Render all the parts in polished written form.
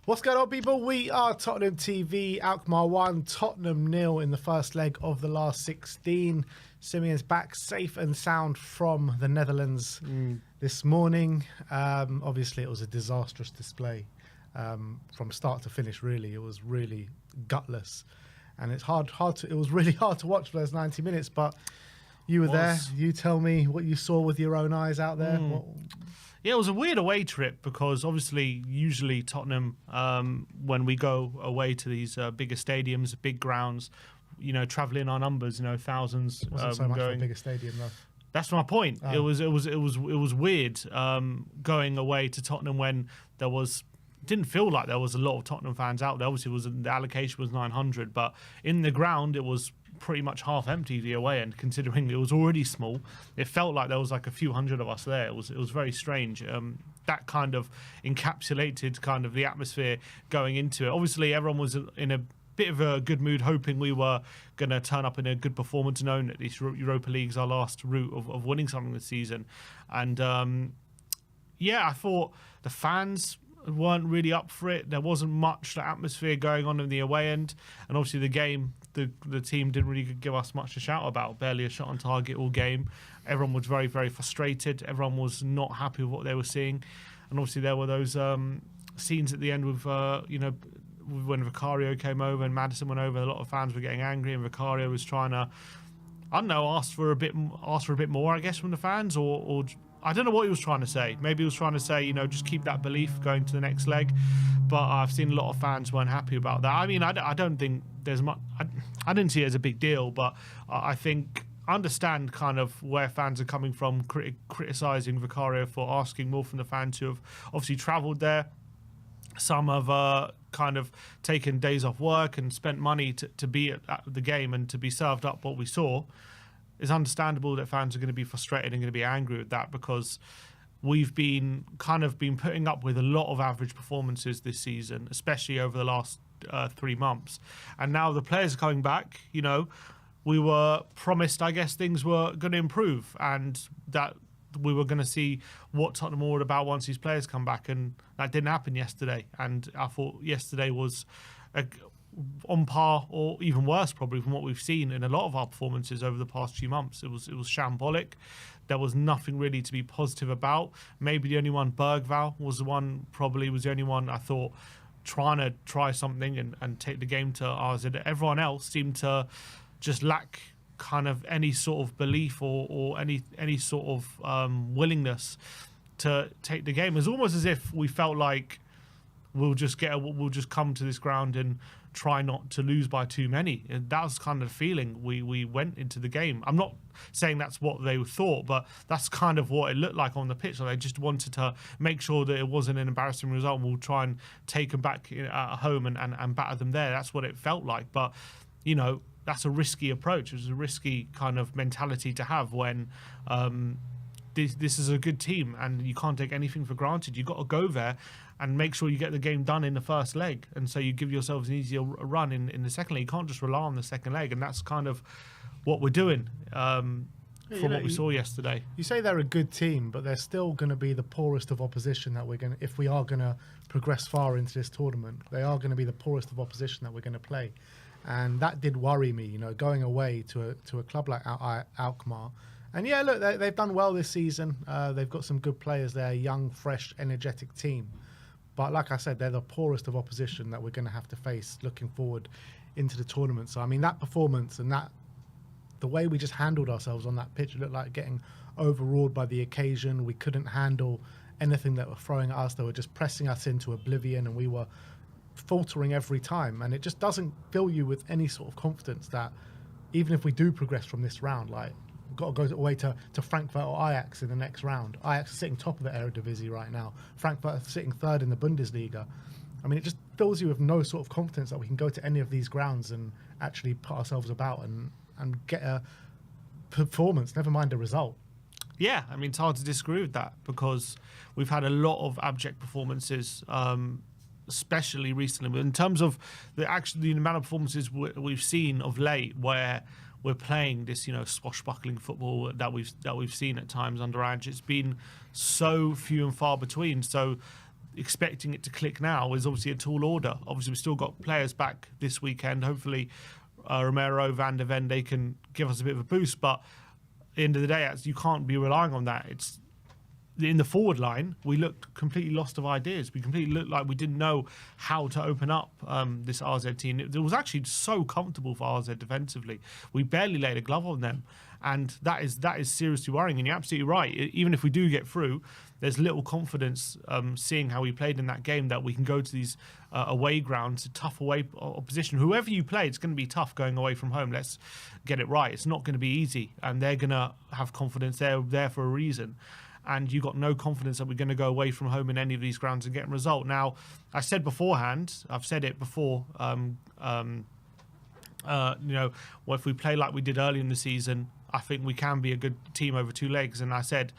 What's going on, people? We are Tottenham TV. Alkmaar 1, Tottenham 0 in the first leg of the last 16. Simeon's back safe and sound from the Netherlands this morning. Obviously, it was a disastrous display from start to finish, really. It was really gutless. And it's it was really hard to watch for those 90 minutes, but you were there. You tell me what you saw with your own eyes out there. Yeah, it was a weird away trip because obviously, usually Tottenham, when we go away to these bigger stadiums, big grounds, travelling our numbers, thousands. It wasn't so much for a bigger stadium, though. That's my point. It was weird going away to Tottenham when didn't feel like there was a lot of Tottenham fans out there. Obviously, the allocation was 900, but in the ground it was pretty much half empty the away end, considering it was already small. It felt like there was like a few hundred of us there. It was very strange. That kind of encapsulated kind of the atmosphere going into it. Obviously, everyone was in a bit of a good mood, hoping we were going to turn up in a good performance, knowing that this Europa League's our last route of winning something this season. And I thought the fans weren't really up for it. There wasn't much atmosphere going on in the away end, and obviously the game, the team didn't really give us much to shout about. Barely a shot on target all game. Everyone was very, very frustrated. Everyone was not happy with what they were seeing, and obviously there were those scenes at the end with when Vicario came over and Maddison went over. A lot of fans were getting angry, and Vicario was trying to, I don't know, ask for a bit more, I guess, from the fans, or I don't know what he was trying to say. Maybe he was trying to say, just keep that belief going to the next leg. But I've seen a lot of fans weren't happy about that. I mean, I don't think there's much. I didn't see it as a big deal, but I think I understand kind of where fans are coming from, criticising Vicario for asking more from the fans who have obviously travelled there. Some have kind of taken days off work and spent money to be at the game and to be served up what we saw. It's understandable that fans are going to be frustrated and going to be angry with that, because we've been putting up with a lot of average performances this season, especially over the last 3 months. And now the players are coming back. We were promised, I guess, things were going to improve and that we were going to see what Tottenham were all about once these players come back, and that didn't happen yesterday. And I thought yesterday was on par, or even worse probably, from what we've seen in a lot of our performances over the past few months. It was shambolic. There was nothing really to be positive about. Maybe the only one, Bergvall, was the only one I thought try something and take the game to ours. Everyone else seemed to just lack kind of any sort of belief or any sort of willingness to take the game. It was almost as if we felt like we'll just come to this ground and try not to lose by too many. And that was kind of the feeling we went into the game. I'm not saying that's what they thought, but that's kind of what it looked like on the pitch. So they just wanted to make sure that it wasn't an embarrassing result, and we'll try and take them back at home and batter them there. That's what it felt like. But, that's a risky approach. It was a risky kind of mentality to have when this is a good team and you can't take anything for granted. You've got to go there and make sure you get the game done in the first leg, and so you give yourselves an easier run in the second leg. You can't just rely on the second leg, and that's kind of what we're doing from what we saw yesterday. You say they're a good team, but they're still going to be the poorest of opposition that if we are going to progress far into this tournament. They are going to be the poorest of opposition that we're going to play. And that did worry me, going away to a club like Alkmaar. And yeah, look, they've done well this season. They've got some good players there, young, fresh, energetic team. But like I said, they're the poorest of opposition that we're going to have to face looking forward into the tournament. So, I mean, that performance and the way we just handled ourselves on that pitch, it looked like getting overawed by the occasion. We couldn't handle anything that were throwing at us. They were just pressing us into oblivion, and we were faltering every time, and it just doesn't fill you with any sort of confidence that even if we do progress from this round, like, we've got to go away to Frankfurt or Ajax in the next round. Ajax is sitting top of the Eredivisie right now. Frankfurt is sitting third in the Bundesliga. I mean, it just fills you with no sort of confidence that we can go to any of these grounds and actually put ourselves about and get a performance, never mind a result. Yeah, I mean, it's hard to disagree with that, because we've had a lot of abject performances, especially recently. But in terms of the amount of performances we've seen of late, where we're playing this, swashbuckling football that we've seen at times under Ange, it's been so few and far between. So expecting it to click now is obviously a tall order. Obviously, we've still got players back this weekend. Hopefully, Romero, Van der Ven, they can give us a bit of a boost. But at the end of the day, you can't be relying on that. It's in the forward line, we looked completely lost of ideas. We completely looked like we didn't know how to open up this RZ team. It was actually so comfortable for RZ defensively. We barely laid a glove on them. And that is seriously worrying. And you're absolutely right. Even if we do get through, there's little confidence seeing how we played in that game that we can go to these away grounds, a tough away opposition. Whoever you play, it's going to be tough going away from home. Let's get it right. It's not going to be easy. And they're going to have confidence. They're there for a reason. And you got no confidence that we're going to go away from home in any of these grounds and get a result. Now, I said beforehand, I've said it before, if we play like we did early in the season, I think we can be a good team over 2 legs. And I said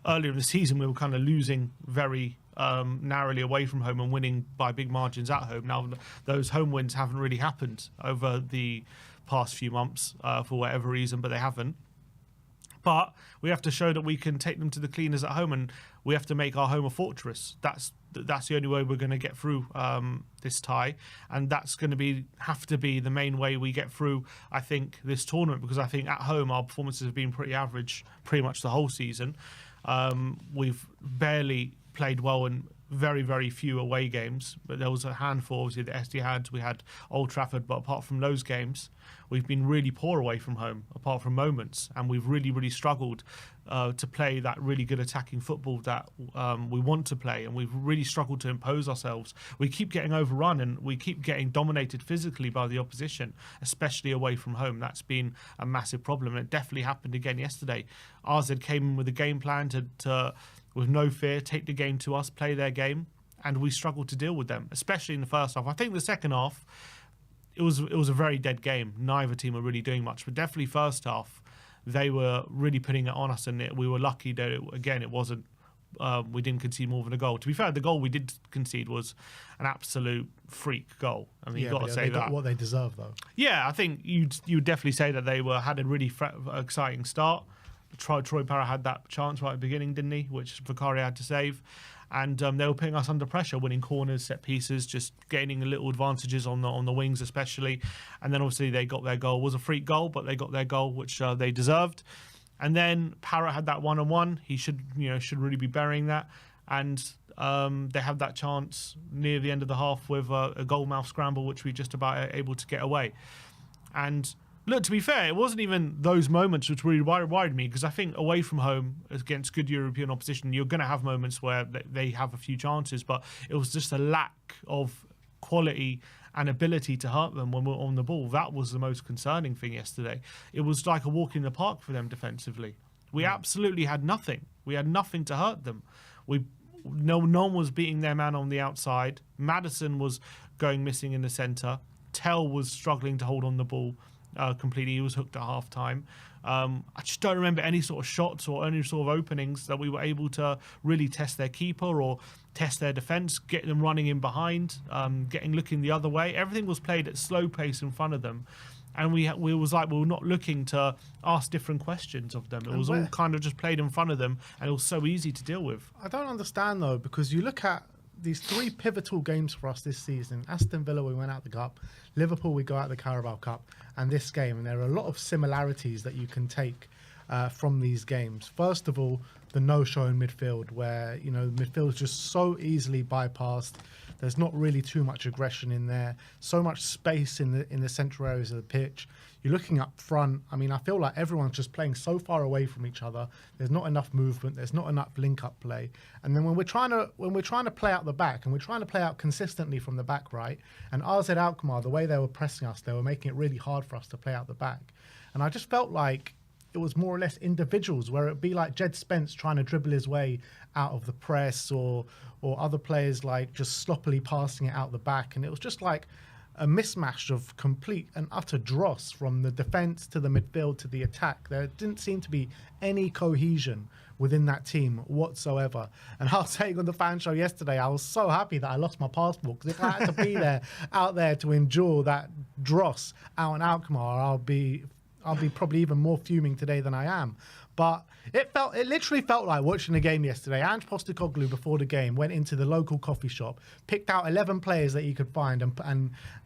earlier in the season we were kind of losing very narrowly away from home and winning by big margins at home. Now, those home wins haven't really happened over the past few months for whatever reason, but they haven't. But we have to show that we can take them to the cleaners at home, and we have to make our home a fortress. That's the only way we're going to get through this tie, and that's going to have to be the main way we get through, I think, this tournament, because I think at home our performances have been pretty average pretty much the whole season. We've barely played well in very, very few away games, but there was a handful. Obviously, the Etihad, we had Old Trafford, but apart from those games, we've been really poor away from home, apart from moments, and we've really, really struggled to play that really good attacking football that we want to play, and we've really struggled to impose ourselves. We keep getting overrun, and we keep getting dominated physically by the opposition, especially away from home. That's been a massive problem, and it definitely happened again yesterday. RZ came in with a game plan to with no fear, take the game to us, play their game, and we struggled to deal with them, especially in the first half. I think the second half, it was a very dead game. Neither team were really doing much, but definitely first half, they were really putting it on us, and we were lucky that, it wasn't, we didn't concede more than a goal. To be fair, the goal we did concede was an absolute freak goal. I mean, you've got to say that. What they deserve, though. Yeah, I think you'd definitely say that they had a really exciting start. Troy Parra had that chance right at the beginning, didn't he? Which Vicaria had to save. And they were putting us under pressure, winning corners, set pieces, just gaining little advantages on the wings especially. And then obviously they got their goal. It was a freak goal, but they got their goal, which they deserved. And then Parra had that 1-on-1. He should really be burying that. And they had that chance near the end of the half with a goal-mouth scramble, which we just about able to get away. And look, to be fair, it wasn't even those moments which really worried me, because I think away from home against good European opposition, you're going to have moments where they have a few chances, but it was just a lack of quality and ability to hurt them when we're on the ball. That was the most concerning thing yesterday. It was like a walk in the park for them defensively. We absolutely had nothing. We had nothing to hurt them. No one was beating their man on the outside. Maddison was going missing in the centre. Tell was struggling to hold on the ball. Completely. He was hooked at half time. I just don't remember any sort of shots or any sort of openings that we were able to really test their keeper or test their defence, get them running in behind, looking the other way. Everything was played at slow pace in front of them, and we were not looking to ask different questions of them. It was all kind of just played in front of them, and it was so easy to deal with. I don't understand though, because you look at these 3 pivotal games for us this season. Aston Villa, we went out the Cup. Liverpool, we go out the Carabao Cup. And this game, and there are a lot of similarities that you can take from these games. First of all, the no-show in midfield, where midfield is just so easily bypassed. There's not really too much aggression in there. So much space in the central areas of the pitch. You're looking up front. I mean, I feel like everyone's just playing so far away from each other. There's not enough movement. There's not enough link-up play. And then when we're trying to play out the back, and we're trying to play out consistently from the back, right? And RZ Alkmaar, the way they were pressing us, they were making it really hard for us to play out the back. And I just felt like it was more or less individuals, where it'd be like Jed Spence trying to dribble his way out of the press, or other players like just sloppily passing it out the back. And it was just like a mismatch of complete and utter dross from the defence to the midfield to the attack. There didn't seem to be any cohesion within that team whatsoever. And I was saying on the fan show yesterday, I was so happy that I lost my passport, because if I had to be out there to endure that dross out in Alkmaar, I'll be probably even more fuming today than I am. But it literally felt like watching the game yesterday. Ange Postecoglou before the game went into the local coffee shop, picked out 11 players that he could find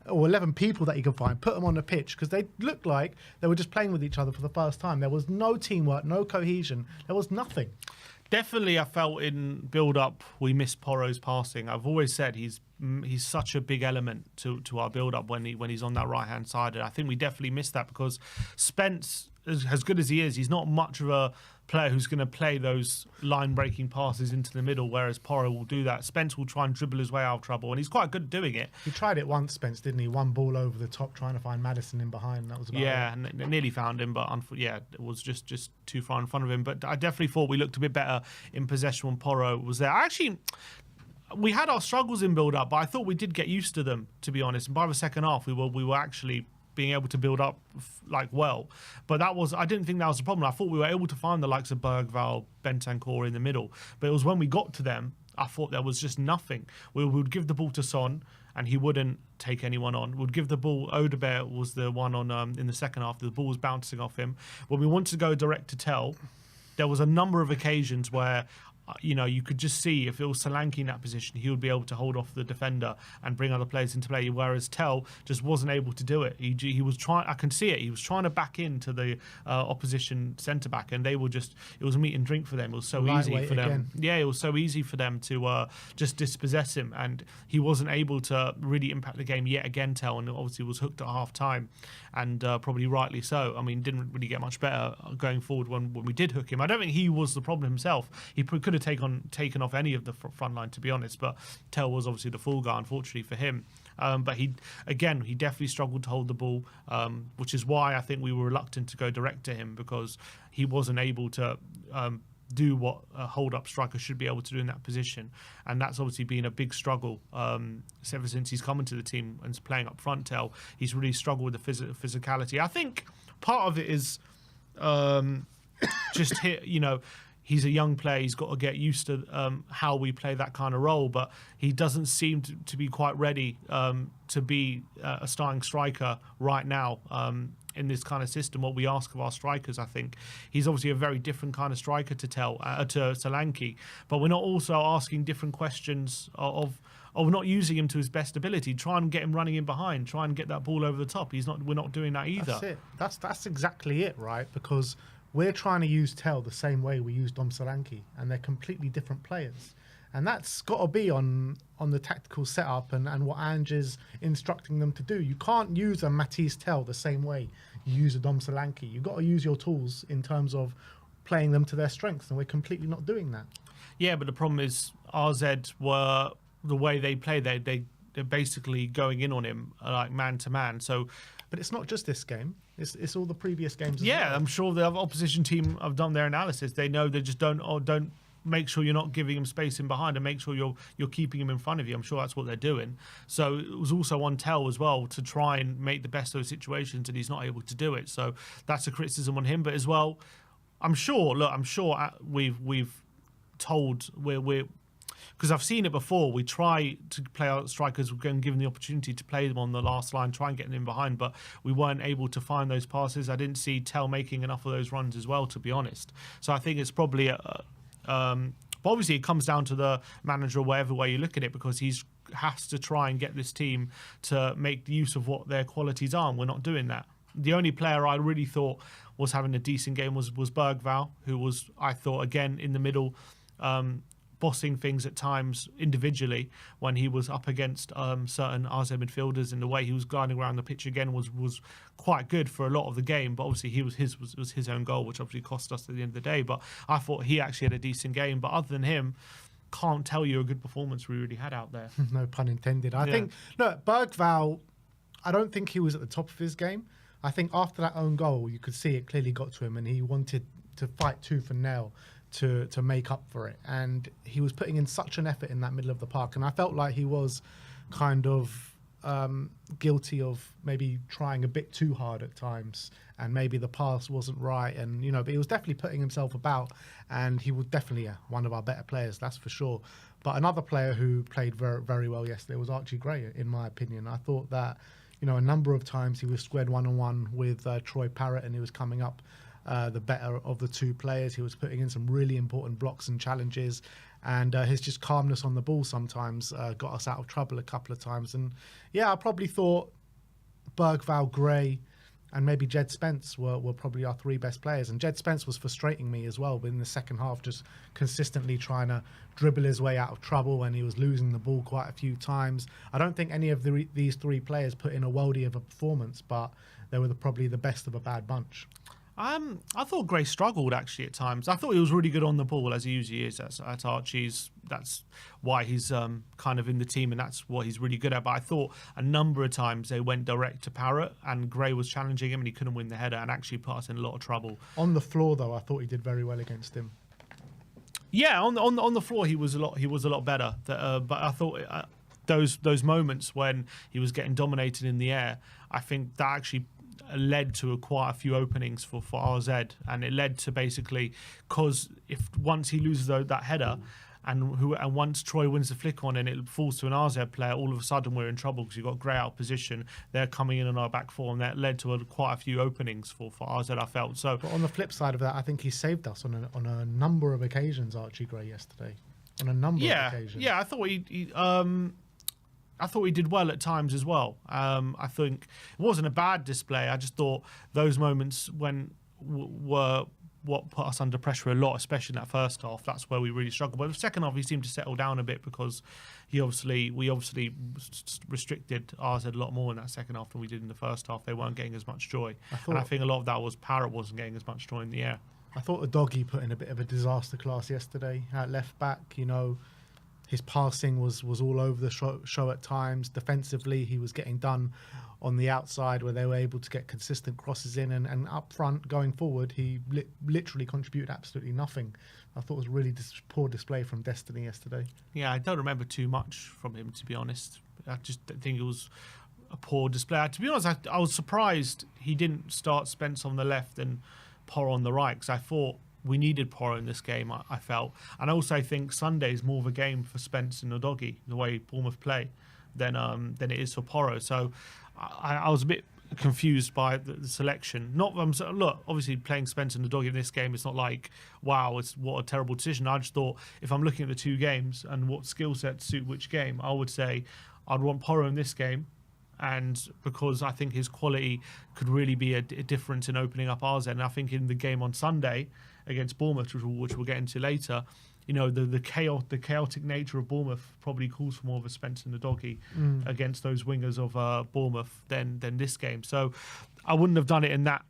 or 11 people that he could find, put them on the pitch because they looked like they were just playing with each other for the first time. There was no teamwork, no cohesion. There was nothing. Definitely, I felt in build-up we missed Porro's passing. I've always said he's such a big element to our build-up when he's on that right-hand side. And I think we definitely missed that because Spence, as good as he is, he's not much of a player who's going to play those line-breaking passes into the middle, whereas Porro will do that. Spence will try and dribble his way out of trouble, and he's quite good at doing it. He tried it once, Spence, didn't he? One ball over the top, trying to find Maddison in behind. That was about it. And nearly found him, but it was just too far in front of him. But I definitely thought we looked a bit better in possession when Porro was there. We had our struggles in build-up, but I thought we did get used to them, to be honest. And by the second half, we were actually being able to build up well. But I didn't think that was the problem. I thought we were able to find the likes of Bergvall, Bentancur in the middle. But it was when we got to them, I thought there was just nothing. We would give the ball to Son, and he wouldn't take anyone on. We'd give the ball, Odegaard was the one on in the second half. The ball was bouncing off him. When we wanted to go direct to Tell, there was a number of occasions where you could just see if it was Solanke in that position, he would be able to hold off the defender and bring other players into play, whereas Tell just wasn't able to do it. He was trying, I can see it, he was trying to back into the opposition centre-back, and it was meat and drink for them. It was so easy for them. Yeah, it was so easy for them to just dispossess him, and he wasn't able to really impact the game yet again, Tell, and obviously was hooked at half-time, and probably rightly so. I mean, didn't really get much better going forward when we did hook him. I don't think he was the problem himself. He could have taken off any of the front line, to be honest, but Tell was obviously the full guy, unfortunately for him. But he definitely struggled to hold the ball, which is why I think we were reluctant to go direct to him, because he wasn't able to do what a hold-up striker should be able to do in that position. And that's obviously been a big struggle ever since he's come into the team and is playing up front. Tell, he's really struggled with the physicality. I think part of it is just hit, he's a young player. He's got to get used to how we play that kind of role, but he doesn't seem to be quite ready to be a starting striker right now in this kind of system. What we ask of our strikers, I think he's obviously a very different kind of striker to Solanke, but we're not also asking different questions of not using him to his best ability. Try and get him running in behind. Try and get that ball over the top. We're not doing that either. That's it. That's exactly it, right? Because we're trying to use Tell the same way we use Dom Solanke, and they're completely different players. And that's got to be on the tactical setup and what Ange is instructing them to do. You can't use a Matisse Tell the same way you use a Dom Solanke. You've got to use your tools in terms of playing them to their strengths, and we're completely not doing that. Yeah, but the problem is RZ were the way they play. They're basically going in on him like man to man. So. But it's not just this game. It's all the previous games. Yeah, I'm sure the opposition team have done their analysis. They know they just don't make sure you're not giving him space in behind, and make sure you're keeping him in front of you. I'm sure that's what they're doing. So it was also on Tell as well to try and make the best of those situations, and he's not able to do it. So that's a criticism on him. But as well, I'm sure we've told we're. Because I've seen it before, we try to play our strikers, we're going given the opportunity to play them on the last line, try and get them in behind, but we weren't able to find those passes. I didn't see Tell making enough of those runs as well, to be honest. So I think it's probably but obviously it comes down to the manager, whatever way you look at it, because he has to try and get this team to make use of what their qualities are, and we're not doing that. The only player I really thought was having a decent game was Bergvall, who was, I thought, again in the middle, bossing things at times individually when he was up against certain RZ midfielders, and the way he was gliding around the pitch again was quite good for a lot of the game. But obviously was his own goal, which obviously cost us at the end of the day. But I thought he actually had a decent game. But other than him, can't tell you a good performance we really had out there. No pun intended. I think, look, Bergvall, I don't think he was at the top of his game. I think after that own goal, you could see it clearly got to him, and he wanted to fight tooth and nail to make up for it, and he was putting in such an effort in that middle of the park, and I felt like he was kind of guilty of maybe trying a bit too hard at times, and maybe the pass wasn't right, and but he was definitely putting himself about, and he was definitely one of our better players, that's for sure. But another player who played very, very well yesterday was Archie Gray, in my opinion. I thought that a number of times he was squared one-on-one with Troy Parrott, and he was coming up the better of the two players. He was putting in some really important blocks and challenges, and his just calmness on the ball sometimes got us out of trouble a couple of times. And yeah, I probably thought Bergvall, Gray, and maybe Jed Spence were probably our three best players. And Jed Spence was frustrating me as well, but in the second half, just consistently trying to dribble his way out of trouble, and he was losing the ball quite a few times. I don't think any of these three players put in a worldie of a performance, but they were probably the best of a bad bunch. I thought Gray struggled actually at times. I thought he was really good on the ball, as he usually is at Archie's. That's why he's kind of in the team, and that's what he's really good at. But I thought a number of times they went direct to Parrott, and Gray was challenging him, and he couldn't win the header, and actually put us in a lot of trouble. On the floor, though, I thought he did very well against him. Yeah, on the floor he was a lot better. But I thought those moments when he was getting dominated in the air, I think that actually led to quite a few openings for RZ, and it led to basically, because if once he loses that header, and once Troy wins the flick on and it falls to an RZ player, all of a sudden we're in trouble because you've got Gray out of position. They're coming in on our back four, and that led to quite a few openings for RZ, I felt. So, but on the flip side of that, I think he saved us on a number of occasions, Archie Gray, yesterday. On a number of occasions. Yeah, I thought he did well at times as well. I think it wasn't a bad display. I just thought those moments when were what put us under pressure a lot, especially in that first half. That's where we really struggled. But the second half, he seemed to settle down a bit because we obviously restricted RZ a lot more in that second half than we did in the first half. They weren't getting as much joy. And I think a lot of that was Parrott wasn't getting as much joy in the air. I thought Udogie put in a bit of a disaster class yesterday at left back. You know, his passing was all over the show at times. Defensively, he was getting done on the outside where they were able to get consistent crosses in, and up front going forward, he literally contributed absolutely nothing. I thought it was a really poor display from Destiny yesterday. Yeah, I don't remember too much from him, to be honest. I just think it was a poor display. To be honest, I was surprised he didn't start Spence on the left and Porro on the right, because I thought we needed Porro in this game, I felt. And I also think Sunday is more of a game for Spence and Udogie, the way Bournemouth play, than it is for Porro. So I was a bit confused by the selection. Look, obviously playing Spence and Udogie in this game, it's not like, wow, what a terrible decision. I just thought, if I'm looking at the two games and what skill sets suit which game, I would say I'd want Porro in this game, and because I think his quality could really be a difference in opening up RZ. And I think in the game on Sunday against Bournemouth, which we'll get into later, you know, the chaotic nature of Bournemouth probably calls for more of a Spence and Udogie against those wingers of Bournemouth than this game. So I wouldn't have done it in that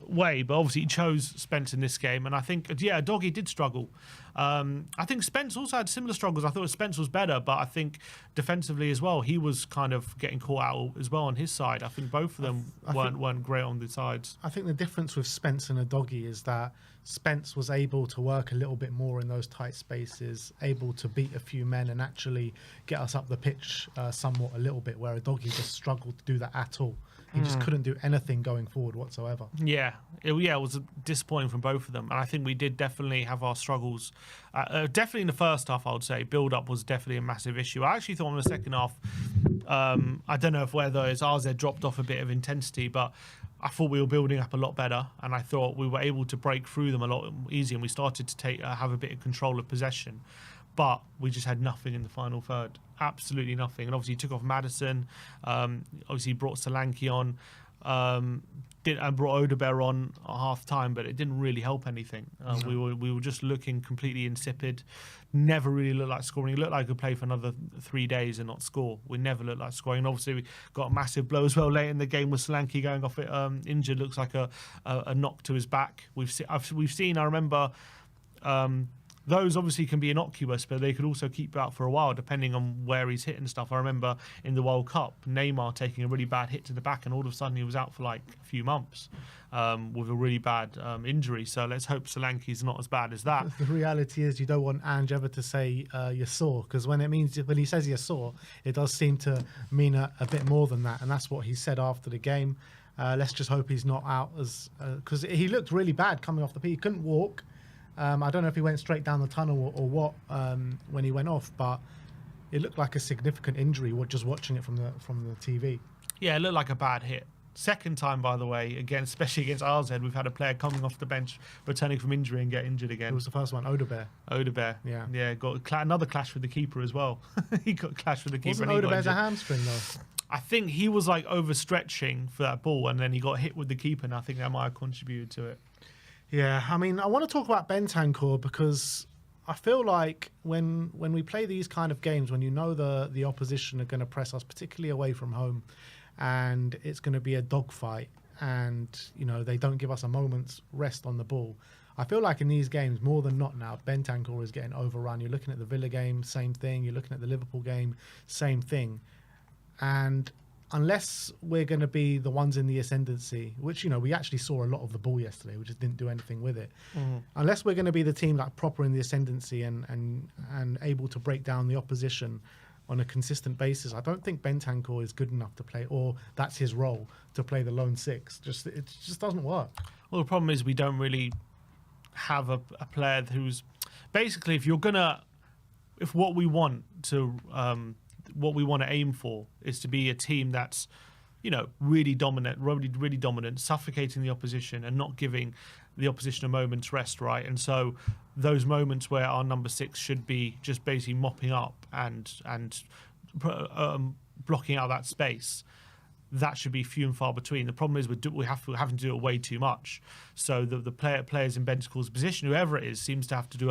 way, but obviously he chose Spence in this game, and I think Udogie did struggle. I think Spence also had similar struggles. I thought Spence was better, but I think defensively as well, he was kind of getting caught out as well on his side. I think both of them weren't great on the sides. I think the difference with Spence and Udogie is that Spence was able to work a little bit more in those tight spaces, able to beat a few men and actually get us up the pitch somewhat a little bit, where Udogie just struggled to do that at all. He just couldn't do anything going forward whatsoever. Yeah, it was disappointing from both of them. And I think we did definitely have our struggles. Definitely in the first half, I would say. Build-up was definitely a massive issue. I actually thought in the second half, I don't know whether it's RZ dropped off a bit of intensity, but I thought we were building up a lot better. And I thought we were able to break through them a lot easier. And we started to have a bit of control of possession. But we just had nothing in the final third. Absolutely nothing. And obviously he took off Maddison. Obviously he brought Solanke on. And brought Odebear on at half time, but it didn't really help anything. We were just looking completely insipid. Never really looked like scoring. It looked like we could play for another 3 days and not score. We never looked like scoring. And obviously we got a massive blow as well late in the game with Solanke going off it injured. Looks like a knock to his back. We've seen. I remember. Those obviously can be innocuous, but they could also keep out for a while, depending on where he's hitting stuff. I remember in the World Cup, Neymar taking a really bad hit to the back, and all of a sudden he was out for like a few months with a really bad injury. So let's hope Solanke's not as bad as that. The reality is you don't want Ange ever to say you're sore, because when he says you're sore, it does seem to mean a bit more than that, and that's what he said after the game. Let's just hope he's not out, because he looked really bad coming off the pitch. He couldn't walk. I don't know if he went straight down the tunnel or what when he went off, but it looked like a significant injury just watching it from the TV. Yeah, it looked like a bad hit. Second time, by the way, again, especially against RZ, we've had a player coming off the bench, returning from injury and get injured again. It was the first one, Odebear. Yeah, got another clash with the keeper as well. He got clashed with the keeper. Wasn't Odebear's a hamstring though? I think he was like overstretching for that ball, and then he got hit with the keeper, and I think that might have contributed to it. Yeah, I mean, I want to talk about Bentancur because I feel like when we play these kind of games, when you know the opposition are going to press us, particularly away from home, and it's going to be a dogfight, and they don't give us a moment's rest on the ball. I feel like in these games, more than not now, Bentancur is getting overrun. You're looking at the Villa game, same thing. You're looking at the Liverpool game, same thing. And unless we're going to be the ones in the ascendancy, which we actually saw a lot of the ball yesterday, we just didn't do anything with it. Unless we're going to be the team like proper in the ascendancy and able to break down the opposition on a consistent basis, I don't think Bentancur is good enough to play, or that's his role, to play the lone six. It just doesn't work. Well, the problem is we don't really have a player who's basically, if what we want to aim for is to be a team that's really dominant, really dominant, suffocating the opposition and not giving the opposition a moment's rest, right? And so those moments where our number six should be just basically mopping up and blocking out that space, that should be few and far between. The problem is we have to do it way too much. So the players in Bentancur's position, whoever it is, seems to have to do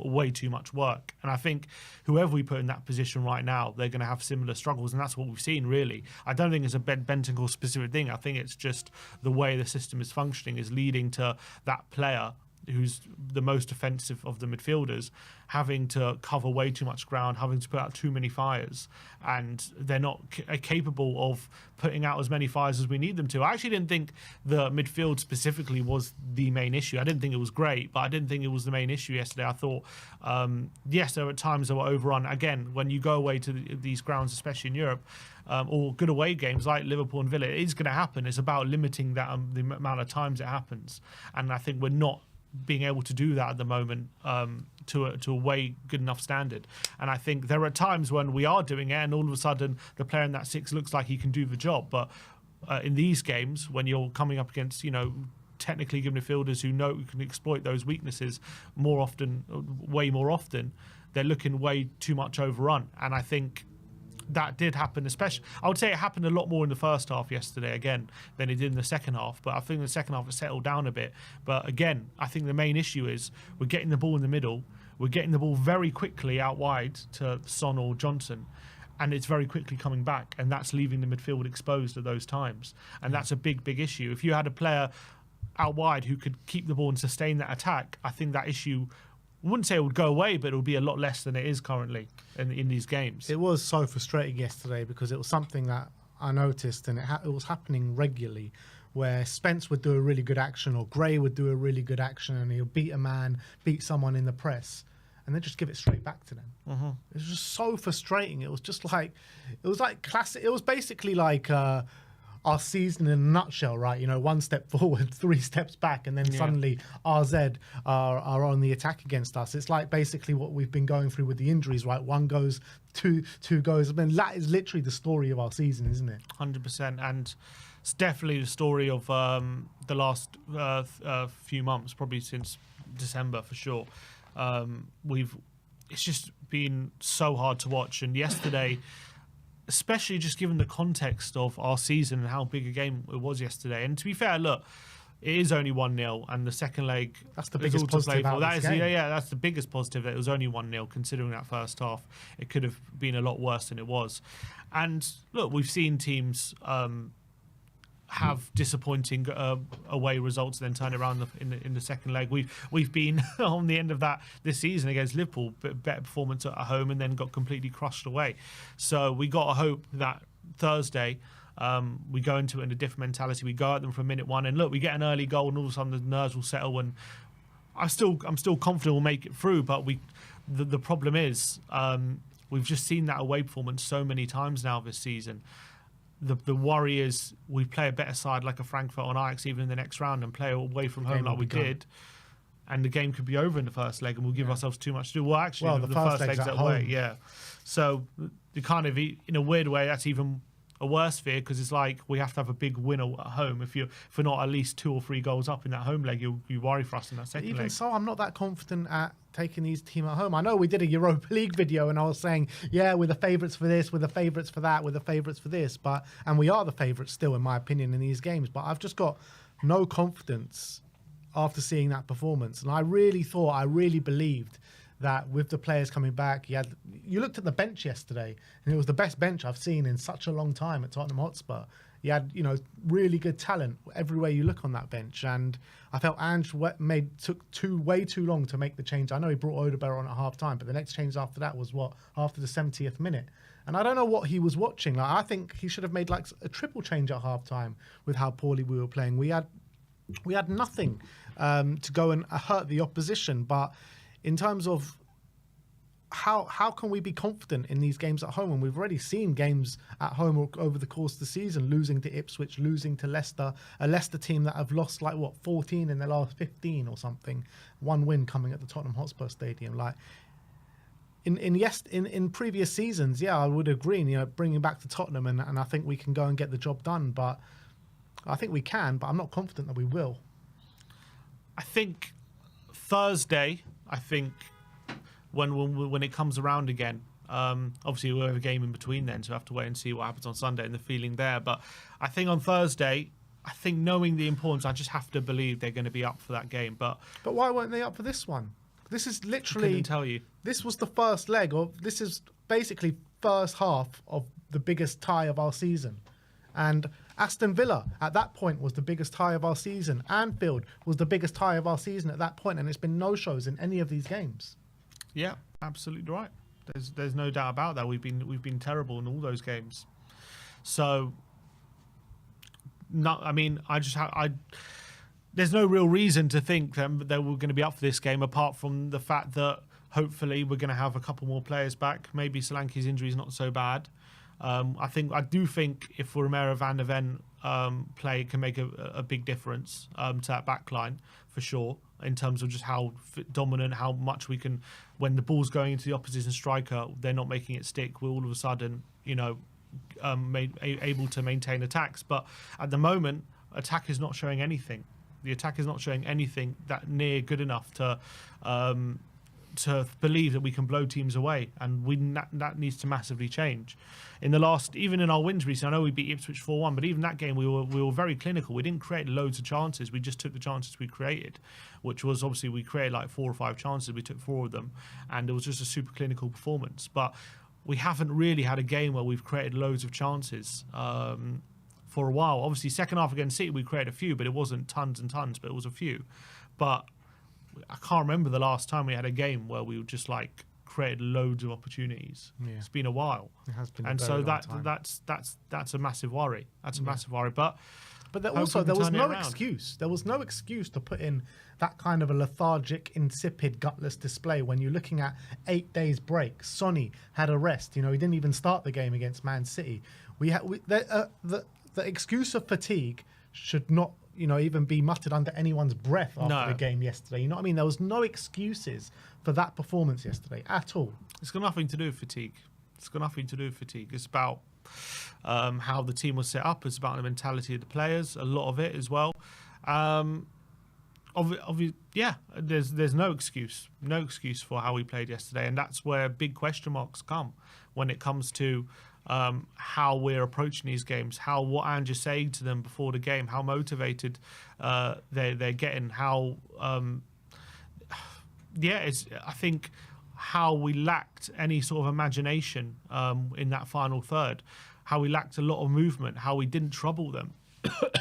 way too much work. And I think whoever we put in that position right now, they're going to have similar struggles, and that's what we've seen, really. I don't think it's a Bentancur specific thing. I think it's just the way the system is functioning is leading to that player who's the most offensive of the midfielders having to cover way too much ground, having to put out too many fires, and they're not capable of putting out as many fires as we need them to. I actually didn't think the midfield specifically was the main issue. I didn't think it was great, but I didn't think it was the main issue yesterday. I thought, yes, there were times that were overrun. Again, when you go away to these grounds, especially in Europe, or good away games like Liverpool and Villa, it is going to happen. It's about limiting that the amount of times it happens, and I think we're not being able to do that at the moment to a way good enough standard. And I think there are times when we are doing it and all of a sudden the player in that six looks like he can do the job. But in these games, when you're coming up against, technically good midfielders who can exploit those weaknesses way more often, they're looking way too much overrun. And I think that did happen, especially, I would say it happened a lot more in the first half yesterday again than it did in the second half, but I think the second half it settled down a bit. But again, I think the main issue is we're getting the ball in the middle, we're getting the ball very quickly out wide to Son or Johnson, and it's very quickly coming back, and that's leaving the midfield exposed at those times, and that's a big issue. If you had a player out wide who could keep the ball and sustain that attack, I think that issue, I wouldn't say it would go away, but it would be a lot less than it is currently in these games. It was so frustrating yesterday because it was something that I noticed, and it was happening regularly, where Spence would do a really good action or Gray would do a really good action and he'll beat a man, beat someone in the press, and then just give it straight back to them. It was just so frustrating. It was like classic. It was basically like our season in a nutshell, right? 1 step forward, 3 steps back, and then suddenly RZ are on the attack against us. It's like basically what we've been going through with the injuries, right? 1 goes, 2 goes. I mean, that is literally the story of our season, isn't it? 100%, and it's definitely the story of the last few months, probably since December for sure. It's just been so hard to watch, and yesterday, especially just given the context of our season and how big a game it was yesterday. And to be fair, look, it is only 1-0, and the second leg, that's the biggest positive out of this game. Yeah, that's the biggest positive, that it was only 1-0, considering that first half. It could have been a lot worse than it was. And look, we've seen teams have disappointing away results, then turn around in the second leg. We've been on the end of that this season against Liverpool, better performance at home, and then got completely crushed away. So we got to hope that Thursday we go into it in a different mentality. We go at them from minute 1, and look, we get an early goal, and all of a sudden the nerves will settle. And I'm still confident we'll make it through. But the problem is we've just seen that away performance so many times now this season. The worry is we play a better side like a Frankfurt on Ajax even in the next round, and play away from home like we did, and the game could be over in the first leg, and we'll give ourselves too much to do. Well, actually, the first leg's at away. Yeah. So you kind of, in a weird way, that's even a worse fear because it's like we have to have a big win at home. If we're not at least 2 or 3 goals up in that home leg, you worry for us in that second leg. Even so, I'm not that confident at taking these team at home. I know we did a Europa League video and I was saying, yeah, we're the favourites for this, we're the favourites for that, we're the favourites for this, and we are the favourites still, in my opinion, in these games. But I've just got no confidence after seeing that performance. And I really believed that with the players coming back, you looked at the bench yesterday, and it was the best bench I've seen in such a long time at Tottenham Hotspur. You had, really good talent everywhere you look on that bench, and I felt Ange took way too long to make the change. I know he brought Odegaard on at half time, but the next change after that was after the 70th minute. And I don't know what he was watching. Like, I think he should have made like a triple change at half time with how poorly we were playing. We had nothing to go and hurt the opposition, but in terms of how can we be confident in these games at home when we've already seen games at home over the course of the season, losing to Ipswich, losing to Leicester, a Leicester team that have lost 14 in their last 15 or something, 1 win coming at the Tottenham Hotspur Stadium. Like in previous seasons, I would agree, bringing back to Tottenham and I think we can go and get the job done, but I think we can, but I'm not confident that we will. I think Thursday, when it comes around again, obviously we'll have a game in between then, so we have to wait and see what happens on Sunday and the feeling there. But I think on Thursday, knowing the importance, I just have to believe they're going to be up for that game. But why weren't they up for this one? This is literally... I couldn't tell you. This was the first leg, or this is basically first half of the biggest tie of our season. And Aston Villa, at that point, was the biggest tie of our season. Anfield was the biggest tie of our season at that point, and it's been no-shows in any of these games. Yeah, absolutely right. There's no doubt about that. We've been terrible in all those games. So, there's no real reason to think that we're going to be up for this game, apart from the fact that hopefully we're going to have a couple more players back. Maybe Solanke's injury is not so bad. I do think if Romero van der Ven play can make a big difference to that back line for sure, in terms of just how dominant, how much we can, when the ball's going into the opposition striker, they're not making it stick. We're all of a sudden, able to maintain attacks. But at the moment, attack is not showing anything. The attack is not showing anything that near good enough to believe that we can blow teams away, and that needs to massively change. Even in our wins recently, I know we beat Ipswich 4-1, but even that game we were very clinical. We didn't create loads of chances. We just took the chances we created, which was obviously we created like 4 or 5 chances. We took 4 of them, and it was just a super clinical performance. But we haven't really had a game where we've created loads of chances for a while. Obviously, second half against City we created a few, but it wasn't tons and tons, but it was a few. But I can't remember the last time we had a game where we just created loads of opportunities. Yeah. It's been a while. It has been, and so that's a massive worry. That's a massive worry. But there was no excuse. There was no excuse to put in that kind of a lethargic, insipid, gutless display when you're looking at 8 days break. Sonny had a rest. He didn't even start the game against Man City. The excuse of fatigue should not even be muttered under anyone's breath after the game yesterday. You know what I mean? There was no excuses for that performance yesterday at all. It's got nothing to do with fatigue. It's about how the team was set up. It's about the mentality of the players, a lot of it as well. There's no excuse for how we played yesterday, and that's where big question marks come when it comes to how we're approaching these games, what Ange is saying to them before the game, how motivated they're getting, I think how we lacked any sort of imagination in that final third, how we lacked a lot of movement, how we didn't trouble them.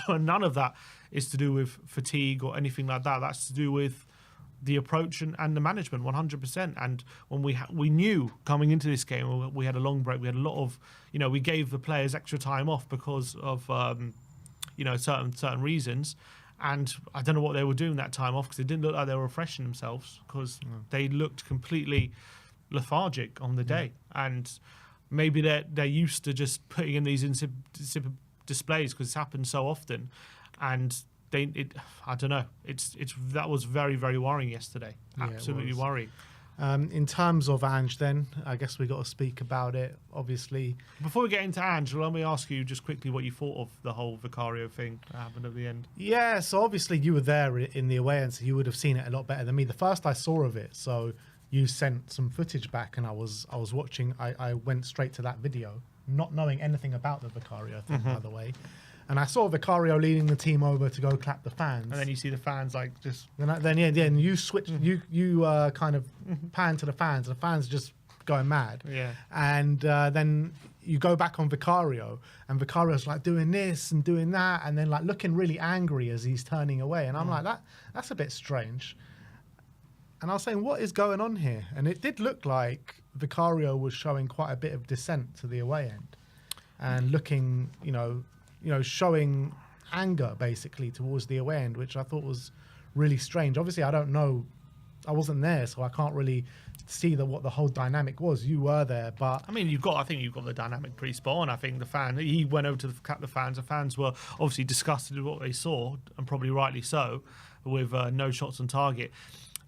And none of that is to do with fatigue or anything like that. That's to do with the approach and the management, 100%. And when we knew coming into this game, we had a long break. We had a lot of, we gave the players extra time off because of, certain reasons. And I don't know what they were doing that time off, because it didn't look like they were refreshing themselves, because they looked completely lethargic on the day. And maybe they're used to just putting in these insipid displays because it's happened so often. And I don't know. That was very, very worrying yesterday. Absolutely worrying. In terms of Ange, then I guess we got to speak about it. Obviously, before we get into Ange, let me ask you just quickly what you thought of the whole Vicario thing that happened at the end. Yeah, so obviously you were there in the away end, so you would have seen it a lot better than me. The first I saw of it, so you sent some footage back, and I was watching. I went straight to that video, not knowing anything about the Vicario thing, by the way. And I saw Vicario leading the team over to go clap the fans. And then you see the fans like just... Then you switch, you kind of pan to the fans, and the fans just going mad. Yeah. And then you go back on Vicario, and Vicario's like doing this and doing that, and then like looking really angry as he's turning away. And I'm like, that's a bit strange. And I was saying, what is going on here? And it did look like Vicario was showing quite a bit of dissent to the away end, and looking, showing anger basically towards the away end, which I thought was really strange. Obviously, I don't know, I wasn't there, so I can't really see what the whole dynamic was. You were there, but I mean, I think you've got the dynamic pretty spot on. I think he went over to clap the fans. The fans were obviously disgusted with what they saw, and probably rightly so, with no shots on target.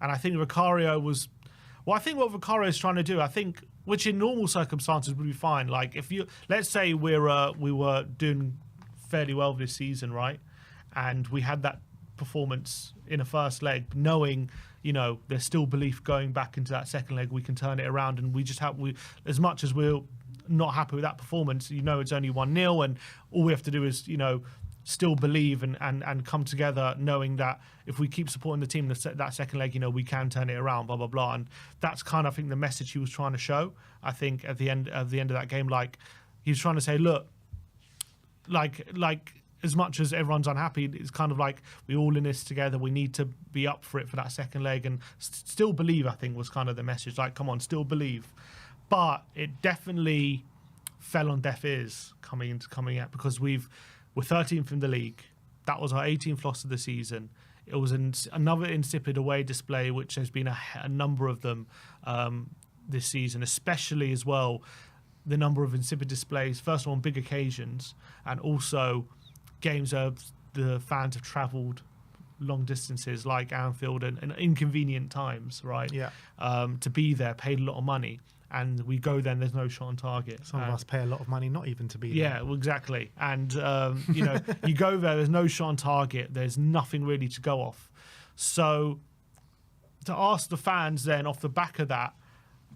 And I think Vicario was... Well, I think what Vicario is trying to do, which in normal circumstances would be fine. Like if let's say we were doing fairly well this season, right? And we had that performance in a first leg, knowing, there's still belief going back into that second leg, we can turn it around. And we just as much as we're not happy with that performance, it's only 1-0, and all we have to do is, still believe and come together, knowing that if we keep supporting the team, that second leg, we can turn it around, blah, blah, blah. And that's kind of, I think, the message he was trying to show. I think at the end of that game, like, he was trying to say, look, like as much as everyone's unhappy, it's kind of like we're all in this together. We need to be up for it for that second leg, and still believe, I think, was kind of the message. Like, come on, still believe. But it definitely fell on deaf ears coming out, because we're 13th in the league. That was our 18th loss of the season. It was another insipid away display, which has been a number of them this season, especially as well the number of insipid displays, first of all on big occasions, and also games where the fans have travelled long distances like Anfield and inconvenient times, right? Yeah. To be there, paid a lot of money. And we go then, there's no shot on target. Some of us pay a lot of money not even to be there. Yeah, well, exactly. And, you go there, there's no shot on target. There's nothing really to go off. So to ask the fans then off the back of that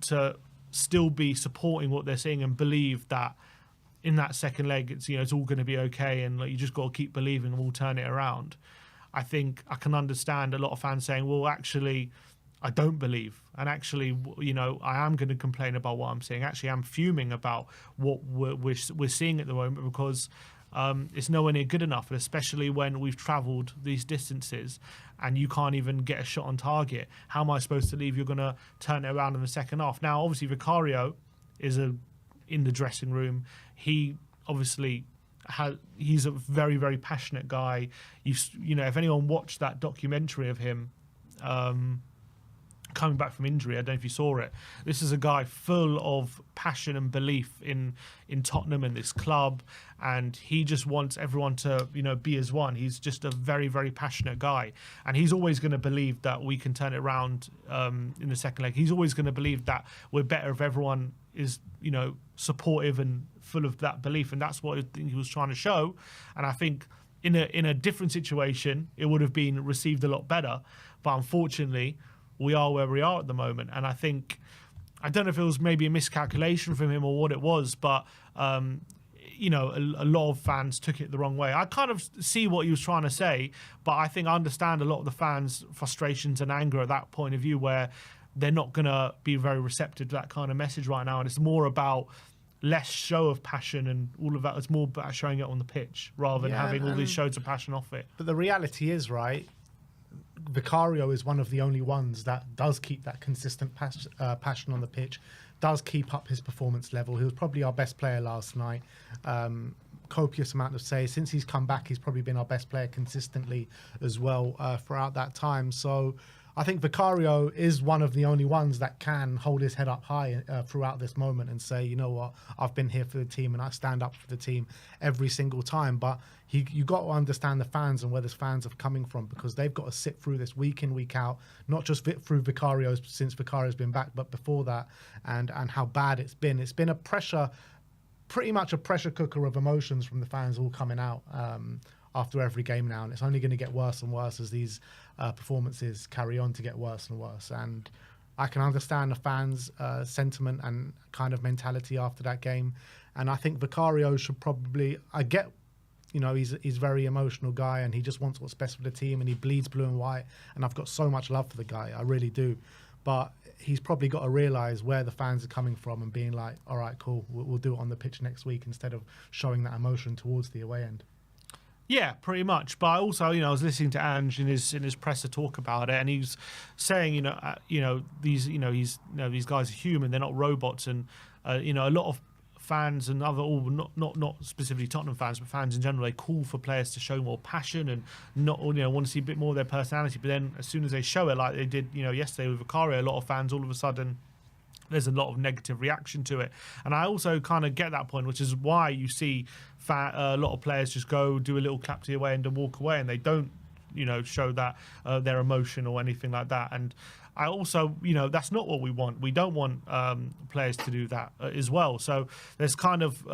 to still be supporting what they're seeing and believe that in that second leg, it's all going to be okay, and you just got to keep believing and we'll turn it around. I think I can understand a lot of fans saying, well, actually, I don't believe. And actually, I am going to complain about what I'm seeing. Actually, I'm fuming about what we're seeing at the moment, because it's nowhere near good enough, especially when we've travelled these distances and you can't even get a shot on target. How am I supposed to believe you're going to turn it around in the second half? Now, obviously, Vicario is in the dressing room. He obviously he's a very, very passionate guy. If anyone watched that documentary of him coming back from injury, I don't know if you saw it. This is a guy full of passion and belief in Tottenham and this club, and he just wants everyone to be as one. He's just a very, very passionate guy, and he's always going to believe that we can turn it around in the second leg. He's always going to believe that we're better if everyone is supportive and full of that belief, and that's what I think he was trying to show. And I think in a different situation it would have been received a lot better, but unfortunately we are where we are at the moment. And I don't know if it was maybe a miscalculation from him or what it was, but a lot of fans took it the wrong way. I kind of see what he was trying to say, but I think I understand a lot of the fans' frustrations and anger at that point of view, where they're not going to be very receptive to that kind of message right now. And it's more about less show of passion and all of that. It's more about showing it on the pitch rather than having all these shows of passion off it. But the reality is, right, Vicario is one of the only ones that does keep that consistent passion on the pitch, does keep up his performance level. He was probably our best player last night. Copious amount of saves. Since he's come back, he's probably been our best player consistently as well throughout that time. So I think Vicario is one of the only ones that can hold his head up high throughout this moment and say, you know what, I've been here for the team and I stand up for the team every single time. But you got to understand the fans and where the fans are coming from, because they've got to sit through this week in, week out, not just through Vicario since Vicario's been back, but before that, and how bad it's been. It's been pretty much a pressure cooker of emotions from the fans all coming out after every game now, and it's only going to get worse and worse as these performances carry on to get worse and worse. And I can understand the fans' sentiment and kind of mentality after that game, and I think Vicario should probably, I get, you know, he's a very emotional guy and he just wants what's best for the team and he bleeds blue and white, and I've got so much love for the guy, I really do, but he's probably got to realise where the fans are coming from and being like, all right, cool, we'll do it on the pitch next week, instead of showing that emotion towards the away end. Yeah, pretty much. But also, you know, I was listening to Ange in his presser talk about it, and he's saying, these guys are human; they're not robots, and a lot of fans and not specifically Tottenham fans, but fans in general, they call for players to show more passion and want to see a bit more of their personality. But then, as soon as they show it, like they did, yesterday with Vicario, a lot of fans all of a sudden, there's a lot of negative reaction to it. And I also kind of get that point, which is why you see a lot of players just go do a little clap to the away end and walk away, and they don't, show that their emotion or anything like that. And I also, that's not what we want. We don't want players to do that as well. So there's kind of,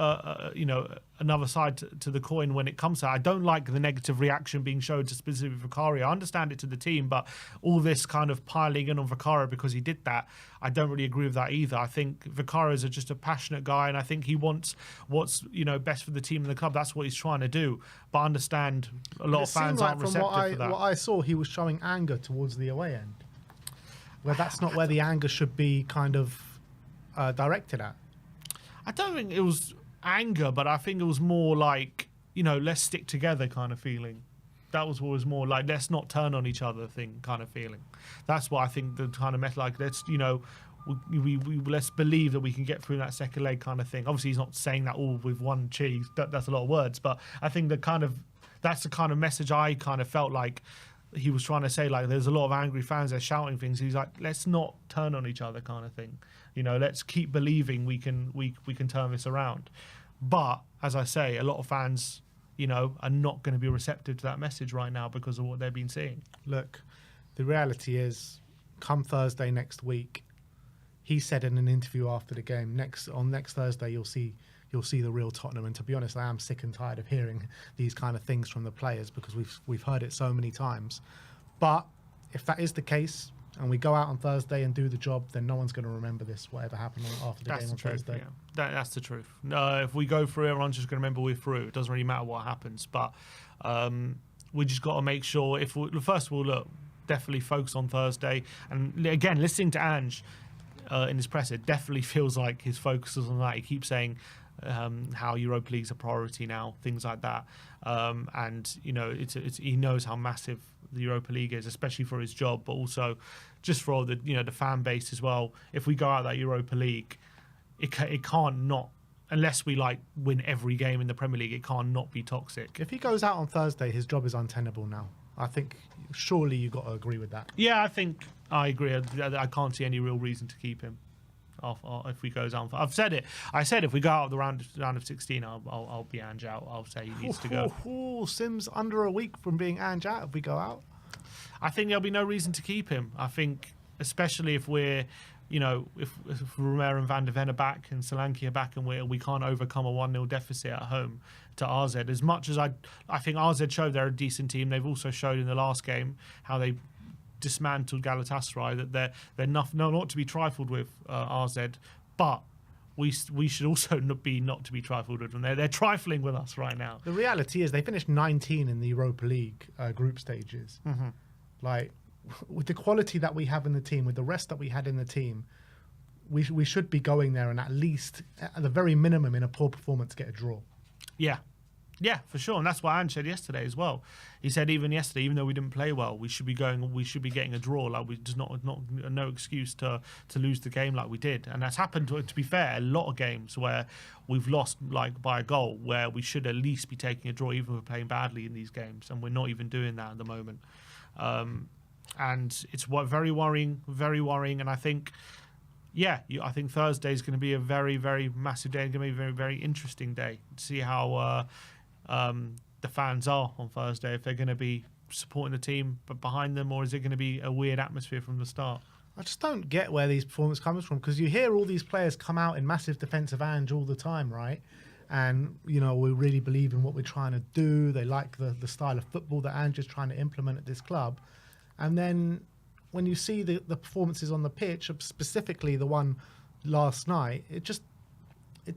another side to the coin when it comes to that. I don't like the negative reaction being shown to specific Vicario. I understand it to the team, but all this kind of piling in on Vicario because he did that, I don't really agree with that either. I think Vicario is just a passionate guy, and I think he wants what's best for the team and the club. That's what he's trying to do. But I understand a lot of fans aren't receptive for that. What I saw, he was showing anger towards the away end, where that's not where the anger should be kind of directed at. I don't think it was anger, but I think it was more like, let's stick together kind of feeling. That was what was more like, let's not turn on each other thing kind of feeling. That's what I think the kind of method, like, let's, we let's believe that we can get through that second leg kind of thing. Obviously, he's not saying that all with one cheese. That's a lot of words, but I think that's the kind of message I kind of felt like he was trying to say. Like, there's a lot of angry fans, they're shouting things. He's like, let's not turn on each other kind of thing. Let's keep believing we can turn this around. But as I say, a lot of fans, are not going to be receptive to that message right now because of what they've been seeing. Look, the reality is, come Thursday next week, he said in an interview after the game, next Thursday you'll see the real Tottenham. And to be honest, I am sick and tired of hearing these kind of things from the players, because we've heard it so many times. But if that is the case, and we go out on Thursday and do the job, then no one's going to remember this, whatever happened after the game on Thursday. Yeah. That's the truth. If we go through, everyone's just going to remember we're through. It doesn't really matter what happens. But we just got to make sure, first of all, look, definitely focus on Thursday. And again, listening to Ange in his press, it definitely feels like his focus is on that. He keeps saying how Europa League's a priority now, things like that. And he knows how massive the Europa League is, especially for his job, but also just for all the the fan base as well. If we go out that Europa League, it can't not, unless we win every game in the Premier League, it can't not be toxic. If he goes out on Thursday, his job is untenable now. I think surely you've got to agree with that. Yeah, I think I agree. I can't see any real reason to keep him if we goes on. I've said it. I said if we go out of the round of 16, I'll be Ange out. I'll say he needs to go. Sim's under a week from being Ange out if we go out. I think there'll be no reason to keep him. I think, especially if we're, if Romero and Van de Ven are back and Solanke are back, and we can't overcome a 1-0 deficit at home to RZ. As much as I think RZ showed they're a decent team, they've also showed in the last game how they dismantled Galatasaray, that they're not to be trifled with, RZ, but we should also not to be trifled with them. They're trifling with us right now. The reality is they finished 19 in the Europa League group stages. Mm-hmm. With the quality that we have in the team, with the rest that we had in the team, we should be going there and at least, at the very minimum, in a poor performance, get a draw. Yeah, for sure, and that's what Ange said yesterday as well. He said even yesterday, even though we didn't play well, we should be getting a draw. Like, we just no excuse to lose the game like we did, and that's happened. To be fair, a lot of games where we've lost by a goal, where we should at least be taking a draw, even if we're playing badly in these games, and we're not even doing that at the moment. and it's very worrying, and I think. Yeah, I think Thursday is going to be a very, very massive day. It's going to be a very, very interesting day to see how the fans are on Thursday. If they're going to be supporting the team but behind them, or is it going to be a weird atmosphere from the start? I just don't get where these performances comes from, because you hear all these players come out in massive defensive ange all the time, right? And, you know, we really believe in what we're trying to do. They like the style of football that Ange is trying to implement at this club. And then when you see the performances on the pitch, specifically the one last night, it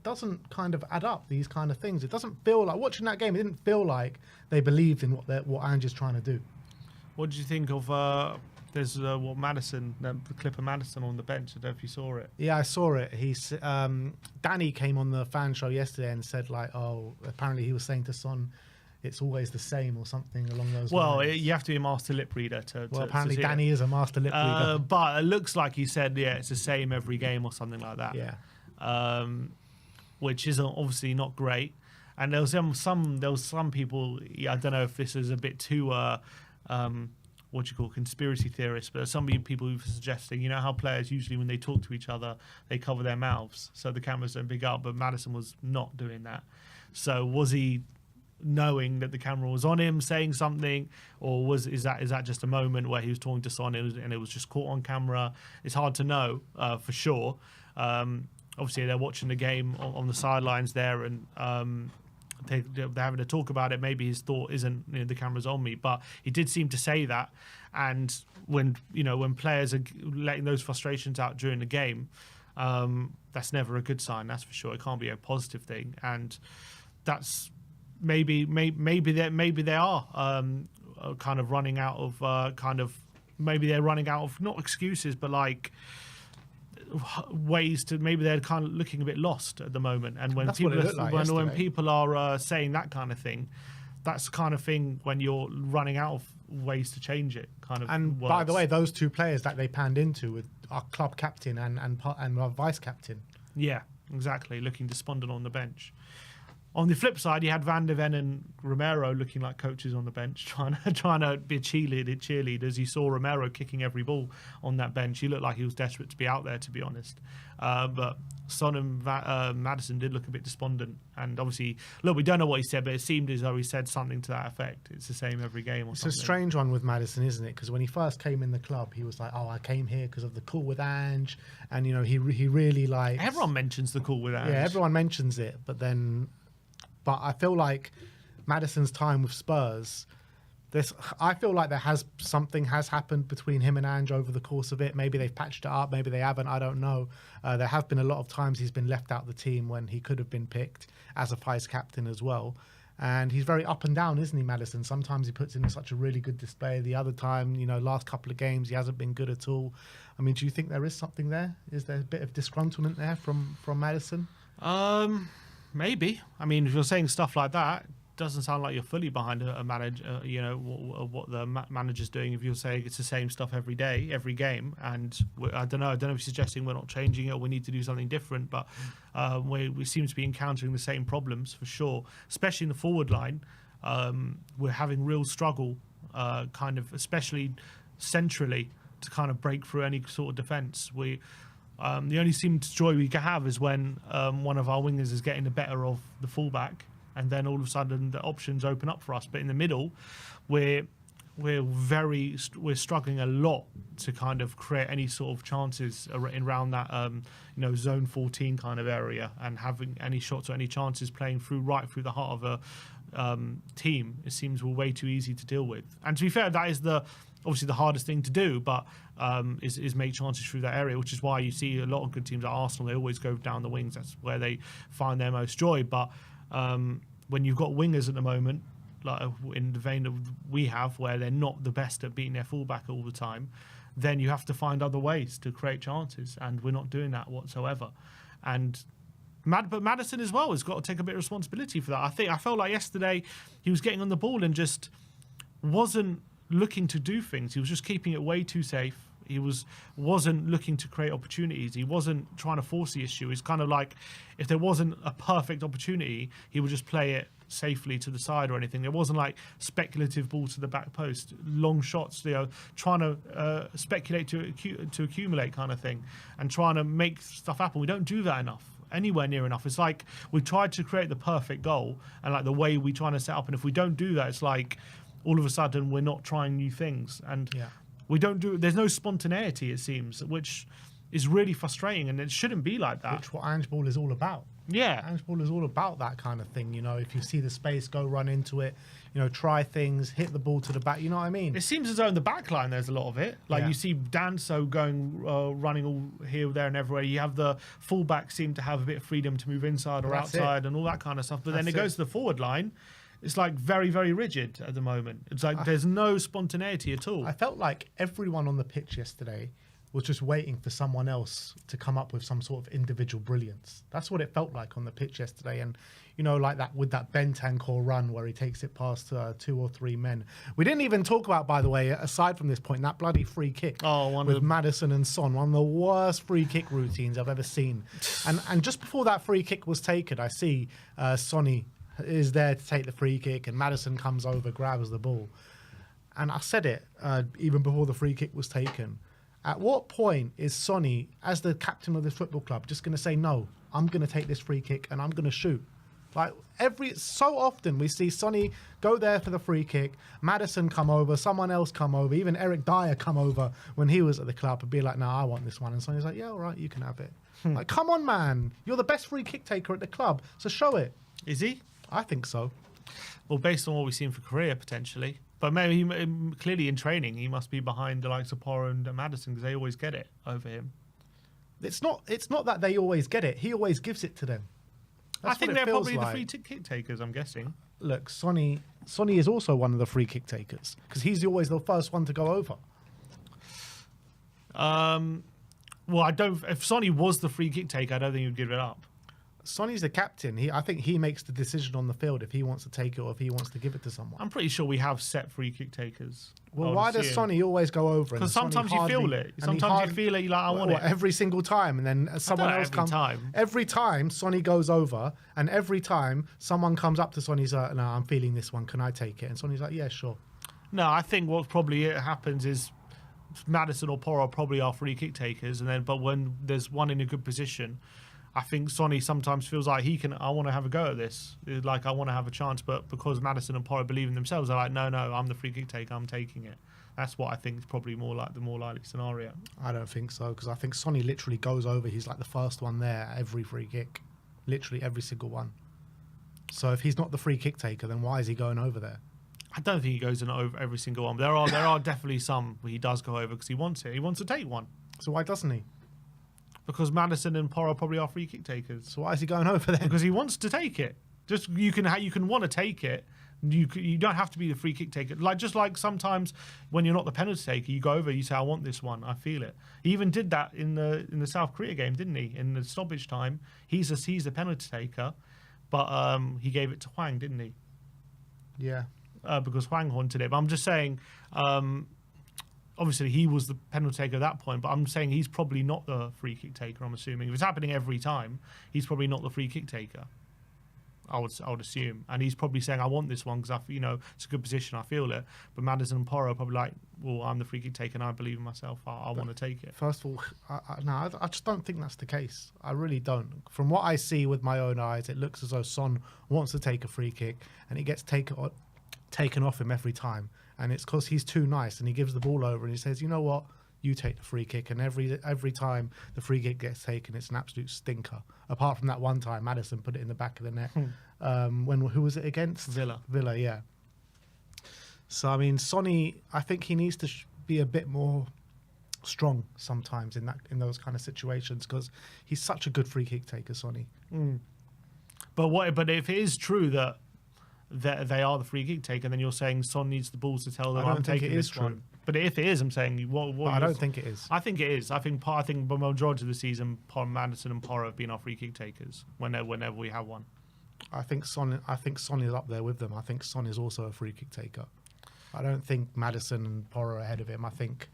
doesn't kind of add up, these kind of things. It doesn't feel like, watching that game, it didn't feel like they believed in what Ange is trying to do. What did you think of there's Maddison, the clip of Maddison on the bench? I don't know if you saw it. Yeah, I saw it. Danny came on the fan show yesterday and said, like, oh, apparently he was saying to Son, it's always the same or something along those lines. Well, you have to be a master lip reader to apparently to Danny is a master lip reader. But it looks like he said, yeah, it's the same every game or something like that. Yeah. Which is obviously not great. And there was some people, I don't know if this is a bit too conspiracy theorists, but some people who are suggesting, you know how players usually when they talk to each other, they cover their mouths so the cameras don't pick up, but Maddison was not doing that. So was he knowing that the camera was on him saying something, or is that just a moment where he was talking to Son and it was just caught on camera? It's hard to know for sure. Obviously they're watching the game on the sidelines there, and they're having to talk about it. Maybe his thought isn't, you know, the camera's on me, but he did seem to say that. And when players are letting those frustrations out during the game, that's never a good sign, that's for sure. It can't be a positive thing, and that's maybe they are kind of running out of maybe they're running out of, not excuses, but like ways to, maybe they're kind of looking a bit lost at the moment. And when people are saying that kind of thing, that's the kind of thing when you're running out of ways to change it, kind of. And works. By the way, those two players that they panned into with our club captain and our vice captain. Yeah, exactly, looking despondent on the bench. On the flip side, you had Van der Ven and Romero looking like coaches on the bench, trying to be cheerleaders. You saw Romero kicking every ball on that bench. He looked like he was desperate to be out there, to be honest. But Son and Maddison did look a bit despondent. And obviously, look, we don't know what he said, but it seemed as though he said something to that effect. It's the same every game or something. It's a strange one with Maddison, isn't it? Because when he first came in the club, he was like, oh, I came here because of the call with Ange. And, you know, he really like... Everyone mentions the call with Ange. Yeah, everyone mentions it, but then... But I feel like Maddison's time with Spurs, I feel like something has happened between him and Ange over the course of it. Maybe they've patched it up, maybe they haven't, I don't know. There have been a lot of times he's been left out of the team when he could have been picked as a vice captain as well. And he's very up and down, isn't he, Maddison? Sometimes he puts in such a really good display. The other time, you know, last couple of games, he hasn't been good at all. I mean, do you think there is something there? Is there a bit of disgruntlement there from Maddison? Maybe. I mean, if you're saying stuff like that, it doesn't sound like you're fully behind a manager, you know, what the manager's doing. If you're saying it's the same stuff every day, every game, and I don't know if you're suggesting we're not changing it or we need to do something different, but we seem to be encountering the same problems for sure, especially in the forward line. We're having real struggle, kind of, especially centrally, to kind of break through any sort of defence. The only joy we can have is when one of our wingers is getting the better of the fullback, and then all of a sudden the options open up for us. But in the middle, we're struggling a lot to kind of create any sort of chances around that zone 14 kind of area, and having any shots or any chances playing right through the heart of a team. It seems we're way too easy to deal with. And to be fair, that is obviously the hardest thing to do, but is make chances through that area, which is why you see a lot of good teams like Arsenal, they always go down the wings. That's where they find their most joy. But when you've got wingers at the moment, like in the vein that we have, where they're not the best at beating their fullback all the time, then you have to find other ways to create chances, and we're not doing that whatsoever. And but Maddison as well has got to take a bit of responsibility for that. I felt like yesterday he was getting on the ball and just wasn't looking to do things. He was just keeping it way too safe. He wasn't looking to create opportunities. He wasn't trying to force the issue. It's kind of like if there wasn't a perfect opportunity, he would just play it safely to the side or anything. There wasn't like speculative ball to the back post, long shots, trying to speculate to accumulate kind of thing, and trying to make stuff happen. We don't do that enough. Anywhere near enough. It's like we tried to create the perfect goal and like the way we trying to set up, and if we don't do that, it's like all of a sudden we're not trying new things, and we don't do. There's no spontaneity, it seems, which is really frustrating, and it shouldn't be like that. Which what Ange Ball is all about. Yeah, Ange Ball is all about that kind of thing. If you see the space, go run into it. Try things, hit the ball to the back. You know what I mean? It seems as though in the back line there's a lot of it. Like you see Danso going, running all here, there, and everywhere. You have the fullback seem to have a bit of freedom to move inside or outside and all that kind of stuff. But then it goes to the forward line. It's like very, very rigid at the moment. It's like there's no spontaneity at all. I felt like everyone on the pitch yesterday was just waiting for someone else to come up with some sort of individual brilliance. That's what it felt like on the pitch yesterday. And, like that with that Bentancur run where he takes it past 2 or 3 men. We didn't even talk about, by the way, aside from this point, that bloody free kick with Maddison and Son. One of the worst free kick routines I've ever seen. And just before that free kick was taken, I see Sonny is there to take the free kick, and Maddison comes over, grabs the ball. And I said it even before the free kick was taken. At what point is Sonny, as the captain of this football club, just going to say, no, I'm going to take this free kick and I'm going to shoot? Like so often we see Sonny go there for the free kick, Maddison come over, someone else come over, even Eric Dyer come over when he was at the club and be like, no, I want this one. And Sonny's like, yeah, all right, you can have it. Like, come on, man. You're the best free kick taker at the club, so show it. Is he? I think so. Well, based on what we've seen for Korea, potentially. But maybe clearly in training, he must be behind the likes of Porro and Maddison because they always get it over him. It's not that they always get it. He always gives it to them. I think they're probably the free kick takers, I'm guessing. Look, Sonny is also one of the free kick takers because he's always the first one to go over. Well, I don't. If Sonny was the free kick taker, I don't think he'd give it up. Sonny's the captain. I think he makes the decision on the field if he wants to take it or if he wants to give it to someone. I'm pretty sure we have set free kick takers. Well, why does Sonny always go over? Because sometimes you feel it. Sometimes you feel it. You're like, I want it every single time, and then someone else comes. Every time Sonny goes over, and every time someone comes up to Sonny's like, no, I'm feeling this one. Can I take it? And Sonny's like, yeah, sure. No, I think what probably happens is Maddison or Porro probably are free kick takers, but when there's one in a good position, I think Sonny sometimes feels like I want to have a go at this. Like, I want to have a chance, but because Maddison and Porro believe in themselves, they're like, no, I'm the free kick taker, I'm taking it. That's what I think is probably more likely scenario. I don't think so, because I think Sonny literally goes over. He's like the first one there, every free kick. Literally every single one. So if he's not the free kick taker, then why is he going over there? I don't think he goes in over every single one. There are definitely some where he does go over because he wants it. He wants to take one. So why doesn't he? Because Maddison and Porro probably are free kick takers. So why is he going over there? Because he wants to take it. Just you can want to take it. You don't have to be the free kick taker. Just like sometimes when you're not the penalty taker, you go over. You say, "I want this one. I feel it." He even did that in the South Korea game, didn't he? In the stoppage time, he's the penalty taker, but he gave it to Hwang, didn't he? Yeah. Because Hwang haunted it. But I'm just saying. Obviously, he was the penalty taker at that point, but I'm saying he's probably not the free kick taker, I'm assuming. If it's happening every time, he's probably not the free kick taker, I would assume. And he's probably saying, I want this one because, it's a good position, I feel it. But Maddison and Porro are probably like, well, I'm the free kick taker and I believe in myself, I want to take it. First of all, I just don't think that's the case. I really don't. From what I see with my own eyes, it looks as though Son wants to take a free kick and it gets taken off him every time. And it's because he's too nice and he gives the ball over and he says, you know what, you take the free kick. And every time the free kick gets taken, it's an absolute stinker. Apart from that one time, Maddison put it in the back of the net. Who was it against? Villa, yeah. So, I mean, Sonny, I think he needs to be a bit more strong sometimes in those kind of situations because he's such a good free kick taker, Sonny. But if it is true that they are the free kick taker, then you're saying Son needs the balls to tell them I'm taking this one. But if it is, I'm saying what I don't think it is. I think it is. I think the majority of the season, Maddison and Porro have been our free kick takers whenever we have one. I think Son is up there with them. I think Son is also a free kick taker. I don't think Maddison and Porro are ahead of him. I think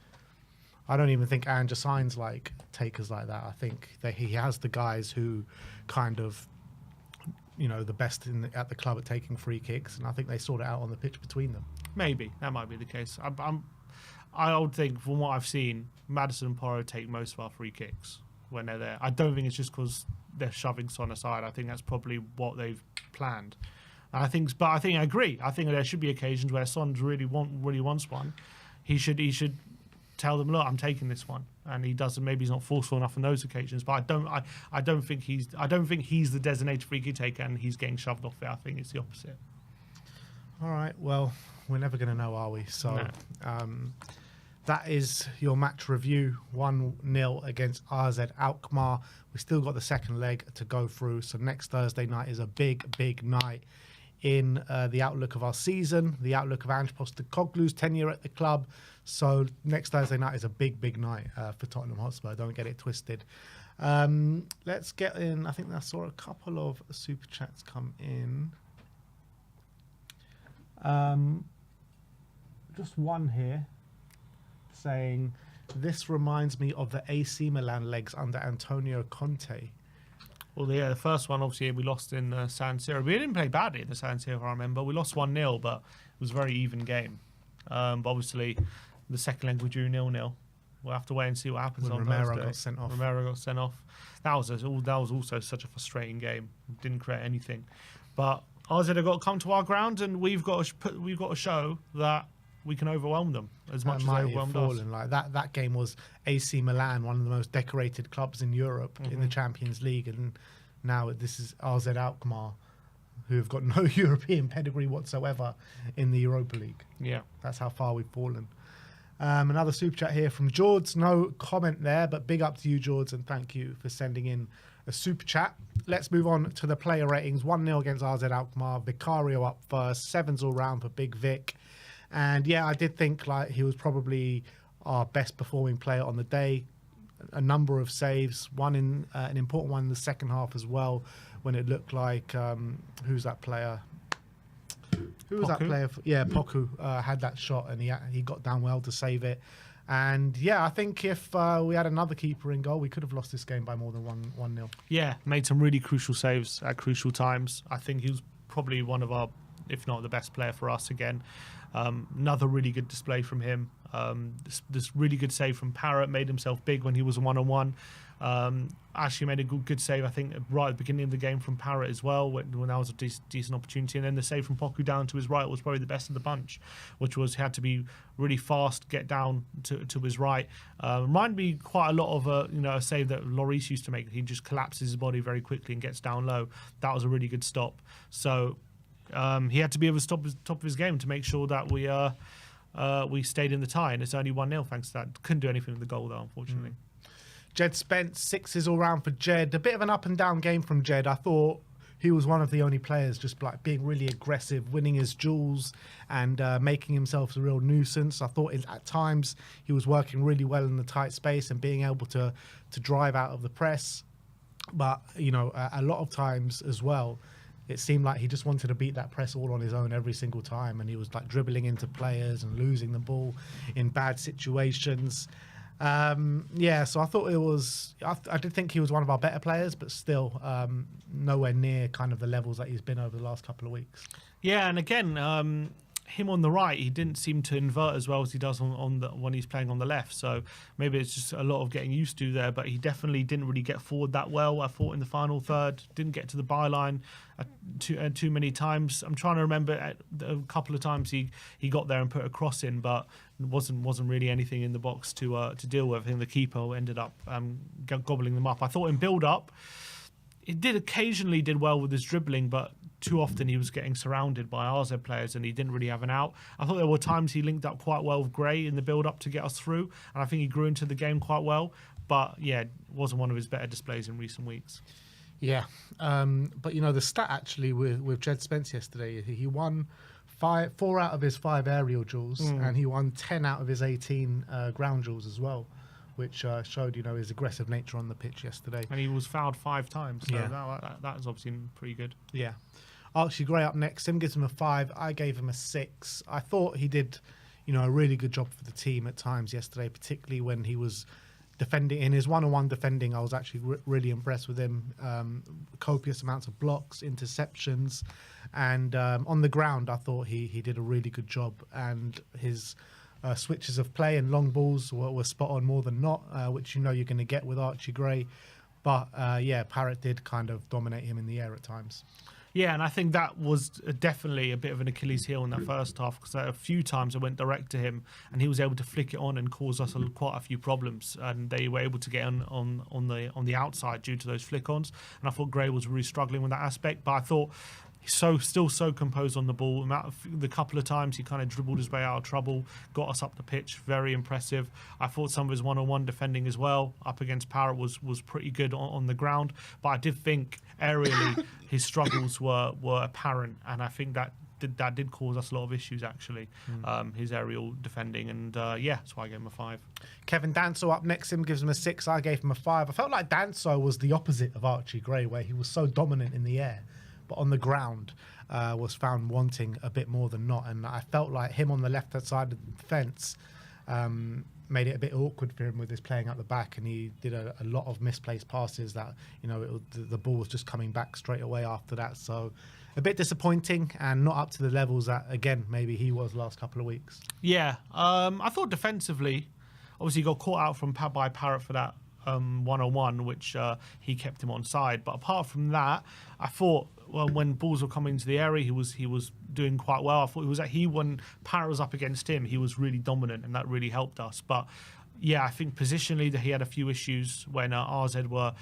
I don't even think Anja signs like takers like that. I think that he has the guys who kind of, the best at the club at taking free kicks, and I think they sort it out on the pitch between them. Maybe that might be the case. I would think, from what I've seen, Maddison and Porro take most of our free kicks when they're there. I don't think it's just because they're shoving Son aside. I think that's probably what they've planned. And I agree. I think there should be occasions where Son really wants one. He should tell them, look, I'm taking this one, and he doesn't. Maybe he's not forceful enough on those occasions. But I don't think he's the designated free kick taker, and he's getting shoved off it. I think it's the opposite. All right. Well, we're never going to know, are we? So. No. That is your match review, 1-0 against AZ Alkmaar. We still got the second leg to go through. So next Thursday night is a big, big night in the outlook of our season, the outlook of Ange Postecoglou's tenure at the club. So next Thursday night is a big, big night for Tottenham Hotspur. Don't get it twisted. Let's get in. I think I saw a couple of super chats come in. Just one here, saying, this reminds me of the AC Milan legs under Antonio Conte. Well, yeah, the first one, obviously, we lost in San Siro. We didn't play badly in the San Siro, if I remember. We lost 1-0, but it was a very even game. But obviously, the second leg we drew 0-0. We'll have to wait and see what happens when on Romero Thursday. got sent off. Romero got sent off. That was also such a frustrating game. Didn't create anything. But AZ have got to come to our ground, and we've got to show that we can overwhelm them as much as they overwhelmed us. Like that game was AC Milan, one of the most decorated clubs in Europe in the Champions League, and now this is AZ Alkmaar, who have got no European pedigree whatsoever in the Europa League. Yeah, that's how far we've fallen. Another super chat here from George. No comment there, but big up to you, George, and thank you for sending in a super chat. Let's move on to the player ratings. 1-0 against AZ Alkmaar. Vicario up first. 7s all round for Big Vic. And yeah, I did think like he was probably our best performing player on the day. A number of saves, one in an important one in the second half as well, when it looked like who's that player? Who was that player? Poku had that shot, and he got down well to save it. And yeah, I think if we had another keeper in goal, we could have lost this game by more than 1-0. Yeah, made some really crucial saves at crucial times. I think he was probably one of our, if not the best player for us again. Another really good display from him. This really good save from Parrott, made himself big when he was a one-on-one. Actually made a good save, I think, right at the beginning of the game from Parrott as well, when that was a decent opportunity. And then the save from Poku down to his right was probably the best of the bunch, which was he had to be really fast, get down to his right. Reminded me quite a lot of a save that Lloris used to make. He just collapses his body very quickly and gets down low. That was a really good stop. So he had to be able to stop top of his game to make sure that we stayed in the tie, and it's only 1-0 thanks to that. Couldn't do anything with the goal though, unfortunately. Jed Spence, 6s all round for Jed. A bit of an up and down game from Jed. I thought he was one of the only players just like being really aggressive, winning his duels and making himself a real nuisance. I thought at times he was working really well in the tight space and being able to drive out of the press. But, a lot of times as well, it seemed like he just wanted to beat that press all on his own every single time, and he was like dribbling into players and losing the ball in bad situations. So I thought it was. I did think he was one of our better players, but still nowhere near kind of the levels that he's been over the last couple of weeks. Yeah, and again, him on the right, he didn't seem to invert as well as he does when he's playing on the left. So maybe it's just a lot of getting used to there. But he definitely didn't really get forward that well. I thought in the final third, didn't get to the byline too many times. I'm trying to remember a couple of times he got there and put a cross in, but wasn't really anything in the box to deal with. I think the keeper ended up gobbling them up. I thought in build up, he occasionally did well with his dribbling, but too often he was getting surrounded by RZ players and he didn't really have an out. I thought there were times he linked up quite well with Gray in the build-up to get us through, and I think he grew into the game quite well. But yeah, it wasn't one of his better displays in recent weeks. Yeah, but the stat actually with Jed Spence yesterday, he won 4 out of his 5 aerial duels, and he won 10 out of his 18 ground duels as well, which showed his aggressive nature on the pitch yesterday. And he was fouled 5 times, so that is obviously pretty good. Yeah. Archie Gray up next. Sim gives him a 5. I gave him a 6. I thought he did, a really good job for the team at times yesterday, particularly when he was defending. In his one-on-one defending, I was actually really impressed with him. Copious amounts of blocks, interceptions, and on the ground, I thought he did a really good job. And his switches of play and long balls were spot on more than not, which you're going to get with Archie Gray. But Parrott did kind of dominate him in the air at times. Yeah, and I think that was definitely a bit of an Achilles heel in that first half, because a few times it went direct to him and he was able to flick it on and cause us quite a few problems, and they were able to get on the outside due to those flick-ons. And I thought Gray was really struggling with that aspect, but I thought he's still so composed on the ball. The couple of times he kind of dribbled his way out of trouble, got us up the pitch, very impressive. I thought some of his one-on-one defending as well up against Parrott was pretty good on the ground, but I did think aerially his struggles were apparent, and I think that did cause us a lot of issues actually, his aerial defending, and that's why I gave him a 5. Kevin Danso up next, him gives him a 6. I gave him a 5. I felt like Danso was the opposite of Archie Gray, where he was so dominant in the air, but on the ground was found wanting a bit more than not. And I felt like him on the left-hand side of the fence made it a bit awkward for him with his playing at the back, and he did a lot of misplaced passes that, the ball was just coming back straight away after that. So a bit disappointing and not up to the levels that, again, maybe he was last couple of weeks. Yeah, I thought defensively, obviously he got caught out by Parrott for that one-on-one, which he kept him on side. But apart from that, I thought when balls were coming into the area, he was doing quite well. I thought when Parrott was up against him, he was really dominant, and that really helped us. But yeah, I think positionally that he had a few issues when RZ were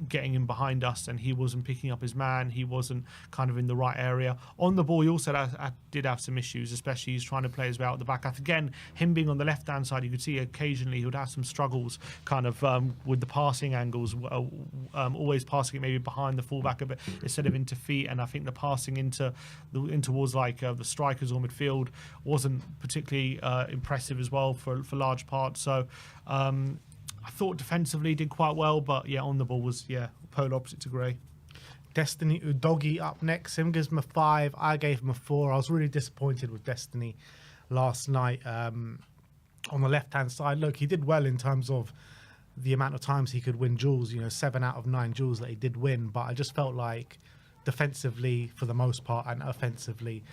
getting in behind us and he wasn't picking up his man. He wasn't kind of in the right area. On the ball, he also did have some issues, especially he's trying to play his way out at the back. Again, him being on the left-hand side, you could see occasionally he would have some struggles kind of with the passing angles, always passing it maybe behind the fullback a bit instead of into feet. And I think the passing in towards the strikers or midfield wasn't particularly impressive as well for large parts. So I thought defensively did quite well, but on the ball was polar opposite to Gray. Destiny Udogie up next. Him gives him a 5. I gave him a 4. I was really disappointed with Destiny last night on the left-hand side. Look, he did well in terms of the amount of times he could win duels, 7 out of 9 duels that he did win, but I just felt like defensively for the most part and offensively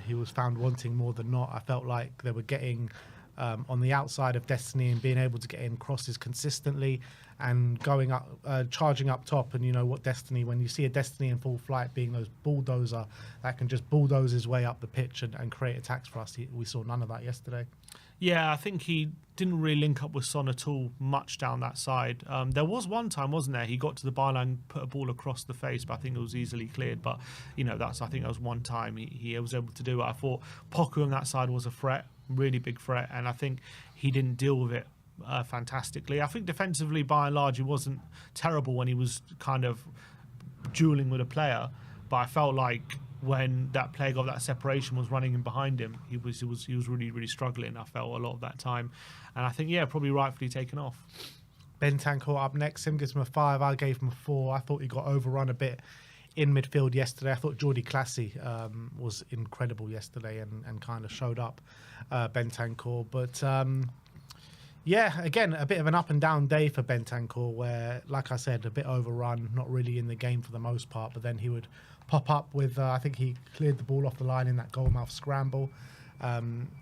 he was found wanting more than not. I felt like they were getting on the outside of Destiny and being able to get in crosses consistently and going up, charging up top. And what Destiny, when you see a Destiny in full flight being those bulldozer that can just bulldoze his way up the pitch and create attacks for us, we saw none of that yesterday. Yeah, I think he didn't really link up with Son at all much down that side. There was one time, wasn't there? He got to the byline, put a ball across the face, but I think it was easily cleared. But, I think that was one time he was able to do it. I thought Poku on that side was a threat, really big threat, and I think he didn't deal with it fantastically. I think defensively, by and large, he wasn't terrible when he was kind of dueling with a player, but I felt like when that player got that separation, was running in behind him, he was really, really struggling. I felt a lot of that time, and I think probably rightfully taken off. Bentancur up next. Him gives him a 5. I gave him a 4. I thought he got overrun a bit in midfield yesterday. I thought Jordi Classy was incredible yesterday and kind of showed up Bentancur. But again, a bit of an up and down day for Bentancur, where, like I said, a bit overrun, not really in the game for the most part, but then he would pop up with, I think he cleared the ball off the line in that goalmouth scramble.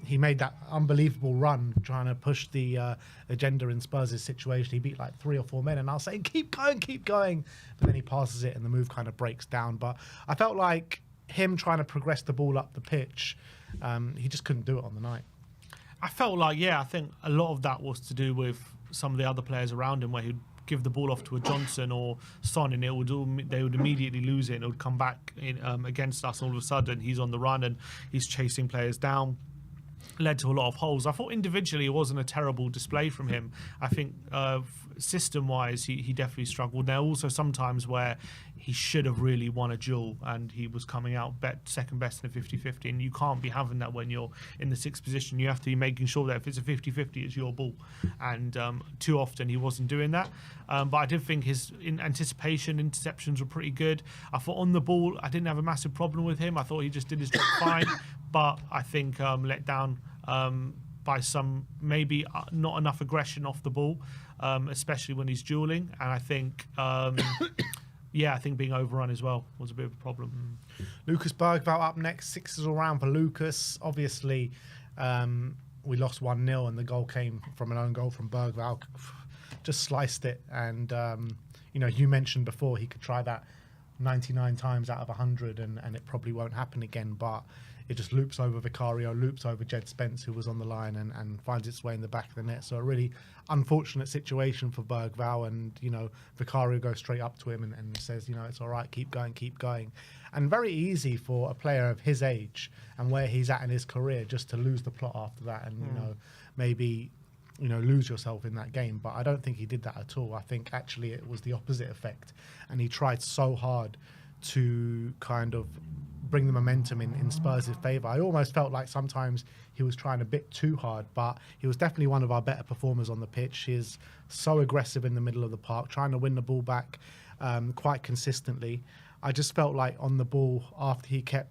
He made that unbelievable run trying to push the agenda in Spurs' situation. He beat like 3 or 4 men, and I was saying, keep going. But then he passes it and the move kind of breaks down. But I felt like him trying to progress the ball up the pitch, he just couldn't do it on the night. I felt like, I think a lot of that was to do with some of the other players around him, where he'd give the ball off to a Johnson or Son, and they would immediately lose it, and it would come back in, against us. All of a sudden, he's on the run and he's chasing players down. Led to a lot of holes. I thought individually it wasn't a terrible display from him. I think system-wise, he definitely struggled. There are also some times where he should have really won a duel and he was coming out second best in a 50-50, and you can't be having that when you're in the 6th position. You have to be making sure that if it's a 50-50, it's your ball. And too often he wasn't doing that. But I did think his anticipation interceptions were pretty good. I thought on the ball, I didn't have a massive problem with him. I thought he just did his job fine. But I think let down by some maybe not enough aggression off the ball, especially when he's dueling. And I think, I think being overrun as well was a bit of a problem. Lucas Bergvall up next, 6 all round for Lucas. Obviously, we lost 1-0 and the goal came from an own goal from Bergvall. Just sliced it. And, you mentioned before he could try that 99 times out of 100 and it probably won't happen again. But it just loops over Vicario, loops over Jed Spence, who was on the line, and finds its way in the back of the net. So a really unfortunate situation for Bergvall. And, Vicario goes straight up to him and says, it's all right, keep going, keep going. And very easy for a player of his age and where he's at in his career just to lose the plot after that and, maybe, lose yourself in that game. But I don't think he did that at all. I think actually it was the opposite effect. And he tried so hard to kind of bring the momentum in Spurs' favour. I almost felt like sometimes he was trying a bit too hard, but he was definitely one of our better performers on the pitch. He's so aggressive in the middle of the park, trying to win the ball back quite consistently. I just felt like on the ball, after he kept,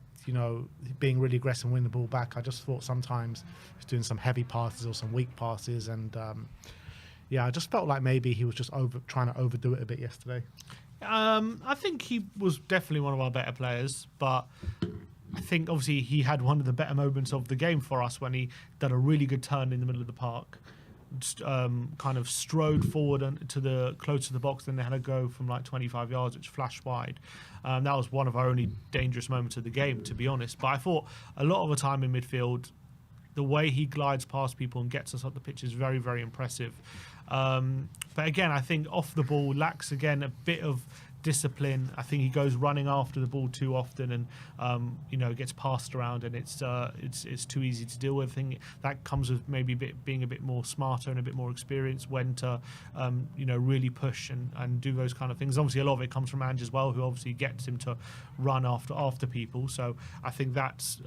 being really aggressive and winning the ball back, I just thought sometimes he was doing some heavy passes or some weak passes. And I just felt like maybe he was just trying to overdo it a bit yesterday. I think he was definitely one of our better players, but I think obviously he had one of the better moments of the game for us when he did a really good turn in the middle of the park, kind of strode forward to close to the box, then they had a go from like 25 yards, which flashed wide. That was one of our only dangerous moments of the game, to be honest. But I thought a lot of the time in midfield, the way he glides past people and gets us up the pitch is very, very impressive. But again, I think off the ball lacks again a bit of discipline. I think he goes running after the ball too often, and gets passed around, and it's too easy to deal with. I think that comes with maybe being a bit more smarter and a bit more experienced when to really push and do those kind of things. Obviously, a lot of it comes from Ange as well, who obviously gets him to run after people. So I think that's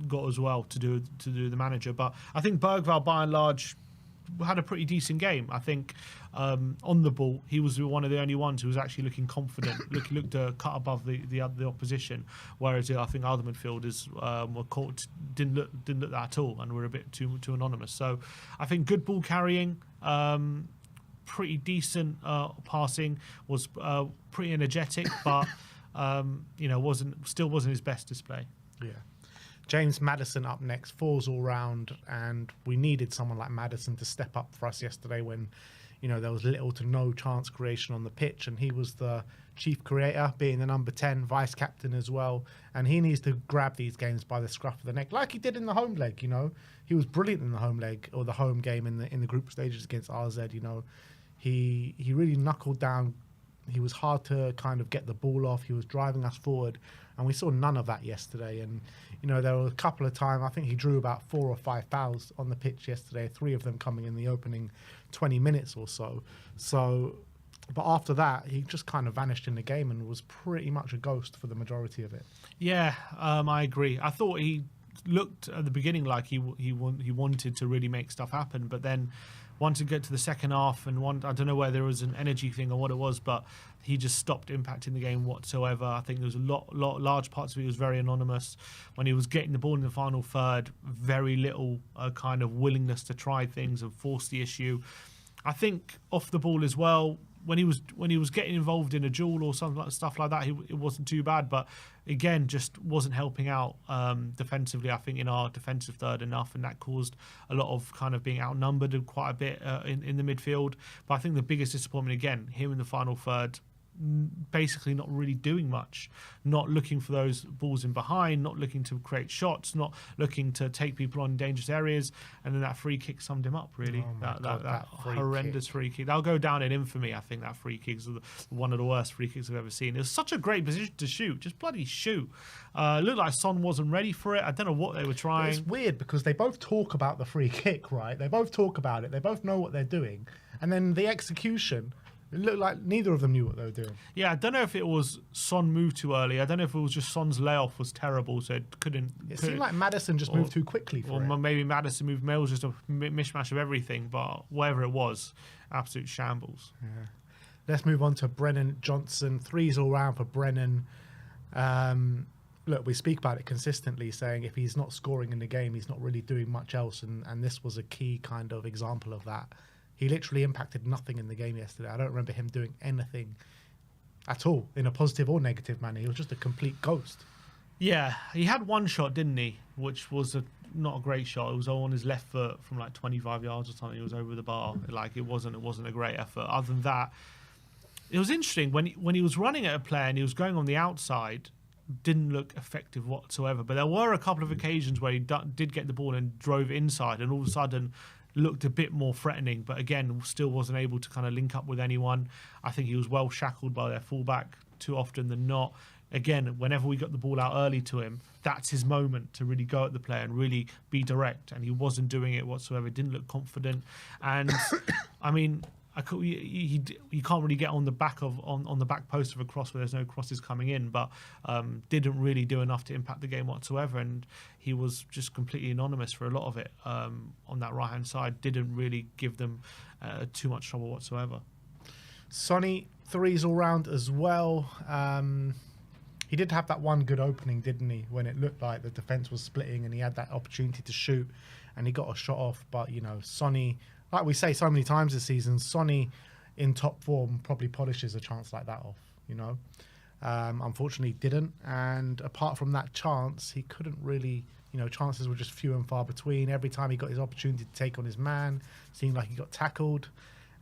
got as well to do the manager. But I think Bergvall, by and large, had a pretty decent game. I think on the ball, he was one of the only ones who was actually looking confident, looked to cut above the opposition. Whereas I think other midfielders were caught, didn't look that at all, and were a bit too anonymous. So I think good ball carrying, pretty decent passing, was pretty energetic, but wasn't his best display. Yeah. James Maddison up next, 4s all round, and we needed someone like Maddison to step up for us yesterday when, there was little to no chance creation on the pitch, and he was the chief creator, being the number 10, vice captain as well, and he needs to grab these games by the scruff of the neck, like he did in the home leg. He was brilliant in the home leg or the home game in the group stages against RZ. He really knuckled down. He was hard to kind of get the ball off. He was driving us forward, and we saw none of that yesterday. And, there were a couple of times, I think he drew about 4 or 5 fouls on the pitch yesterday, 3 of them coming in the opening 20 minutes or so. But after that, he just kind of vanished in the game and was pretty much a ghost for the majority of it. Yeah, I agree. I thought he looked at the beginning like he wanted to really make stuff happen, but then once it got to the second half, and I don't know whether there was an energy thing or what it was, but he just stopped impacting the game whatsoever. I think there was large parts of it was very anonymous. When he was getting the ball in the final third, very little kind of willingness to try things and force the issue. I think off the ball as well, when he was getting involved in a duel or something stuff like that, it wasn't too bad. But again, just wasn't helping out defensively. I think in our defensive third enough, and that caused a lot of kind of being outnumbered quite a bit in the midfield. But I think the biggest disappointment again, him in the final third, basically not really doing much, not looking for those balls in behind, not looking to create shots, not looking to take people on dangerous areas, and then that free kick summed him up really. That horrendous free kick. That'll go down in infamy. I think that free kick is one of the worst free kicks I've ever seen. It was such a great position to shoot, just bloody shoot. Looked like Son wasn't ready for it. I don't know what they were trying. But it's weird because they both talk about the free kick, right? They both talk about it. They both know what they're doing, and then the execution, it looked like neither of them knew what they were doing. Yeah, I don't know if it was Son moved too early. I don't know if it was just Son's layoff was terrible, so it couldn't. It seemed like Maddison just moved too quickly for it. Or maybe Maddison moved. Maybe it was just a mishmash of everything, but whatever it was, absolute shambles. Yeah. Let's move on to Brennan Johnson. 3s all round for Brennan. look, we speak about it consistently, saying if he's not scoring in the game, he's not really doing much else. And this was a key kind of example of that. He literally impacted nothing in the game yesterday. I don't remember him doing anything at all in a positive or negative manner. He was just a complete ghost. Yeah, he had one shot, didn't he? Which was not a great shot. It was on his left foot from like 25 yards or something. It was over the bar. Like it wasn't a great effort. Other than that, it was interesting when he was running at a player and he was going on the outside. Didn't look effective whatsoever. But there were a couple of occasions where he did get the ball and drove inside, and all of a sudden looked a bit more threatening. But again, still wasn't able to kind of link up with anyone. I think he was well shackled by their fullback too often than not. Again, whenever we got the ball out early to him, that's his moment to really go at the player and really be direct. And he wasn't doing it whatsoever. Didn't look confident. And I mean, you can't really get on the back on the back post of a cross where there's no crosses coming in, but didn't really do enough to impact the game whatsoever. And he was just completely anonymous for a lot of it on that right hand side. Didn't really give them too much trouble whatsoever. Sonny, threes all round as well. He did have that one good opening, didn't he? When it looked like the defence was splitting and he had that opportunity to shoot and he got a shot off. But, you know, Sonny, like we say so many times this season, Sonny in top form probably polishes a chance like that off, you know. Unfortunately, didn't. And apart from that chance, he couldn't really, you know, chances were just few and far between. Every time he got his opportunity to take on his man, seemed like he got tackled.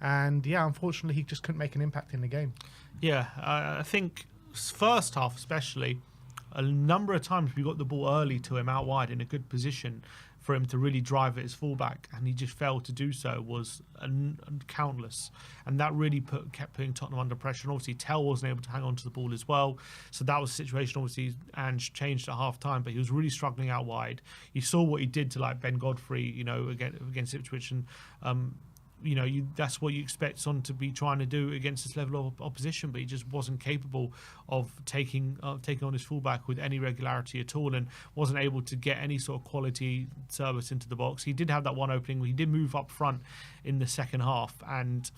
And, yeah, unfortunately, he just couldn't make an impact in the game. Yeah, I think first half especially, a number of times we got the ball early to him out wide in a good position for him to really drive at his fullback, and he just failed to do so. Was countless, and that really kept putting Tottenham under pressure. And obviously Tell wasn't able to hang on to the ball as well, so that was a situation. Obviously Ange changed at half time, but he was really struggling out wide. You saw what he did to like Ben Godfrey, you know, against Ipswich, and you know, that's what you expect Son to be trying to do against this level of opposition, but he just wasn't capable of taking on his fullback with any regularity at all, and wasn't able to get any sort of quality service into the box. He did have that one opening where he did move up front in the second half, and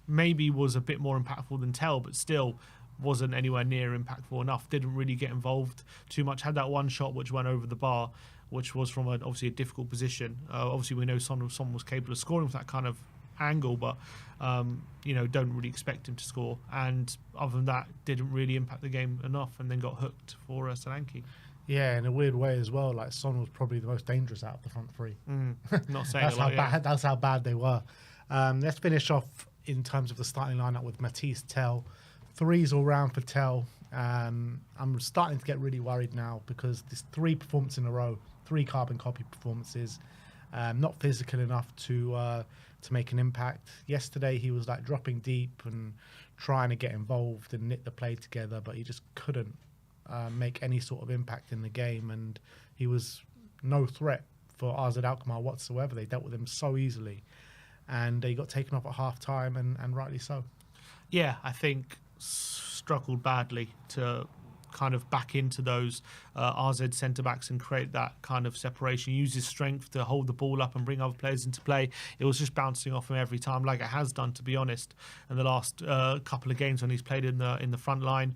maybe was a bit more impactful than Tell, but still wasn't anywhere near impactful enough. Didn't really get involved too much. Had that one shot which went over the bar, which was from obviously a difficult position. Obviously, we know Son was capable of scoring from that kind of angle, but you know, don't really expect him to score. And other than that, didn't really impact the game enough, and then got hooked for Solanke. Yeah, in a weird way as well. Like Son was probably the most dangerous out of the front three. Not saying that's how bad. That's how bad they were. Let's finish off in terms of the starting lineup with Matisse, Tell. Threes all round for Tell. I'm starting to get really worried now because there's 3 performances in a row, 3 carbon copy performances, not physical enough to make an impact. Yesterday he was like dropping deep and trying to get involved and knit the play together, but he just couldn't make any sort of impact in the game, and he was no threat for AZ Alkmaar whatsoever. They dealt with him so easily, and he got taken off at half time, and rightly so. Yeah, I think struggled badly to kind of back into those RZ centre-backs and create that kind of separation, use his strength to hold the ball up and bring other players into play. It was just bouncing off him every time, like it has done, to be honest, in the last couple of games when he's played in the front line.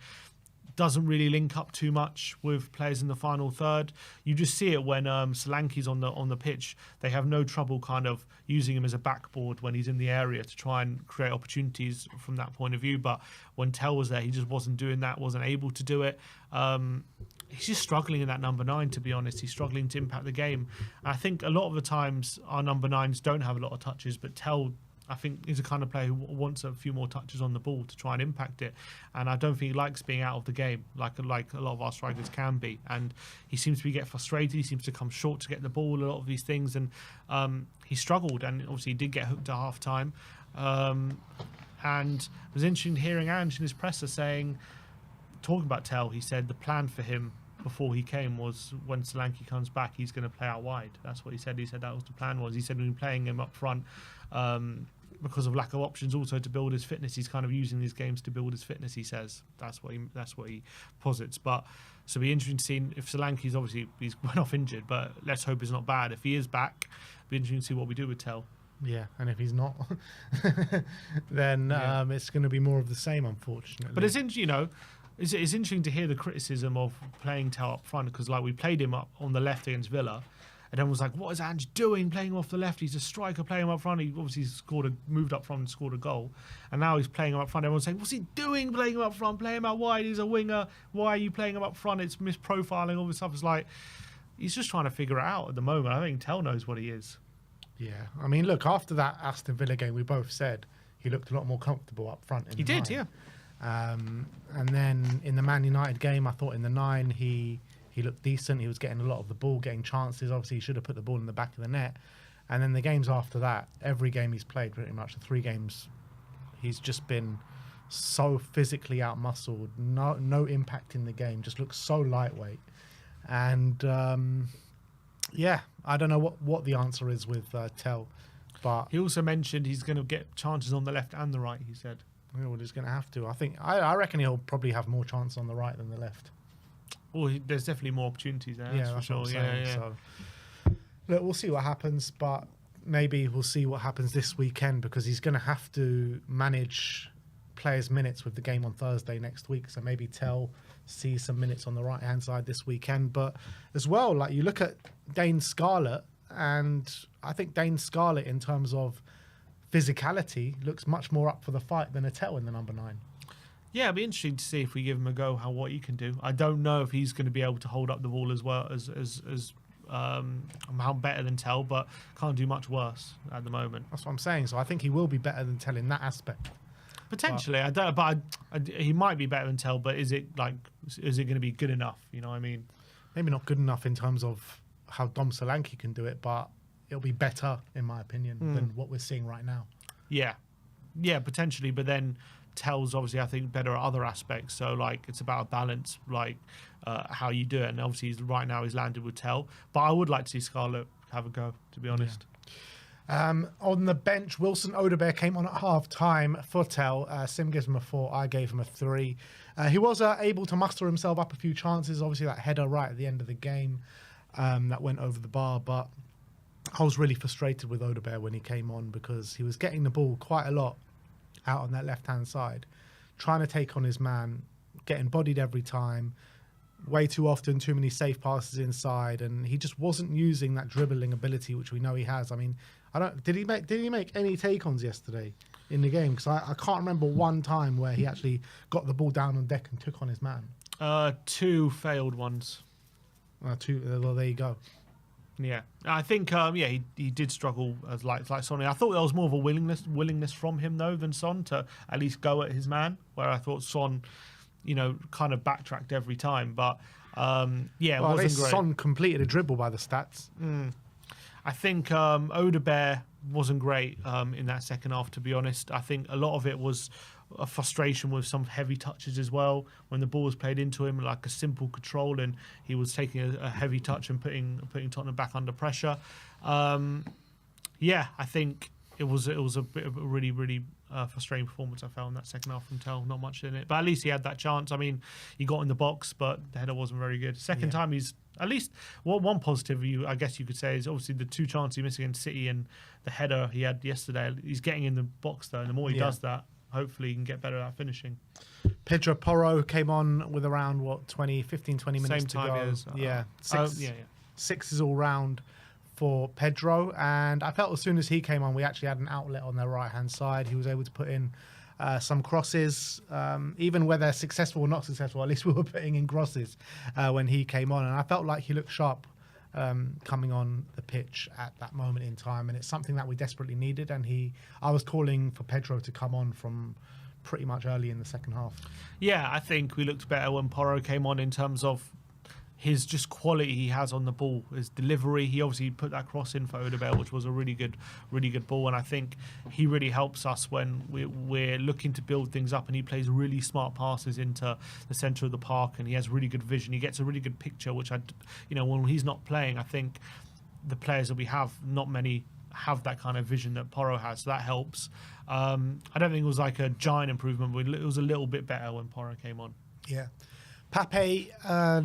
Doesn't really link up too much with players in the final third. You just see it when Solanke's on the pitch. They have no trouble kind of using him as a backboard when he's in the area to try and create opportunities from that point of view. But when Tell was there, he just wasn't doing that, wasn't able to do it. He's just struggling in that number 9, to be honest. He's struggling to impact the game. I think a lot of the times our number 9s don't have a lot of touches, but Tell, I think, he's the kind of player who wants a few more touches on the ball to try and impact it. And I don't think he likes being out of the game like a lot of our strikers can be. And he seems to get frustrated. He seems to come short to get the ball, a lot of these things. And he struggled. And obviously he did get hooked at half time. And it was interesting hearing Ange in his presser talking about Tell, he said the plan for him before he came was when Solanke comes back, he's going to play out wide. That's what he said. He said that was the plan. He said we've been playing him up front because of lack of options, also to build his fitness. He's kind of using these games to build his fitness, he says. That's what he posits. But so it'll be interesting to see if Solanke's he's went off injured, but let's hope it's not bad. If he is back, it'll be interesting to see what we do with Tell. Yeah, and if he's not, then it's going to be more of the same, unfortunately. But it's interesting, it's interesting to hear the criticism of playing Tell up front, because like we played him up on the left against Villa, and everyone was like, "What is Ange doing playing him off the left? He's a striker, playing him up front." He obviously moved up front and scored a goal, and now he's playing him up front. Everyone's saying, "What's he doing playing him up front? Play him out wide. He's a winger. Why are you playing him up front? It's misprofiling, all this stuff." It's like he's just trying to figure it out at the moment. I think Tell knows what he is. Yeah, I mean, look, after that Aston Villa game, we both said he looked a lot more comfortable up front. He did, yeah. And then in the Man United game, I thought in the 9 he looked decent. He was getting a lot of the ball, getting chances. Obviously, he should have put the ball in the back of the net. And then the games after that, every game he's played, pretty much the 3 games, he's just been so physically out-muscled. No impact in the game. Just looks so lightweight. And yeah, I don't know what the answer is with Tell. But he also mentioned he's going to get chances on the left and the right, he said. Well, he's going to have to. I reckon he'll probably have more chance on the right than the left. Well, there's definitely more opportunities there. Yeah, that's for sure. Yeah. So, look, we'll see what happens, but maybe we'll see what happens this weekend, because he's going to have to manage players' minutes with the game on Thursday next week. So maybe Tell see some minutes on the right-hand side this weekend. But as well, like you look at Dane Scarlett, and I think Dane Scarlett, in terms of physicality, looks much more up for the fight than a Tell in the number 9. Yeah, it'd be interesting to see if we give him a go what he can do. I don't know if he's going to be able to hold up the ball as well as how better than Tell, but can't do much worse at the moment. That's what I'm saying. So I think he will be better than Tell in that aspect. Potentially, I don't. But he might be better than Tell. But is it going to be good enough? You know what I mean? Maybe not good enough in terms of how Dom Solanke can do it, but it'll be better, in my opinion, than what we're seeing right now. Yeah, potentially. But then Tell's obviously, I think, better at other aspects. So like it's about a balance, like how you do it. And obviously, right now he's landed with Tell. But I would like to see Scarlett have a go, to be honest. Yeah. On the bench, Wilson Odebear came on at half-time for Tell. Sim gives him a 4. I gave him a 3. He was able to muster himself up a few chances. Obviously, that header right at the end of the game that went over the bar. But I was really frustrated with Odebear when he came on, because he was getting the ball quite a lot out on that left-hand side, trying to take on his man, getting bodied every time, way too often, too many safe passes inside, and he just wasn't using that dribbling ability, which we know he has. I mean, did he make any take-ons yesterday in the game? Because I can't remember one time where he actually got the ball down on deck and took on his man. 2 failed ones. 2. Well, there you go. Yeah, I think he did struggle as like Son. I thought there was more of a willingness from him though than Son to at least go at his man, where I thought Son, kind of backtracked every time. But it wasn't great. Son completed a dribble by the stats. I think Odebear wasn't great in that second half, to be honest. I think a lot of it was a frustration with some heavy touches as well. When the ball was played into him, like a simple control, and he was taking a heavy touch and putting Tottenham back under pressure. I think it was a bit of a really, really frustrating performance I felt in that second half from Tell. Not much in it, but at least he had that chance. I mean, he got in the box, but the header wasn't very good. Second time he's at least one positive I guess you could say is obviously the 2 chances he missed against City and the header he had yesterday. He's getting in the box though, and the more he does that, hopefully he can get better at finishing. Pedro Porro came on with around 15, 20 minutes Same time to go. 6 is all round for Pedro, and I felt as soon as he came on, we actually had an outlet on their right-hand side. He was able to put in some crosses, even whether they're successful or not successful. At least we were putting in crosses when he came on, and I felt like he looked sharp coming on the pitch at that moment in time, and it's something that we desperately needed. And I was calling for Pedro to come on from pretty much early in the second half. Yeah, I think we looked better when Porro came on in terms of his just quality he has on the ball, his delivery. He obviously put that cross in for Odebear, which was a really good ball. And I think he really helps us when we're looking to build things up, and he plays really smart passes into the centre of the park, and he has really good vision. He gets a really good picture, which when he's not playing, I think the players that we have, not many have that kind of vision that Porro has. So that helps. I don't think it was like a giant improvement, but it was a little bit better when Porro came on. Yeah. Pape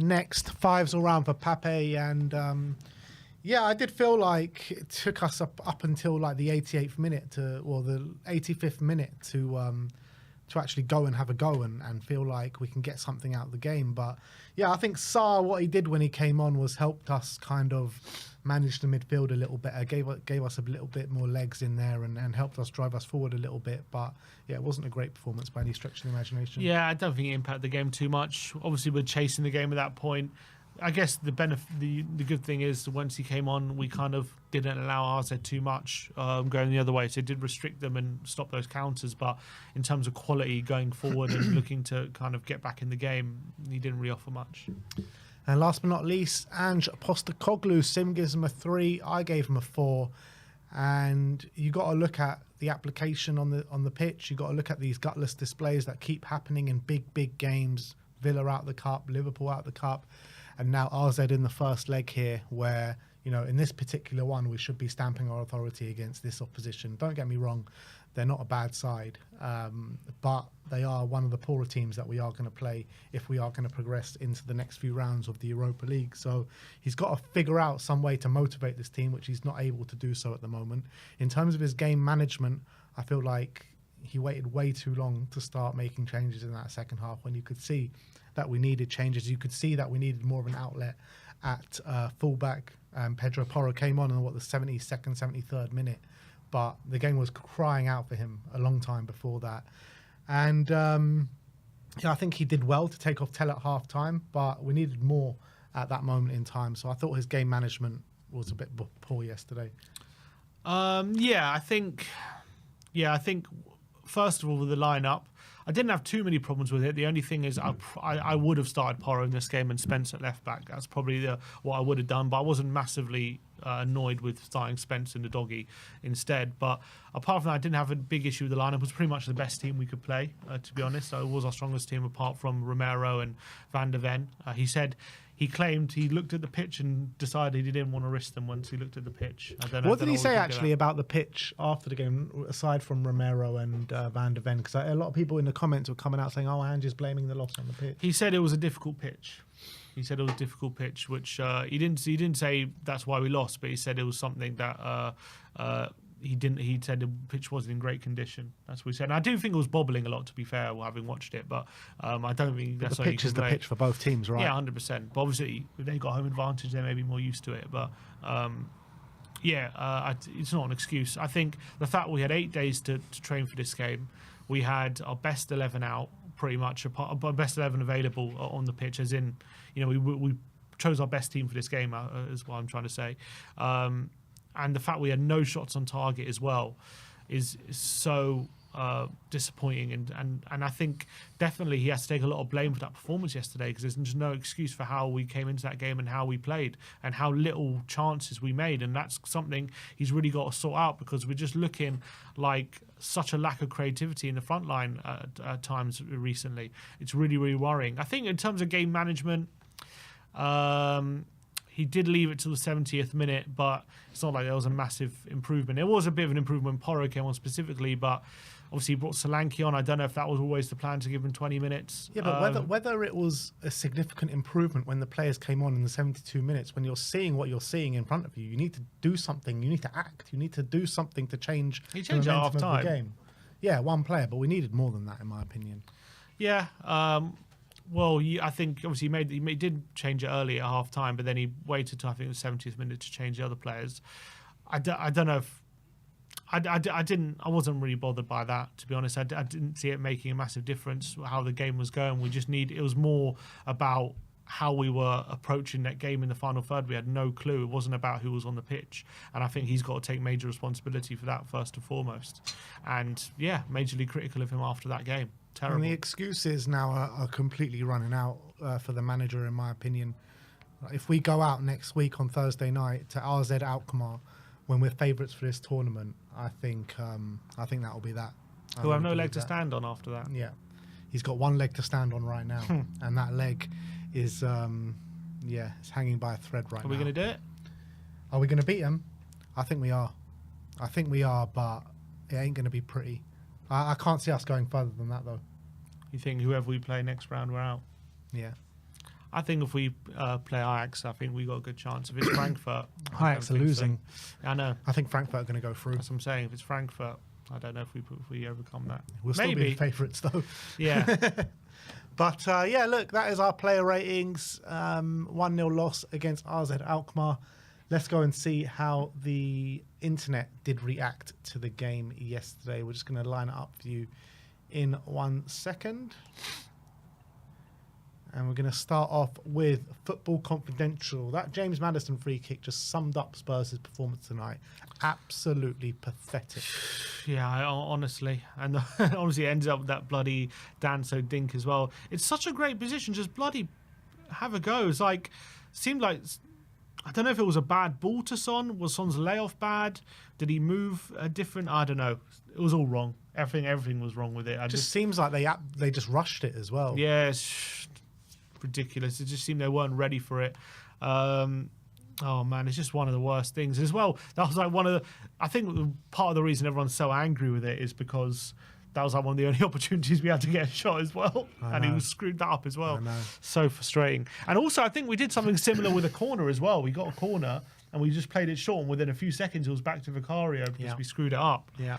next, 5s all round for Pape, and I did feel like it took us up until like the 88th minute the 85th minute to to actually go and have a go and feel like we can get something out of the game. But yeah, I think Sarr, what he did when he came on was helped us kind of manage the midfield a little better, gave us a little bit more legs in there and helped us drive us forward a little bit. But yeah, it wasn't a great performance by any stretch of the imagination. Yeah, I don't think it impacted the game too much. Obviously, we're chasing the game at that point. I guess the good thing is once he came on, we kind of didn't allow RZ too much going the other way. So it did restrict them and stop those counters. But in terms of quality going forward and looking to kind of get back in the game, he didn't really offer much. And last but not least, Ange Postecoglou. Sim gives him a 3. I gave him a 4. And you got to look at the application on the pitch. You got to look at these gutless displays that keep happening in big games. Villa out the cup, Liverpool out the cup. And now RZ in the first leg here where, in this particular one, we should be stamping our authority against this opposition. Don't get me wrong, they're not a bad side, but they are one of the poorer teams that we are going to play if we are going to progress into the next few rounds of the Europa League. So he's got to figure out some way to motivate this team, which he's not able to do so at the moment. In terms of his game management, I feel like he waited way too long to start making changes in that second half when you could see that we needed changes. You could see that we needed more of an outlet at fullback. Pedro Porro came on in the 72nd, 73rd minute, but the game was crying out for him a long time before that. And I think he did well to take off Tell at half time, but we needed more at that moment in time. So I thought his game management was a bit poor yesterday. I think first of all with the lineup, I didn't have too many problems with it. The only thing is I would have started Porro in this game and Spence at left back. That's probably what I would have done, but I wasn't massively annoyed with starting Spence in the doggy instead. But apart from that, I didn't have a big issue with the lineup. It was pretty much the best team we could play, to be honest. So it was our strongest team apart from Romero and Van der Ven. He claimed he looked at the pitch and decided he didn't want to risk them once he looked at the pitch. What did he say actually about the pitch after the game, aside from Romero and Van der Ven? Because a lot of people in the comments were coming out saying, "Oh, Ange is blaming the loss on the pitch." He said it was a difficult pitch. Which he didn't say that's why we lost, but he said it was something that he said the pitch wasn't in great condition. That's what he said. And I do think it was bobbling a lot, to be fair, having watched it. But I don't think that's the pitch is the pitch for both teams, right? Yeah, 100%. But obviously, if they got home advantage, they may be more used to it. But it's not an excuse. I think the fact we had 8 days to train for this game, we had our best 11 out, pretty much, our best 11 available on the pitch, as in, we chose our best team for this game, is what I'm trying to say. And the fact we had no shots on target as well is so disappointing. And I think definitely he has to take a lot of blame for that performance yesterday, because there's just no excuse for how we came into that game and how we played and how little chances we made. And that's something he's really got to sort out, because we're just looking like such a lack of creativity in the front line at times recently. It's really, really worrying. I think in terms of game management, he did leave it till the 70th minute, but it's not like there was a massive improvement. It was a bit of an improvement when Porro came on specifically, but obviously he brought Solanke on. I don't know if that was always the plan, to give him 20 minutes. Yeah, but whether it was a significant improvement when the players came on in the 72 minutes, when you're seeing what you're seeing in front of you, you need to do something. You need to act. You need to do something to change the momentum of the game. Yeah, one player, but we needed more than that, in my opinion. Yeah, I think obviously he did change it early at half time, but then he waited till I think the 70th minute to change the other players. I don't know if I wasn't really bothered by that, to be honest. I didn't see it making a massive difference how the game was going. It was more about how we were approaching that game in the final third. We had no clue. It wasn't about who was on the pitch, and I think he's got to take major responsibility for that first and foremost. And yeah, majorly critical of him after that game. Terrible. And the excuses now are completely running out for the manager, in my opinion. If we go out next week on Thursday night to RZ Alkmaar when we're favourites for this tournament, I think that will be that. Who have no leg to stand on after that. Yeah, he's got one leg to stand on right now, and that leg is it's hanging by a thread right now. Are we going to do it? Are we going to beat him? I think we are, but it ain't going to be pretty. I can't see us going further than that, though. You think whoever we play next round, we're out? Yeah. I think if we play Ajax, I think we got a good chance. If it's Frankfurt, Ajax are losing. So. I know. I think Frankfurt are going to go through. That's what I'm saying. If it's Frankfurt, I don't know if we overcome that. We'll still be favourites though. Yeah. But yeah, look, that is our player ratings. 1-0 loss against RZ Alkmaar. Let's go and see how the internet did react to the game yesterday. We're just going to line it up for you in 1 second. And we're going to start off with Football Confidential. That James Maddison free kick just summed up Spurs' performance tonight. Absolutely pathetic. Yeah, honestly. And honestly, it ends up with that bloody Danso dink as well. It's such a great position. Just bloody have a go. It's like, seemed like, I don't know if it was a bad ball to Son. Was Son's layoff bad? Did he move a different? I don't know. It was all wrong. Everything was wrong with it. It just seems like they just rushed it as well. Yeah, it's ridiculous. It just seemed they weren't ready for it. Oh man, it's just one of the worst things as well. That was like one of the, I think part of the reason everyone's so angry with it is because that was like one of the only opportunities we had to get a shot as well. And he was screwed that up as well. So frustrating. And also I think we did something similar with a corner as well. We got a corner and we just played it short, and within a few seconds it was back to Vicario because we screwed it up. Yeah.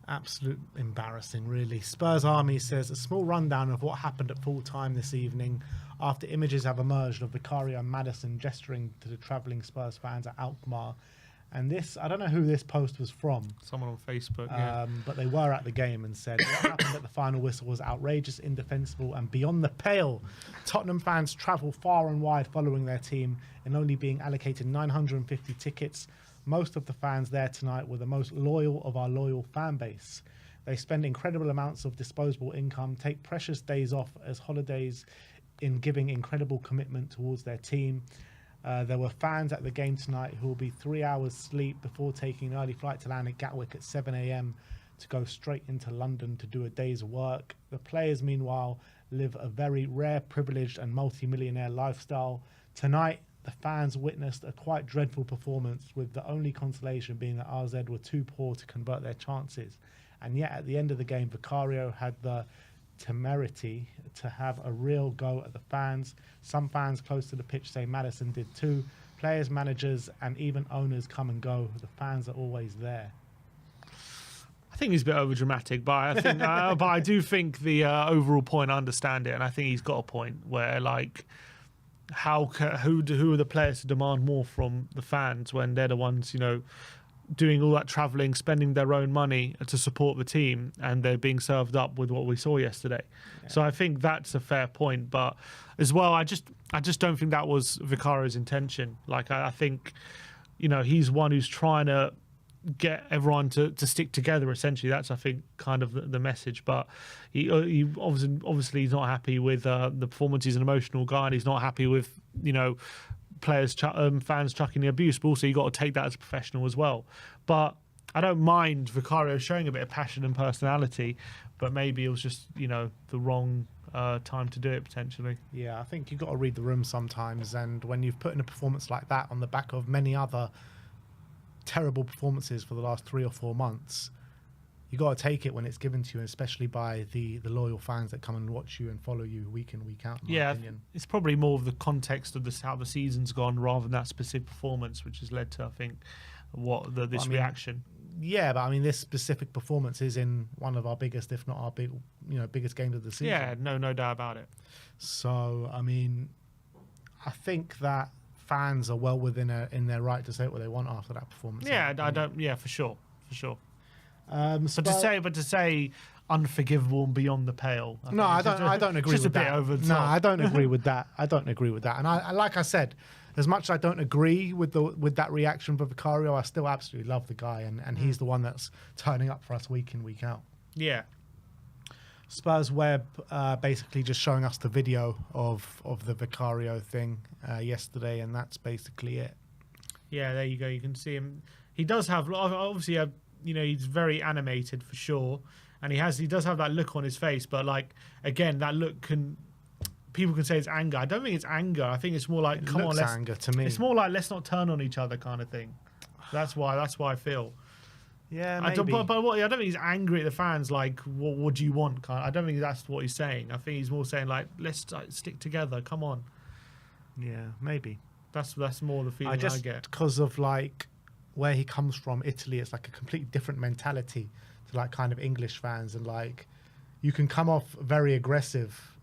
Absolute embarrassing, really. Spurs Army says a small rundown of what happened at full time this evening after images have emerged of Vicario and Maddison gesturing to the travelling Spurs fans at Alkmaar. And this, I don't know who this post was from. Someone on Facebook, but they were at the game and said, what happened at the final whistle was outrageous, indefensible and beyond the pale. Tottenham fans travel far and wide following their team and only being allocated 950 tickets. Most of the fans there tonight were the most loyal of our loyal fan base. They spend incredible amounts of disposable income, take precious days off as holidays in giving incredible commitment towards their team. There were fans at the game tonight who will be 3 hours sleep before taking an early flight to land at Gatwick at 7 a.m. to go straight into London to do a day's work. The players, meanwhile, live a very rare, privileged and multi-millionaire lifestyle. Tonight, the fans witnessed a quite dreadful performance, with the only consolation being that RZ were too poor to convert their chances. And yet, at the end of the game, Vicario had the temerity to have a real go at the fans. Some fans close to the pitch say Maddison did too. Players, managers, and even owners come and go. The fans are always there. I think he's a bit overdramatic, but I think, but I do think the overall point, I understand it, and I think he's got a point where, like, who are the players to demand more from the fans when they're the ones, you know, doing all that travelling, spending their own money to support the team, and they're being served up with what we saw yesterday. Yeah. So I think that's a fair point, but as well, I just don't think that was Vicario's intention. Like, I think, you know, he's one who's trying to get everyone to stick together, essentially. That's, I think, kind of the message. But he obviously he's not happy with the performance. He's an emotional guy, and he's not happy with, you know, players, fans chucking the abuse. But also, you got to take that as a professional as well. But I don't mind Vicario showing a bit of passion and personality, but maybe it was just, you know, the wrong time to do it, potentially. Yeah, I think you've got to read the room sometimes, and when you've put in a performance like that on the back of many other terrible performances for the last 3 or 4 months, you got to take it when it's given to you, especially by the loyal fans that come and watch you and follow you week in, week out, in my opinion. It's probably more of the context of this, how the season's gone, rather than that specific performance, which has led to, I think, this reaction. Yeah, but I mean, this specific performance is in one of our biggest, if not our biggest games of the season. Yeah, no doubt about it. So, I mean, I think that fans are well within in their right to say what they want after that performance. Yeah, I don't. Yeah, for sure. But to say unforgivable and beyond the pale. I don't agree with that. Over the top. No, I don't agree with that. I don't agree with that. And I like I said, as much as I don't agree with that reaction for Vicario, I still absolutely love the guy, and he's the one that's turning up for us week in, week out. Yeah. Spurs Web basically just showing us the video of the Vicario thing yesterday, and that's basically it. Yeah, there you go. You can see him. He does have, obviously, he's very animated for sure, and he does have that look on his face. But like, again, that look people can say it's anger. I don't think it's anger. I think it's more like, anger to me. It's more like, let's not turn on each other kind of thing. That's why I feel. Yeah, maybe. I don't think he's angry at the fans. Like, what do you want? I don't think that's what he's saying. I think he's more saying like, let's stick together. Come on. Yeah, maybe. That's more the feeling I get. Because of like where he comes from, Italy, it's like a completely different mentality to like kind of English fans, and like you can come off very aggressive,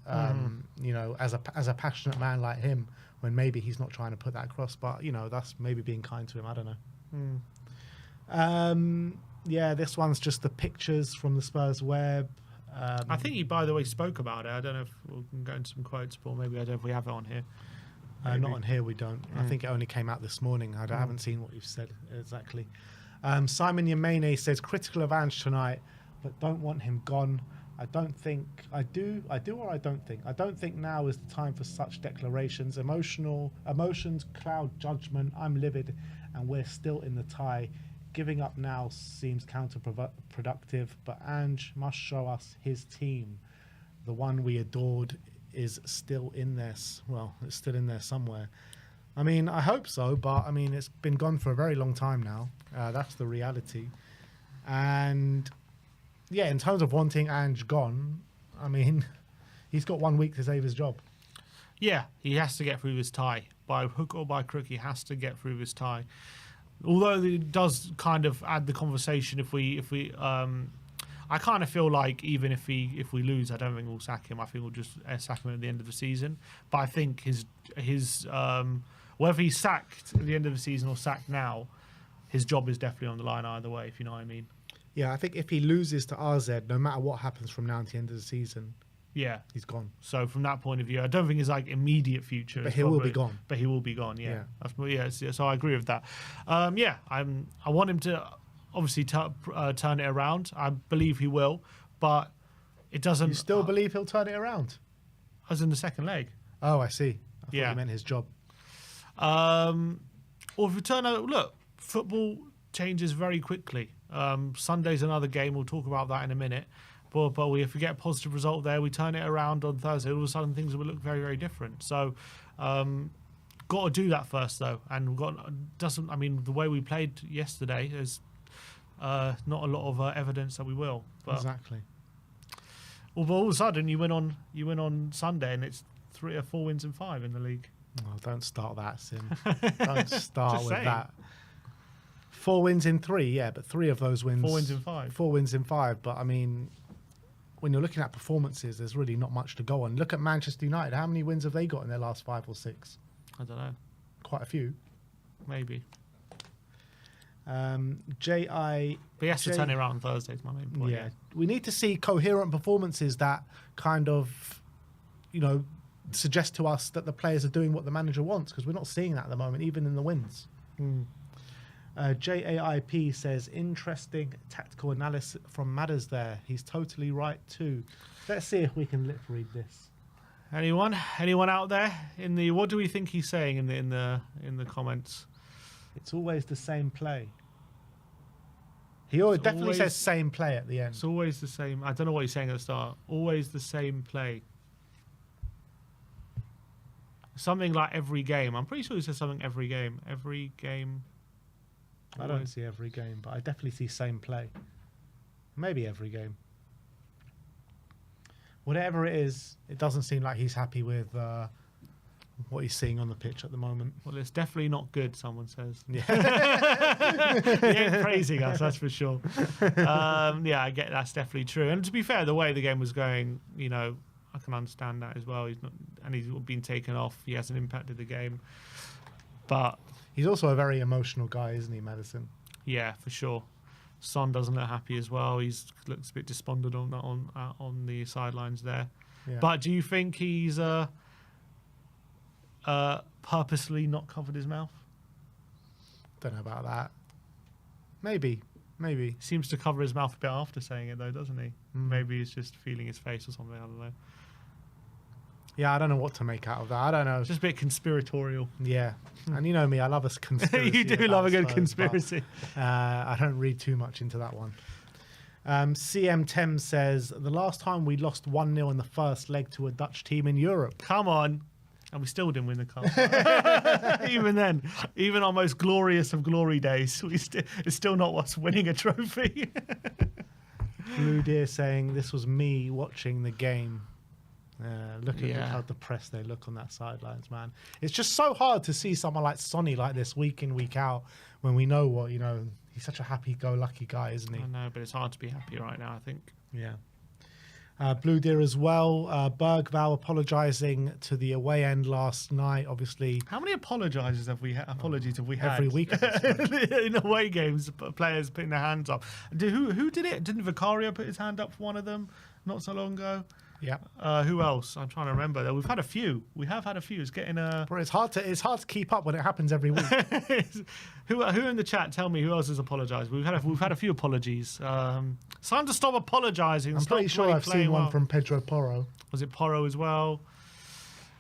you know, as a passionate man like him, when maybe he's not trying to put that across. But you know, that's maybe being kind to him. I don't know. Yeah, this one's just the pictures from the Spurs web. I think he, by the way, spoke about it. I don't know if we can go into some quotes, or maybe I don't know if we have it on here. Not on here, we don't. I think it only came out this morning. I haven't seen what you've said exactly. Simon Yemene says, critical of Ange tonight, but don't want him gone. I don't think I do or I don't think. I don't think now is the time for such declarations. Emotions cloud judgment. I'm livid, and we're still in the tie. Giving up now seems counterproductive, but Ange must show us his team. The one we adored is still in there. Well, it's still in there somewhere. I mean, I hope so, but I mean, it's been gone for a very long time now. That's the reality. And yeah, in terms of wanting Ange gone, I mean, he's got 1 week to save his job. Yeah, he has to get through this tie. By hook or by crook, he has to get through this tie. Although it does kind of add the conversation if we I kind of feel like even if we lose, I don't think we'll sack him. I think we'll just sack him at the end of the season. But I think his whether he's sacked at the end of the season or sacked now, his job is definitely on the line either way, if you know what I mean. Yeah, I think if he loses to RZ, no matter what happens from now to the end of the season, yeah, he's gone. So from that point of view, I don't think his like immediate future. But he will be gone. But he will be gone. Yeah. So I agree with that. I want him to obviously turn it around. I believe he will, but it doesn't. You still believe he'll turn it around? As in the second leg. Oh, I see. I thought you meant his job. Or if we turn out, look, football changes very quickly. Sunday's another game. We'll talk about that in a minute. But if we get a positive result there, we turn it around on Thursday, all of a sudden things will look very, very different. So, got to do that first, though. And the way we played yesterday, there's not a lot of evidence that we will. But exactly. Although all of a sudden you win on Sunday and it's 3 or 4 wins in 5 in the league. Oh, don't start that, Sim. Don't start with that. 4 wins in 3, yeah, but 3 of those wins. 4 wins in 5. 4 wins in 5, but I mean, when you're looking at performances, there's really not much to go on. Look at Manchester United. How many wins have they got in their last 5 or 6? I don't know. Quite a few. Maybe. But he has to turn it around on Thursday, is my main point. Yeah. We need to see coherent performances that kind of, suggest to us that the players are doing what the manager wants, because we're not seeing that at the moment, even in the wins. JAIP says, interesting tactical analysis from Madders there. He's totally right too. Let's see if we can lip read this. Anyone out there what do we think he's saying in the comments? It's always the same play. He definitely says same play at the end. It's always the same. I don't know what he's saying at the start. Always the same play. Something like every game. I'm pretty sure he says something every game. Every game. I don't see every game, but I definitely see same play. Maybe every game. Whatever it is, it doesn't seem like he's happy with what he's seeing on the pitch at the moment. Well, it's definitely not good, someone says. Yeah. He ain't praising us, that's for sure. I get that's definitely true. And to be fair, the way the game was going, I can understand that as well. He's been taken off. He hasn't impacted the game. But he's also a very emotional guy, isn't he, Madison? Yeah, for sure. Son doesn't look happy as well. He looks a bit despondent on the sidelines there. Yeah. But do you think he's purposely not covered his mouth? Don't know about that. Maybe. Seems to cover his mouth a bit after saying it, though, doesn't he? Maybe he's just feeling his face or something. I don't know. Yeah, I don't know what to make out of that. I don't know. It's just a bit conspiratorial. Yeah. And you know me, I love a conspiracy. You do love a good conspiracy. I don't read too much into that one. CM Tem says, the last time we lost 1-0 in the first leg to a Dutch team in Europe. Come on. And we still didn't win the cup. Even then, even our most glorious of glory days, it's still not us winning a trophy. Blue Deer saying, this was me watching the game. Look how depressed they look on that sidelines, man. It's just so hard to see someone like Sonny like this week in, week out, when we know what, he's such a happy-go-lucky guy, isn't he? I know, but it's hard to be happy right now, I think. Yeah. Blue Deer as well. Bergval apologising to the away end last night, obviously. How many apologies have we had? Every week. In away games, players putting their hands up. Who did it? Didn't Vicario put his hand up for one of them not so long ago? Yeah. Who else? I'm trying to remember. We've had a few. We have had a few. It's getting Bro, it's hard to keep up when it happens every week. Who in the chat? Tell me who else has apologised. We've had a few apologies. It's time to stop apologising. I'm pretty sure I've seen one from Pedro Porro. Was it Porro as well?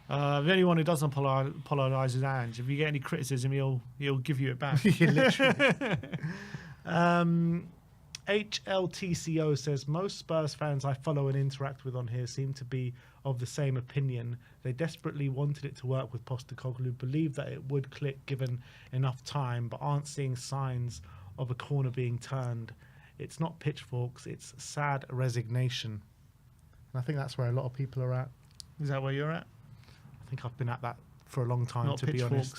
The only one who doesn't apologise is Ange. If you get any criticism, he'll give you it back. Literally. HLTCO says, most Spurs fans I follow and interact with on here seem to be of the same opinion. They desperately wanted it to work with Postecoglou, believed that it would click given enough time, but aren't seeing signs of a corner being turned. It's not pitchforks, it's sad resignation. And I think that's where a lot of people are at. Is that where you're at? I think I've been at that for a long time, not to be honest.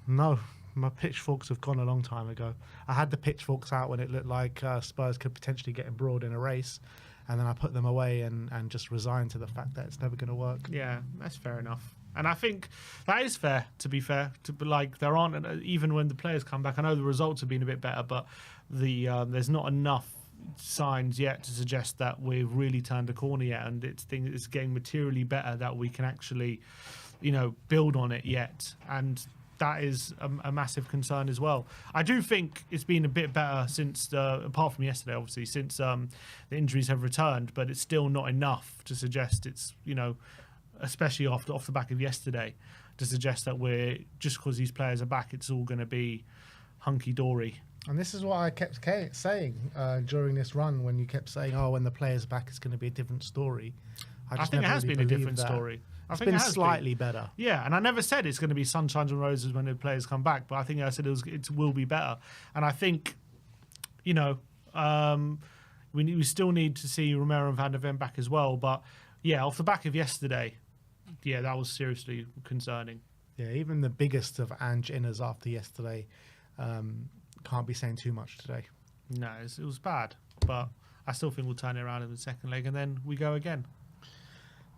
No. My pitchforks have gone a long time ago. I had the pitchforks out when it looked like Spurs could potentially get embroiled in a race, and then I put them away and just resigned to the fact that it's never going to work. Yeah, that's fair enough. And I think that is fair, to be fair. There aren't, even when the players come back, I know the results have been a bit better, but there's not enough signs yet to suggest that we've really turned a corner yet, and it's getting materially better that we can actually, build on it yet. And that is a massive concern as well. I do think it's been a bit better since, apart from yesterday, obviously, since the injuries have returned, but it's still not enough to suggest it's, especially off the back of yesterday, to suggest that we're, just because these players are back, it's all going to be hunky-dory. And this is what I kept saying during this run, when you kept saying, when the players are back, it's going to be a different story. I think it has been a different story. It's been slightly better. Yeah, and I never said it's going to be sunshine and roses when the players come back, but I think I said it will be better. And I think, we still need to see Romero and Van der Ven back as well. But, yeah, off the back of yesterday, that was seriously concerning. Yeah, even the biggest of Ange inners after yesterday can't be saying too much today. No, it was bad. But I still think we'll turn it around in the second leg, and then we go again.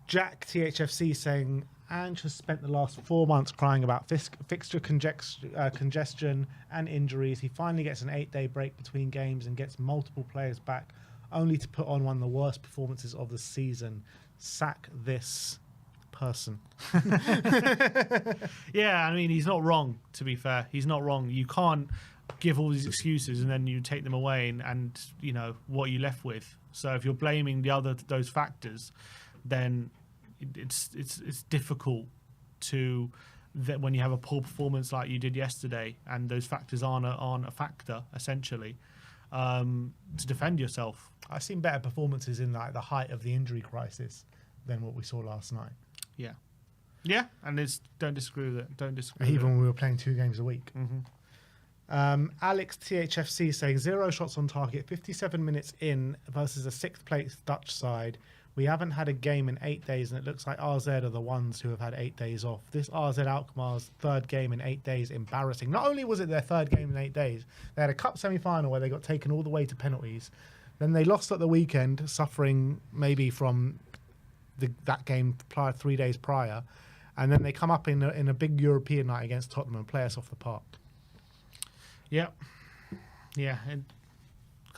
Jack THFC saying, Ange has spent the last 4 months crying about fixture congestion and injuries. He finally gets an 8-day break between games and gets multiple players back, only to put on one of the worst performances of the season. Sack this person. Yeah, I mean, he's not wrong, to be fair. He's not wrong. You can't give all these excuses and then you take them away and what are you left with? So if you're blaming those factors, then it's difficult to, that when you have a poor performance like you did yesterday and those factors aren't a factor, essentially, to defend yourself. I've seen better performances in the height of the injury crisis than what we saw last night. Yeah, and don't disagree with it. Don't disagree. Even when we were playing 2 games a week. Mm-hmm. Alex THFC saying 0 shots on target, 57 minutes in versus a 6th place Dutch side. We haven't had a game in 8 days, and it looks like RZ are the ones who have had 8 days off. This RZ Alkmaar's 3rd game in 8 days, embarrassing. Not only was it their 3rd game in 8 days, they had a cup semi-final where they got taken all the way to penalties. Then they lost at the weekend, suffering maybe from that game 3 days prior. And then they come up in a big European night against Tottenham and play us off the park. Yeah. And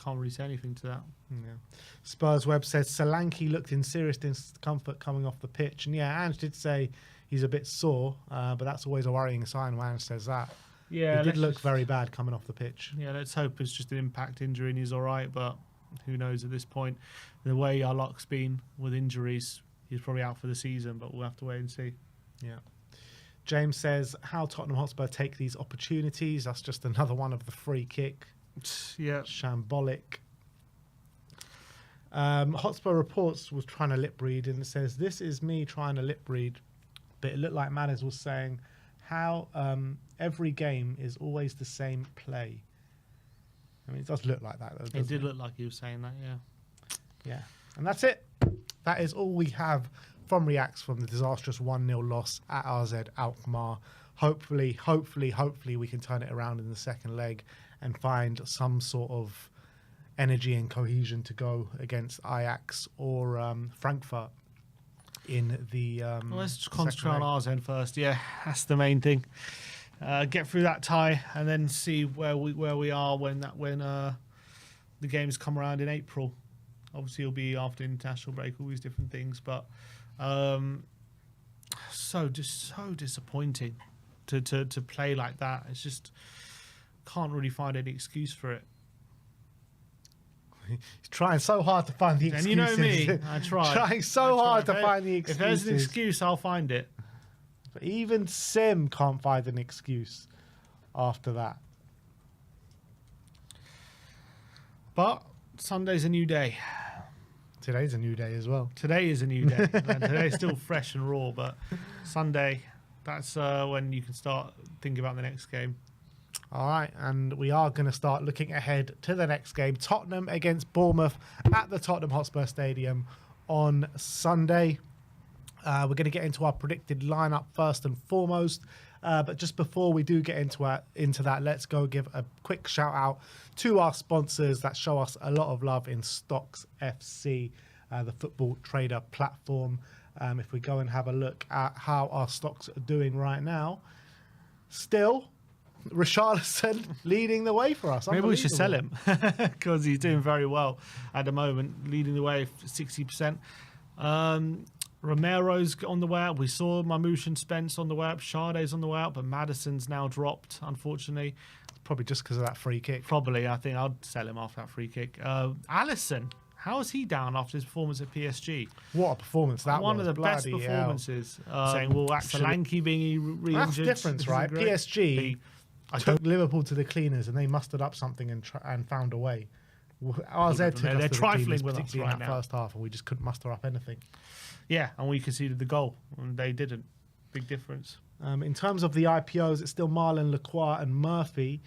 can't really say anything to that. Yeah. Spurs Web says Solanke looked in serious discomfort coming off the pitch. And yeah, Ange did say he's a bit sore, but that's always a worrying sign when Ange says that. Yeah, he did look very bad coming off the pitch. Yeah, let's hope it's just an impact injury and he's all right, but who knows at this point. The way our luck's been with injuries, he's probably out for the season, but we'll have to wait and see. Yeah. James says, how Tottenham Hotspur take these opportunities. That's just another one of the free kick. Yeah. Shambolic. Hotspur Reports was trying to lip read, and it says, this is me trying to lip read. But it looked like Manners was saying how every game is always the same play. I mean, it does look like that, though, doesn't it? It did look like he was saying that, yeah. Yeah. And that's it. that is all we have from Reacts from the disastrous 1-0 loss at RZ Alkmaar. Hopefully, we can turn it around in the second leg and find some sort of energy and cohesion to go against Ajax or Frankfurt in the let's just concentrate on ours then first. Yeah, that's the main thing. Get through that tie and then see where we are when the games come around in April. Obviously, it'll be after international break, all these different things, but so disappointing to play like that. It's just can't really find any excuse for it. He's trying so hard to find the excuses. And you know me, I try. Trying so hard to find the excuses. If there's an excuse, I'll find it. But even Sim can't find an excuse after that. But Sunday's a new day. Today's a new day as well. Today is a new day. And today's still fresh and raw, but Sunday, that's when you can start thinking about the next game. All right, and we are going to start looking ahead to the next game. Tottenham against Bournemouth at the Tottenham Hotspur Stadium on Sunday. We're going to get into our predicted lineup first and foremost. But just before we do get into that, let's go give a quick shout out to our sponsors that show us a lot of love in Stocks FC, the football trader platform. If we go and have a look at how our stocks are doing right now, still Richarlison leading the way for us. Maybe we should sell him because he's doing very well at the moment, leading the way 60%. Romero's on the way out. We saw Mamouche and Spence on the way up. Sade's on the way out, but Maddison's now dropped, unfortunately. Probably just because of that free kick. Probably. I think I'd sell him after that free kick. Alisson, how is he down after his performance at PSG? What a performance that was. One of the best performances. Saying, well, Solanke being re-injured. That's difference, right? PSG took Liverpool to the cleaners and they mustered up something and found a way. RZ took us to the cleaners, particularly in that first half, and we just couldn't muster up anything. Yeah, and we conceded the goal, and they didn't. Big difference. In terms of the IPOs, it's still Marlon, Lacroix, and Murphy.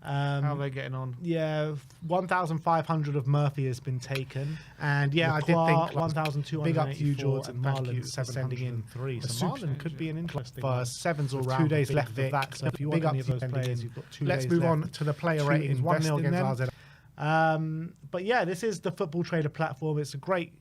How are they getting on? Yeah, 1,500 of Murphy has been taken, and yeah, Lacroix, I did think 1,284. Big up to you, George, and Marlon sending in 3. So Marlon could be an interesting one. Sevens all round. 2 days left of that. So if you want any of those players, you've got 2 days left. Let's move on to the player ratings. 1-0 against RZ. But yeah, this is the Football Trader platform. It's a great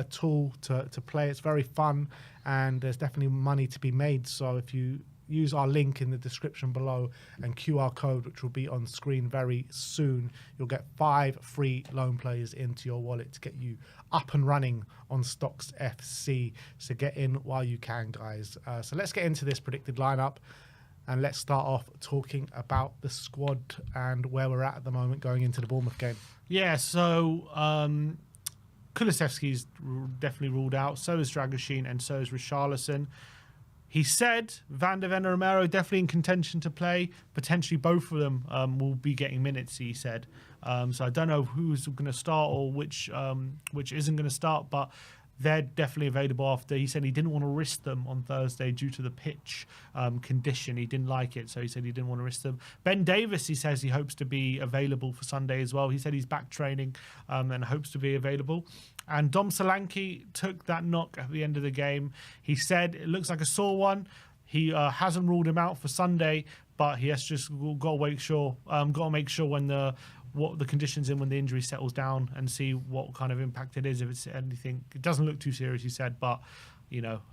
tool to play. It's very fun, and there's definitely money to be made. So if you use our link in the description below and QR code, which will be on screen very soon, you'll get 5 free loan players into your wallet to get you up and running on Stocks FC. So get in while you can, guys. So let's get into this predicted lineup. And let's start off talking about the squad and where we're at the moment going into the Bournemouth game. Yeah, so Kulusevski's definitely ruled out. So is Dragoshin and so is Richarlison. He said Van de Ven and Romero definitely in contention to play. Potentially both of them will be getting minutes, he said. So I don't know who's going to start or which isn't going to start, but they're definitely available after. He said he didn't want to risk them on Thursday due to the pitch condition. He didn't like it, so he said he didn't want to risk them. Ben Davis, he says he hopes to be available for Sunday as well. He said he's back training and hopes to be available. And Dom Solanke took that knock at the end of the game. He said it looks like a sore one. He hasn't ruled him out for Sunday, but he has just got to make sure when what the conditions in when the injury settles down and see what kind of impact it is. If it's anything, it doesn't look too serious, he said, but they don't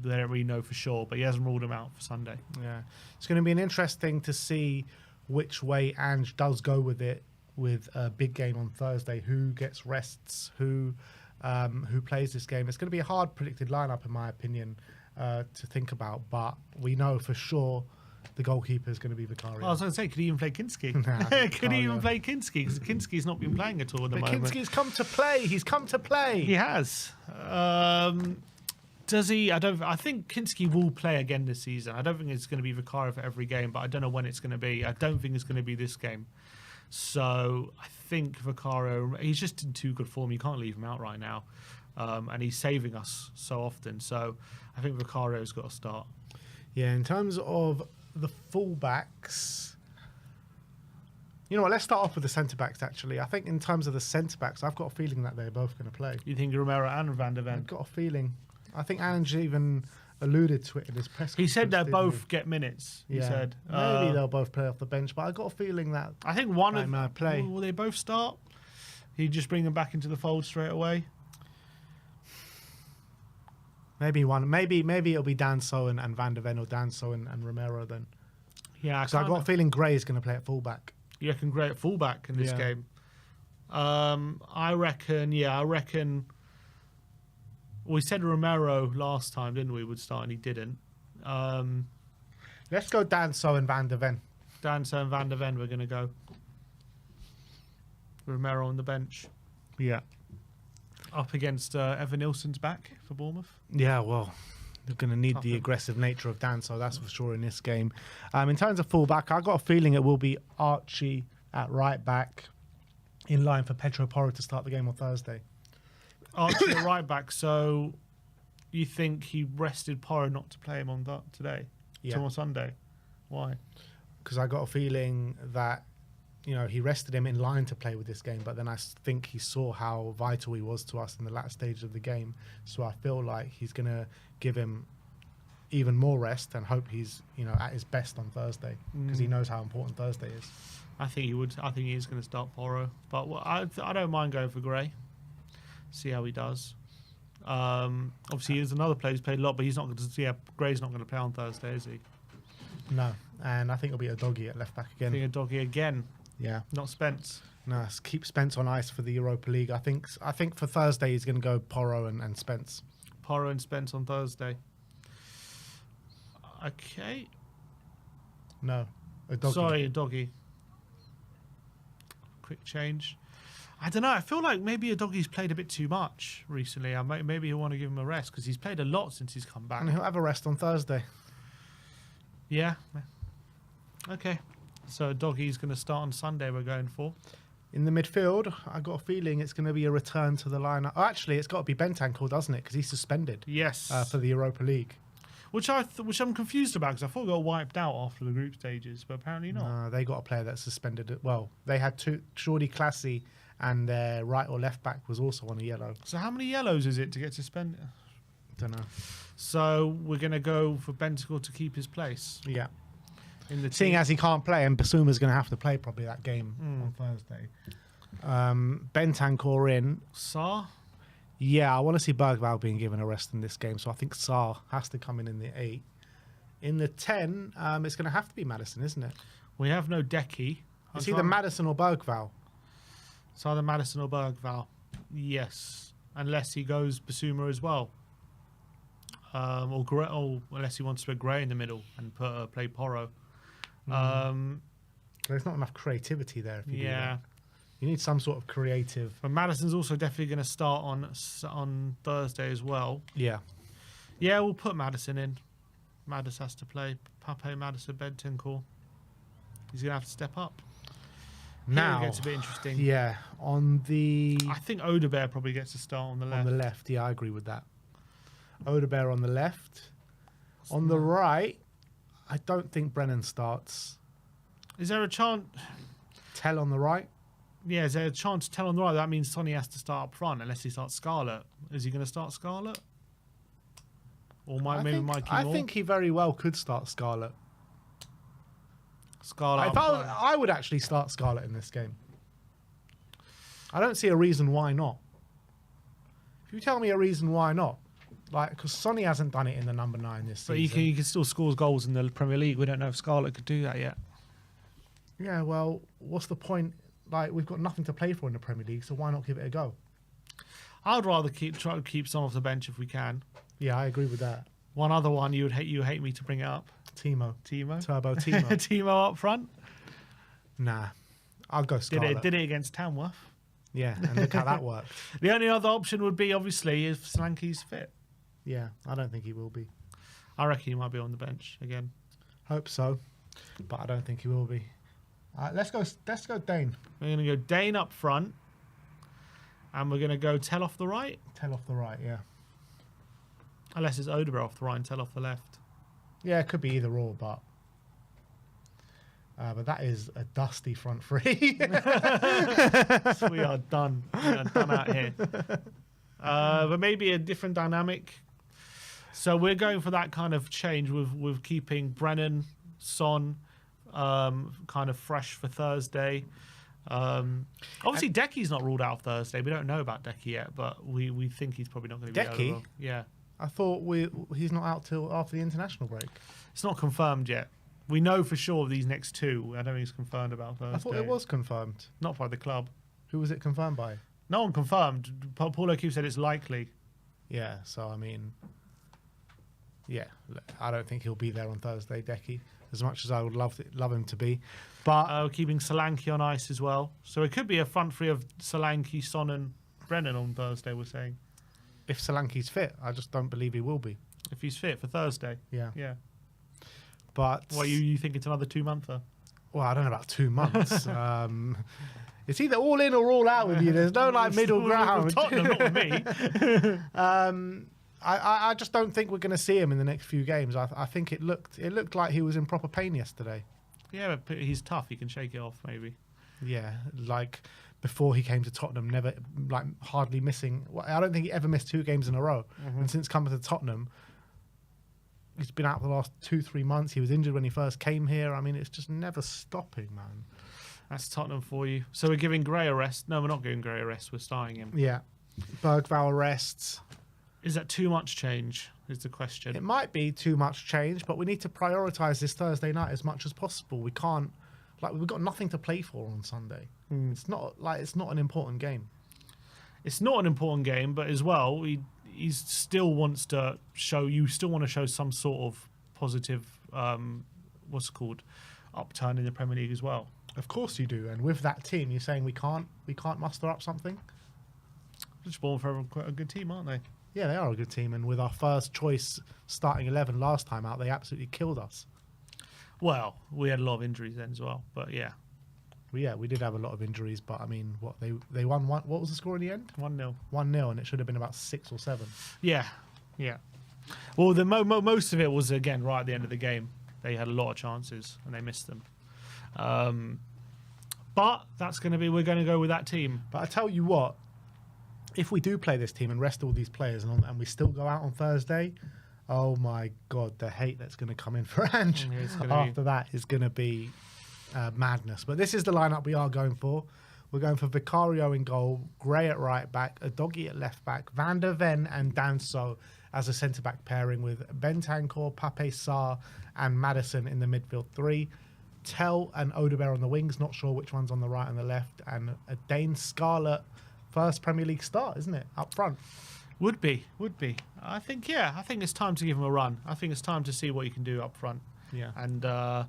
really know for sure. But he hasn't ruled him out for Sunday. Yeah, it's going to be interesting to see which way Ange does go with it, with a big game on Thursday. Who gets rests? Who plays this game? It's going to be a hard predicted lineup, in my opinion, to think about. But we know for sure the goalkeeper is going to be Vicario. I was going to say, could he even play Kinski? Could he even play Kinski? Because Kinski's not been playing at all at the moment. Kinski's come to play. He's come to play. He has. Does he? I think Kinski will play again this season. I don't think it's going to be Vicario for every game, but I don't know when it's going to be. I don't think it's going to be this game. So I think Vicario, he's just in too good form. You can't leave him out right now. And he's saving us so often. So I think Vicario's got to start. Yeah, in terms of the fullbacks, You know what? Let's start off with the centre backs. Actually, I think in terms of the centre backs, I've got a feeling that they're both going to play. You think Romero and Van der Ven? I've got a feeling. I think Ange even alluded to it in his press conference. He said they'll didn't both he? get minutes. He Yeah. said Maybe they'll both play off the bench, but I got a feeling that I think one they of might play. Will they both start? He'd just bring them back into the fold straight away. maybe one. Maybe it'll be Danso and Van der Ven, or Danso and Romero then. Yeah, So I got a feeling Gray is going to play at fullback. You reckon Gray at fullback in this Yeah. game? I reckon. Yeah, I reckon. We said Romero last time, didn't we? Would start, and he didn't. Let's go Danso and Van der Ven. Danso and Van der Ven, we're going to go. Romero on the bench. Yeah. Up against Evan Nilsson's back for Bournemouth. Yeah, well, they're going to need the Tough. aggressive nature of Danso, that's for sure, in this game. In terms of fullback, I got a feeling it will be Archie at right back, in line for Pedro Porro to start the game on Thursday. Archie at right back. So you think he rested Porro not to play him on today? Yeah. On Sunday? Why? Because I got a feeling that, he rested him in line to play with this game, but then I think he saw how vital he was to us in the last stage of the game. So I feel like he's going to give him even more rest and hope he's, at his best on Thursday, because he knows how important Thursday is. I think he would. I think he is going to start Porro, but I don't mind going for Gray. See how he does. Obviously, he's another player who's played a lot, but he's not going to. Yeah, Gray's not going to play on Thursday, is he? No, and I think it'll be a doggy at left back I again. think a doggy again, Yeah, not Spence. no, keep Spence on ice for the Europa League. I think for Thursday he's going to go Porro and Spence. Porro and Spence on Thursday. Okay. No, a doggy. Sorry, a doggy. Quick change. I don't know. I feel like maybe a doggy's played a bit too much recently. Maybe he'll want to give him a rest because he's played a lot since he's come back. And he'll have a rest on Thursday. Yeah. Okay. So doggy's going to start on Sunday. We're going for. In the midfield, I got a feeling it's going to be a return to the lineup. Oh, actually, it's got to be Bentancur, doesn't it? Because he's suspended Yes. for the Europa League. Which I'm confused about because I thought it got wiped out after the group stages, but apparently not. No, they got a player that's suspended. Well, they had two, Shorty Classy, and their right or left back was also on a yellow. So how many yellows is it to get suspended? Don't know. So we're going to go for Bentancur to keep his place Yeah. in the Seeing team. as he can't play, and Basuma's going to have to play probably that game on Thursday. Bentancur in. Sarr? Yeah, I want to see Bergvall being given a rest in this game, so I think Sarr has to come in the 8. In the 10, it's going to have to be Maddison, isn't it? We have no Decky. It's either Maddison or Bergvall. It's either Maddison or Bergvall. Yes. Unless he goes Basuma as well. Or unless he wants to put Gray in the middle and play Porro. There's not enough creativity there. If you do Yeah. that. You need some sort of creative. But Maddison's also definitely going to start on Thursday as well. Yeah. Yeah, we'll put Maddison in. Maddison has to play. Pape, Maddison, Bentancur. He's going to have to step up. Now, Here it gets a bit interesting. Yeah, on the I think Odebear probably gets a start on the left. yeah, I agree with that. Odebear on the left. On the right, I don't think Brennan starts. Is there a chance? Tell on the right. Yeah, is there a chance to tell on the right? That means Sonny has to start up front unless he starts Scarlett. Is he going to start Scarlett? Or maybe Mikey Moore? I think he very well could start Scarlett. Scarlett. I would actually start Scarlett in this game. I don't see a reason why not. If you tell me a reason why not, because Sonny hasn't done it in the number 9 this But season. he can still score goals in the Premier League. We don't know if Scarlett could do that yet. Yeah, well, what's the point? We've got nothing to play for in the Premier League, so why not give it a go? I'd rather try to keep Son off the bench if we can. Yeah, I agree with that. One other one you hate me to bring it up. Timo. Timo. Turbo Timo. Timo up front. Nah, I'll go Scarlett. Did it against Tamworth. Yeah, and look how that worked. The only other option would be obviously if Slanky's fit. Yeah, I don't think he will be. I reckon he might be on the bench again. Hope so, but I don't think he will be. Let's go Dane. We're going to go Dane up front, and we're going to go Tell off the right. Tell off the right, yeah. Unless it's Odebear off the right and Tell off the left. Yeah, it could be either or, but But that is a dusty front three. We are done. We are done out here. But maybe a different dynamic. So we're going for that kind of change with keeping Brennan, Son, kind of fresh for Thursday. Obviously, Decky's not ruled out Thursday. We don't know about Decky yet, but we think he's probably not going to be Decky? out. Yeah. I thought he's not out till after the international break. It's not confirmed yet. We know for sure these next two. I don't think it's confirmed about Thursday. I thought it was confirmed. Not by the club. Who was it confirmed by? No one confirmed. Paul O'Keefe said it's likely. Yeah, so I mean, yeah, I don't think he'll be there on Thursday, Decky, as much as I would love him to be. But keeping Solanke on ice as well. So it could be a front three of Solanke, Son and Brennan on Thursday, we're saying. If Solanke's fit, I just don't believe he will be. If he's fit for Thursday. Yeah. Yeah. But Well, you think it's another 2-monther? Well, I don't know about 2 months. It's either all in or all out with you. There's no like middle ground. Tottenham, not with me. I just don't think we're going to see him in the next few games. I think it looked like he was in proper pain yesterday. Yeah, but he's tough. He can shake it off, maybe. Yeah, like before he came to Tottenham, never like hardly missing. I don't think he ever missed 2 games in a row. And since coming to Tottenham, he's been out for the last 2-3 months. He was injured when he first came here. I mean, it's just never stopping, man. That's Tottenham for you. So we're giving Gray a rest. No, we're not giving Gray a rest. We're starting him. Yeah, Bergvall rests. Is that too much change? Is the question. It might be too much change, but we need to prioritise this Thursday night as much as possible. We can't, we've got nothing to play for on Sunday. It's not an important game. It's not an important game, but as well, he still wants to show. You still want to show some sort of positive, what's it called, upturn in the Premier League as well. Of course you do. And with that team, you're saying we can't muster up something? Just born for quite a good team, aren't they? Yeah, they are a good team. And with our first choice starting 11 last time out, they absolutely killed us. Well, we had a lot of injuries then as well, but yeah. Well, yeah, we did have a lot of injuries, but I mean, they won one. What was the score in the end? 1-0. 1-0, and it should have been about 6 or 7. Yeah, yeah. Well, the most of it was, again, right at the end of the game. They had a lot of chances, and they missed them. But that's going to be, we're going to go with that team. But I tell you what, if we do play this team and rest all these players and we still go out on Thursday, oh my God, the hate that's going to come in for Ange after that is going to be madness. But this is the lineup we are going for. We're going for Vicario in goal, Gray at right back, Udogie at left back, Van der Ven and Danso as a centre-back pairing with Bentancur, Pape Sarr and Maddison in the midfield 3. Tell and Odegaard on the wings, not sure which one's on the right and the left, and a Dane Scarlett first Premier League start, isn't it, up front? Would be. I think it's time to give him a run. I think it's time to see what he can do up front. Yeah. And, I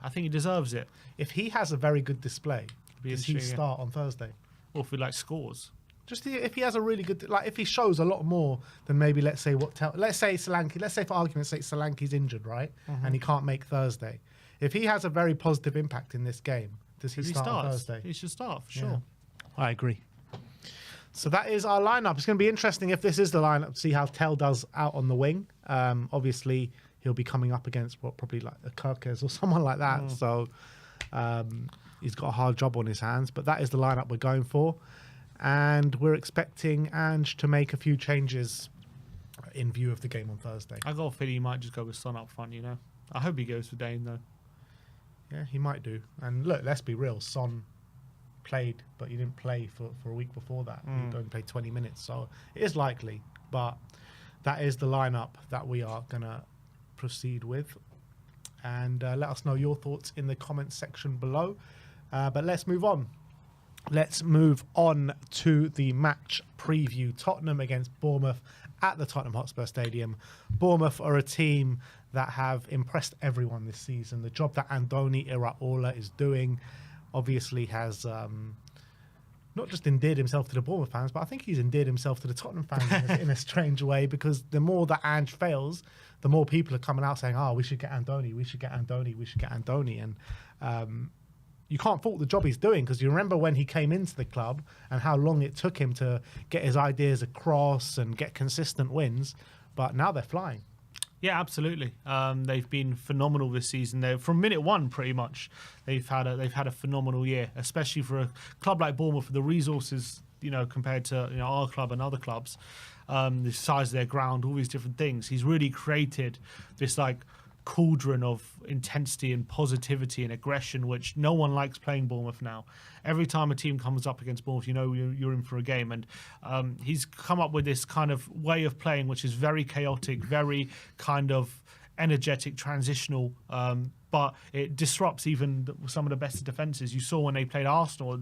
think he deserves it. If he has a very good display, does he start on Thursday? Or if he, scores. Just if he has a really good, if he shows a lot more than maybe, let's say Solanke, let's say for argument's sake, Solanke's injured, right? And he can't make Thursday. If he has a very positive impact in this game, does he start on Thursday? He should start, for sure. I agree. So that is our lineup. It's going to be interesting if this is the lineup to see how Tell does out on the wing. Obviously, he'll be coming up against probably like a Kirkes or someone like that. So he's got a hard job on his hands. But that is the lineup we're going for. And we're expecting Ange to make a few changes in view of the game on Thursday. I got a feeling he might just go with Son up front, I hope he goes for Dane, though. Yeah, he might do. And look, let's be real. Son played, but he didn't play for a week before that. He only played 20 minutes. So it is likely. But that is the lineup that we are going to proceed with. And let us know your thoughts in the comments section below. But let's move on. Let's move on to the match preview. Tottenham against Bournemouth at the Tottenham Hotspur Stadium. Bournemouth are a team that have impressed everyone this season. The job that Andoni Iraola is doing obviously has not just endeared himself to the Bournemouth fans, but I think he's endeared himself to the Tottenham fans in a strange way, because the more that Ange fails, the more people are coming out saying, we should get Andoni, we should get Andoni, we should get Andoni. And you can't fault the job he's doing, because you remember when he came into the club and how long it took him to get his ideas across and get consistent wins, but now they're flying. Yeah, absolutely. They've been phenomenal this season. From minute one, pretty much, they've had a phenomenal year, especially for a club like Bournemouth, with the resources, compared to our club and other clubs, the size of their ground, all these different things. He's really created this cauldron of intensity and positivity and aggression, which no one likes playing Bournemouth now. Every time a team comes up against Bournemouth, you're in for a game. And he's come up with this kind of way of playing, which is very chaotic, very kind of energetic, transitional, but it disrupts even some of the best defences. You saw when they played Arsenal,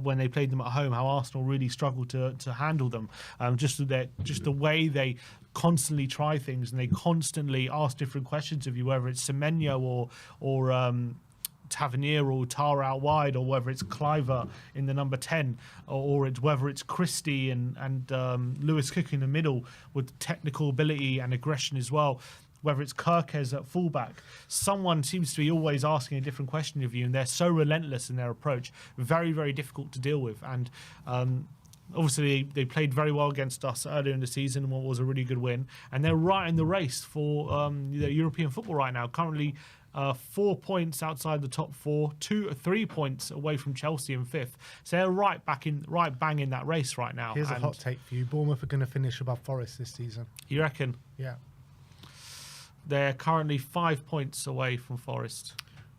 when they played them at home, how Arsenal really struggled to handle them. Just the way they constantly try things and they constantly ask different questions of you, whether it's Semenyo or Tavernier or Tara out wide, or whether it's Cliver in the number 10, or whether it's Christie and Lewis Cook in the middle with technical ability and aggression as well, whether it's Kirkes at fullback. Someone seems to be always asking a different question of you, and they're so relentless in their approach. Very, very difficult to deal with. And obviously, they played very well against us earlier in the season, what was a really good win. And they're right in the race for the European football right now. Currently, 4 points outside the top 4, 3 points away from Chelsea in 5th. So they're right bang in that race right now. Here's a hot take for you. Bournemouth are going to finish above Forest this season. You reckon? Yeah. They're currently 5 points away from Forest.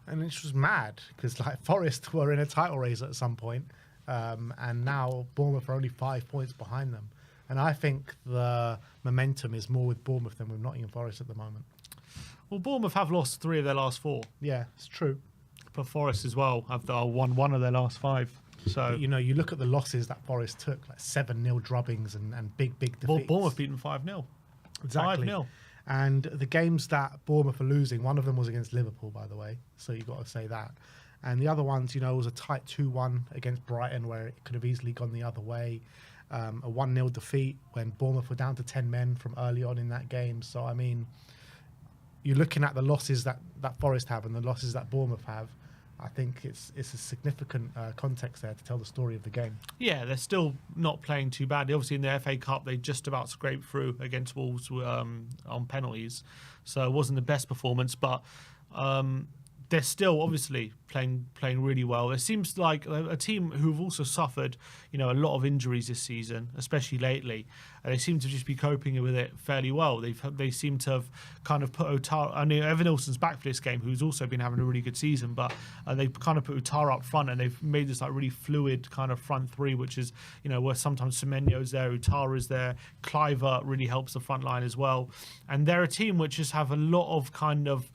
And it's just mad, because Forest were in a title race at some point, and now Bournemouth are only 5 points behind them. And I think the momentum is more with Bournemouth than with Nottingham Forest at the moment. Well, Bournemouth have lost 3 of their last 4. Yeah, it's true. But Forest as well have won 1 of their last 5. So you look at the losses that Forest took, 7-0 drubbings and big defeats. Bournemouth beaten 5-0. Exactly. 5-0. And the games that Bournemouth are losing, one of them was against Liverpool, by the way, so you've got to say that. And the other ones, was a tight 2-1 against Brighton, where it could have easily gone the other way. A 1-0 defeat when Bournemouth were down to 10 men from early on in that game. So, I mean, you're looking at the losses that Forest have and the losses that Bournemouth have. I think it's a significant context there to tell the story of the game. Yeah, they're still not playing too badly. Obviously, in the FA Cup, they just about scraped through against Wolves on penalties. So it wasn't the best performance, but they're still obviously playing really well. It seems like a team who've also suffered, a lot of injuries this season, especially lately. They seem to just be coping with it fairly well. They seem to have kind of put Otara. I mean, Evan Nilsson's back for this game, who's also been having a really good season, but they've kind of put Otara up front, and they've made this really fluid kind of front three, which is where sometimes Semenyo's there, Otara's there, Cliver really helps the front line as well, and they're a team which just have a lot of kind of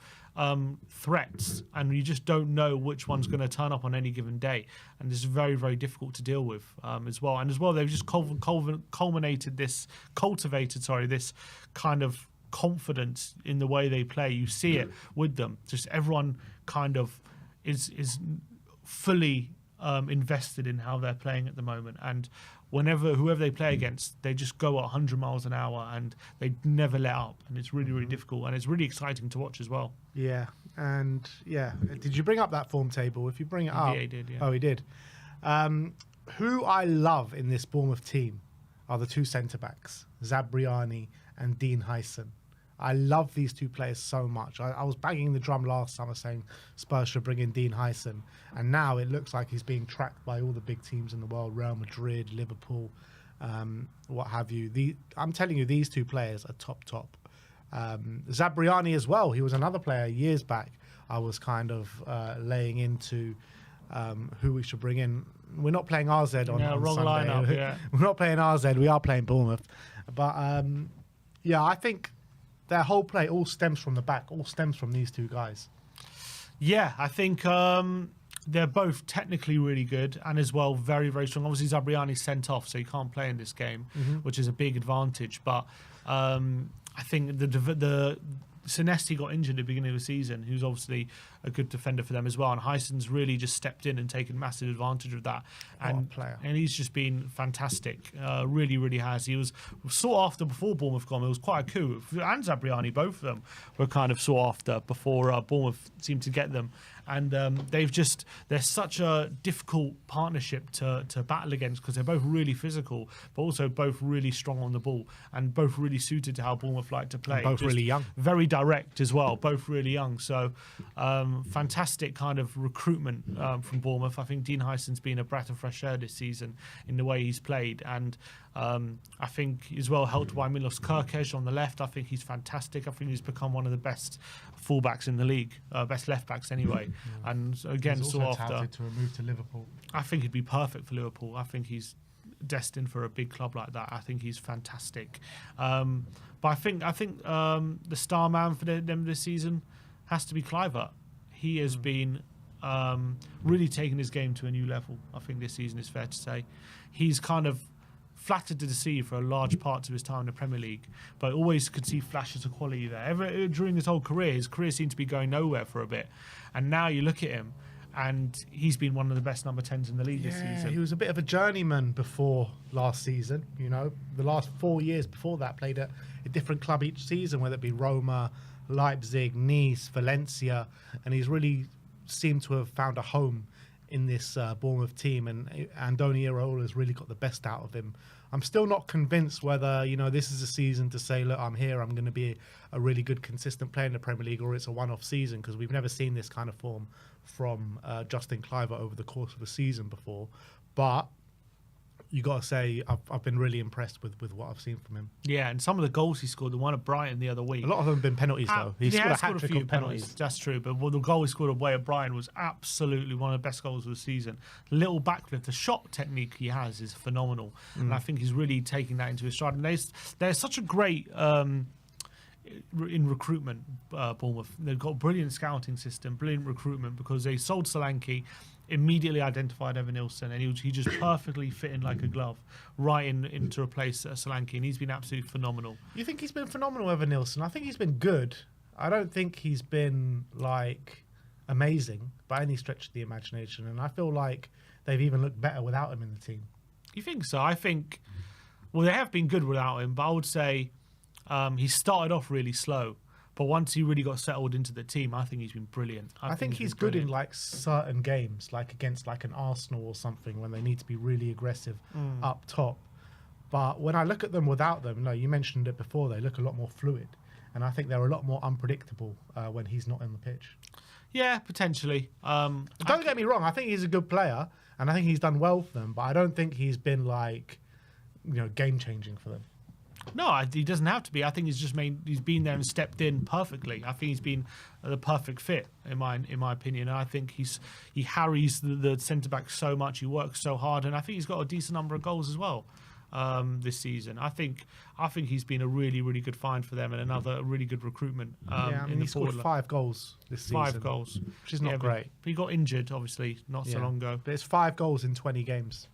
threats, and you just don't know which one's going to turn up on any given day, and it's very, very difficult to deal with as well. And as well, they've just cultivated this kind of confidence in the way they play. You see it with them. Just everyone kind of is fully invested in how they're playing at the moment, and whoever they play against, they just go at 100 miles an hour and they never let up, and it's really, really difficult, and it's really exciting to watch as well. Yeah, and did you bring up that form table? If you bring it up, he did. Yeah. Oh, he did. Who I love in this Bournemouth team are the 2 centre backs, Zabriani and Dean Hyson. I love these 2 players so much. I was banging the drum last summer saying Spurs should bring in Dean Hyson, and now it looks like he's being tracked by all the big teams in the world, Real Madrid, Liverpool, what have you. I'm telling you, these 2 players are top. Zabriani as well. He was another player years back. I was kind of laying into who we should bring in. We're not playing RZ on wrong Sunday. Lineup, yeah. We're not playing RZ. We are playing Bournemouth. But I think their whole play all stems from the back, all stems from these 2 guys. Yeah, I think they're both technically really good and as well very, very strong. Obviously, Zabriani's sent off, so he can't play in this game, which is a big advantage. But I think the Senesi got injured at the beginning of the season, who's obviously a good defender for them as well. And Heisson's really just stepped in and taken massive advantage of that. And he's just been fantastic. Really, really has. He was sought after before Bournemouth gone. It was quite a coup. And Zabriani, both of them were kind of sought after before Bournemouth seemed to get them. And they're such a difficult partnership to battle against because they're both really physical, but also both really strong on the ball and both really suited to how Bournemouth like to play. And both really young. Very direct as well, both really young. So fantastic kind of recruitment from Bournemouth. I think Dean Heisson's been a breath of fresh air this season in the way he's played. And I think as well helped by Milos Kerkez on the left. I think he's fantastic. I think he's become one of the best fullbacks in the league, best left backs anyway. Yeah. And again, he's also touted to a move to Liverpool. I think he'd be perfect for Liverpool. I think he's destined for a big club like that. I think he's fantastic. But I think the star man for them this season has to be Kluivert. He has been really taking his game to a new level. I think this season is fair to say. He's kind of flattered to deceive for a large part of his time in the Premier League, but always could see flashes of quality there. During his whole career, his career seemed to be going nowhere for a bit, and now you look at him, and he's been one of the best number 10s in the league this season. He was a bit of a journeyman before last season. You know, the last 4 years before that, played at a different club each season, whether it be Roma, Leipzig, Nice, Valencia, and he's really seemed to have found a home in this Bournemouth team, and Andoni Iraola has really got the best out of him. I'm still not convinced whether, you know, this is a season to say, look, I'm here, I'm going to be a really good, consistent player in the Premier League, or it's a one-off season, because we've never seen this kind of form from Justin Kluivert over the course of a season before. But you got to say, I've been really impressed with what I've seen from him. Yeah, and some of the goals he scored, the one at Brighton the other week. A lot of them have been penalties, though. He scored a hat-trick of penalties. That's true, but the goal he scored away at Brighton was absolutely one of the best goals of the season. The little backflip, the shot technique he has is phenomenal, and I think he's really taking that into his stride. And they're such a great... in recruitment, Bournemouth. They've got a brilliant scouting system, brilliant recruitment, because they sold Solanke, immediately identified Evan Nilsson, and he just perfectly fit in like a glove right in to replace Solanke, and he's been absolutely phenomenal. You think he's been phenomenal, Evan Nilsson? I think he's been good. I don't think he's been like amazing by any stretch of the imagination, and I feel like they've even looked better without him in the team. You think so? I think, well, they have been good without him, but I would say he started off really slow. But once he really got settled into the team, I think he's been brilliant. I think he's good in like certain games, like against like an Arsenal or something, when they need to be really aggressive up top. But when I look at them without them, no, you mentioned it before, they look a lot more fluid. And I think they're a lot more unpredictable when he's not on the pitch. Yeah, potentially. Don't get me wrong, I think he's a good player, and I think he's done well for them, but I don't think he's been like, you know, game-changing for them. No, he doesn't have to be. I think he's been there and stepped in perfectly. I think he's been the perfect fit in my opinion. And I think he harries the centre back so much. He works so hard, and I think he's got a decent number of goals as well this season. I think he's been a really, really good find for them, and another really good recruitment. He scored 5 goals this season. 5 goals, which is not great. But he got injured, obviously, not so long ago. But it's 5 goals in 20 games.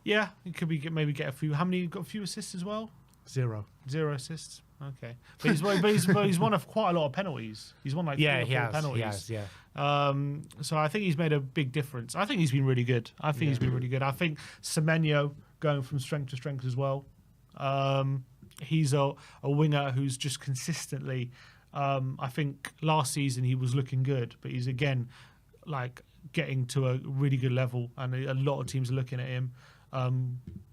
Yeah, he could maybe get a few. How many got a few assists as well? 0 assists. Okay, but he's won quite a lot of penalties. He's won like 3 or 4 penalties. He has. So I think he's made a big difference. I think he's been really good. I think Semenyo going from strength to strength as well. He's a winger who's just consistently. I think last season he was looking good, but he's again like getting to a really good level, and a lot of teams are looking at him.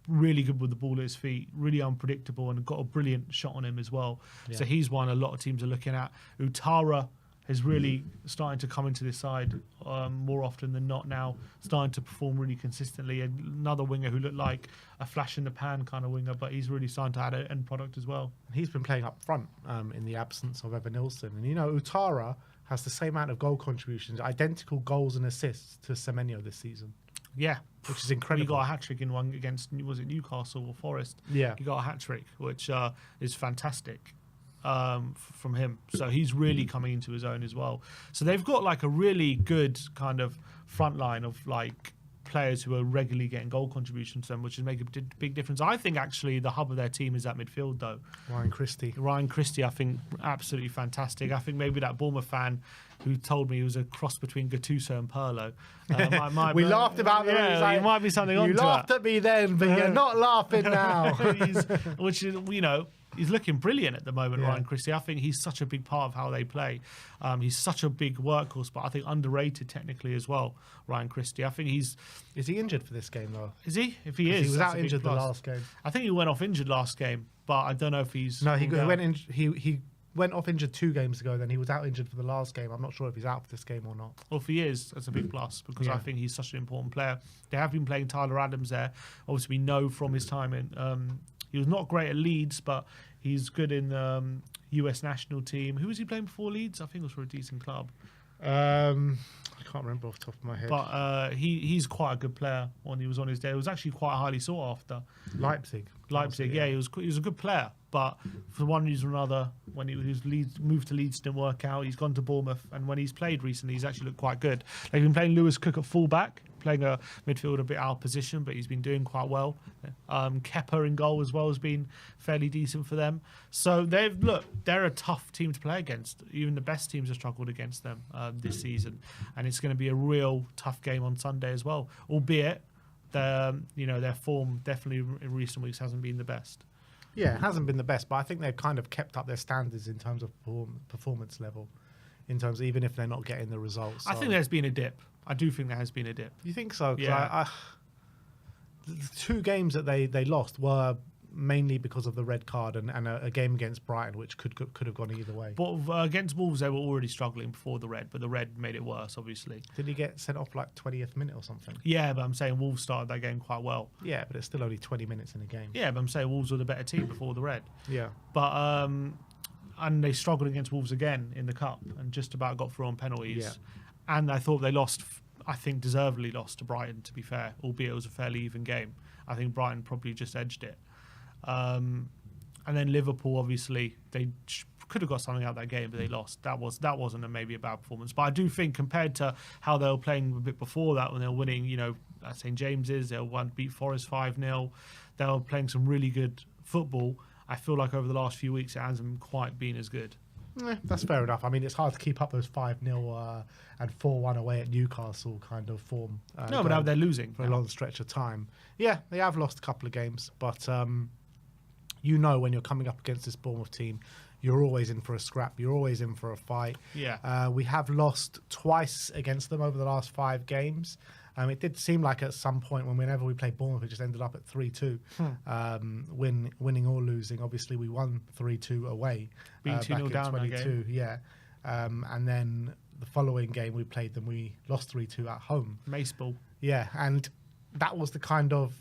Really good with the ball at his feet, really unpredictable, and got a brilliant shot on him as well. Yeah. So he's one a lot of teams are looking at. Utara is really starting to come into this side more often than not now, starting to perform really consistently. Another winger who looked like a flash in the pan kind of winger, but he's really starting to add an end product as well. He's been playing up front in the absence of Evan Nilsson. And, you know, Utara has the same amount of goal contributions, identical goals and assists to Semenyo this season. Yeah, which is incredible. He got a hat-trick in one against, was it Newcastle or Forest? Yeah. He got a hat-trick, which is fantastic from him. So he's really coming into his own as well. So they've got like a really good kind of front line of like players who are regularly getting goal contributions to them, which is making a big difference. I think actually the hub of their team is that midfield, though. Ryan Christie, I think, absolutely fantastic. I think maybe that Bournemouth fan who told me he was a cross between Gattuso and Pirlo. We laughed about that. Yeah, like, you might be something on You laughed at me then, but you're not laughing now. Which is, he's looking brilliant at the moment, Yeah. Ryan Christie. I think he's such a big part of how they play. He's such a big workhorse, but I think underrated technically as well, Ryan Christie. I think he's... Is he injured for this game, though? Is he? If he is, he was that's out a big injured the plus. last game. I think he went off injured last game, but I don't know if he's... No, he went in. He went off injured 2 games ago. Then he was out injured for the last game. I'm not sure if he's out for this game or not. Well, if he is, that's a big plus because I think he's such an important player. They have been playing Tyler Adams there. Obviously, we know from his time in... he was not great at Leeds, but he's good in US national team. Who was he playing before Leeds? I think it was for a decent club. I can't remember off the top of my head. But he's quite a good player when he was on his day. He was actually quite highly sought after. Leipzig, yeah, he was a good player. But for one reason or another, when he was moved to Leeds, didn't work out. He's gone to Bournemouth, and when he's played recently, he's actually looked quite good. They've been playing Lewis Cook at fullback, playing a midfield a bit out of position, but he's been doing quite well. Kepa in goal as well has been fairly decent for them. So they're a tough team to play against. Even the best teams have struggled against them this season, and it's going to be a real tough game on Sunday as well. Albeit, their form definitely in recent weeks hasn't been the best. Yeah, it hasn't been the best, but I think they've kind of kept up their standards in terms of performance level, in terms of even if they're not getting the results. I think there's been a dip. I do think there has been a dip. You think so? 'Cause Yeah. the 2 games that they lost were mainly because of the red card and a game against Brighton, which could have gone either way. But against Wolves, they were already struggling before the red, but the red made it worse, obviously. Did he get sent off like 20th minute or something? Yeah, but I'm saying Wolves started that game quite well. Yeah, but it's still only 20 minutes in a game. Yeah, but I'm saying Wolves were the better team before the red. Yeah. But and they struggled against Wolves again in the cup and just about got through on penalties. Yeah. And I thought they lost, I think deservedly lost to Brighton, to be fair, albeit it was a fairly even game. I think Brighton probably just edged it. And then Liverpool, obviously, they could have got something out of that game, but they lost. That wasn't maybe a bad performance. But I do think compared to how they were playing a bit before that, when they were winning, at St James's, they beat Forest 5-0. They were playing some really good football. I feel like over the last few weeks, it hasn't quite been as good. That's fair enough. I mean, it's hard to keep up those 5-0 and 4-1 away at Newcastle kind of form. But now they're losing for a long stretch of time. Yeah, they have lost a couple of games, but when you're coming up against this Bournemouth team, you're always in for a scrap. You're always in for a fight. Yeah. We have lost twice against them over the last 5 games. It did seem like at some point whenever we played Bournemouth, it just ended up at 3-2, winning or losing. Obviously, we won 3-2 away. Being 2-0 down that game. Yeah. And then the following game we played them, we lost 3-2 at home. Mace ball. Yeah, and that was the kind of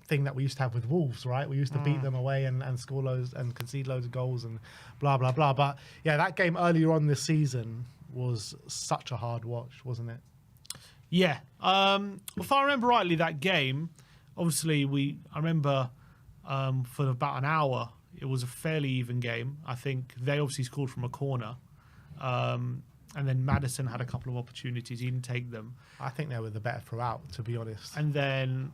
thing that we used to have with Wolves, right? We used to beat them away and score loads and concede loads of goals and blah, blah, blah. But yeah, that game earlier on this season was such a hard watch, wasn't it? Yeah. If I remember rightly, that game, obviously, I remember for about an hour, it was a fairly even game. I think they obviously scored from a corner. And then Maddison had a couple of opportunities. He didn't take them. I think they were the better throughout, to be honest. And then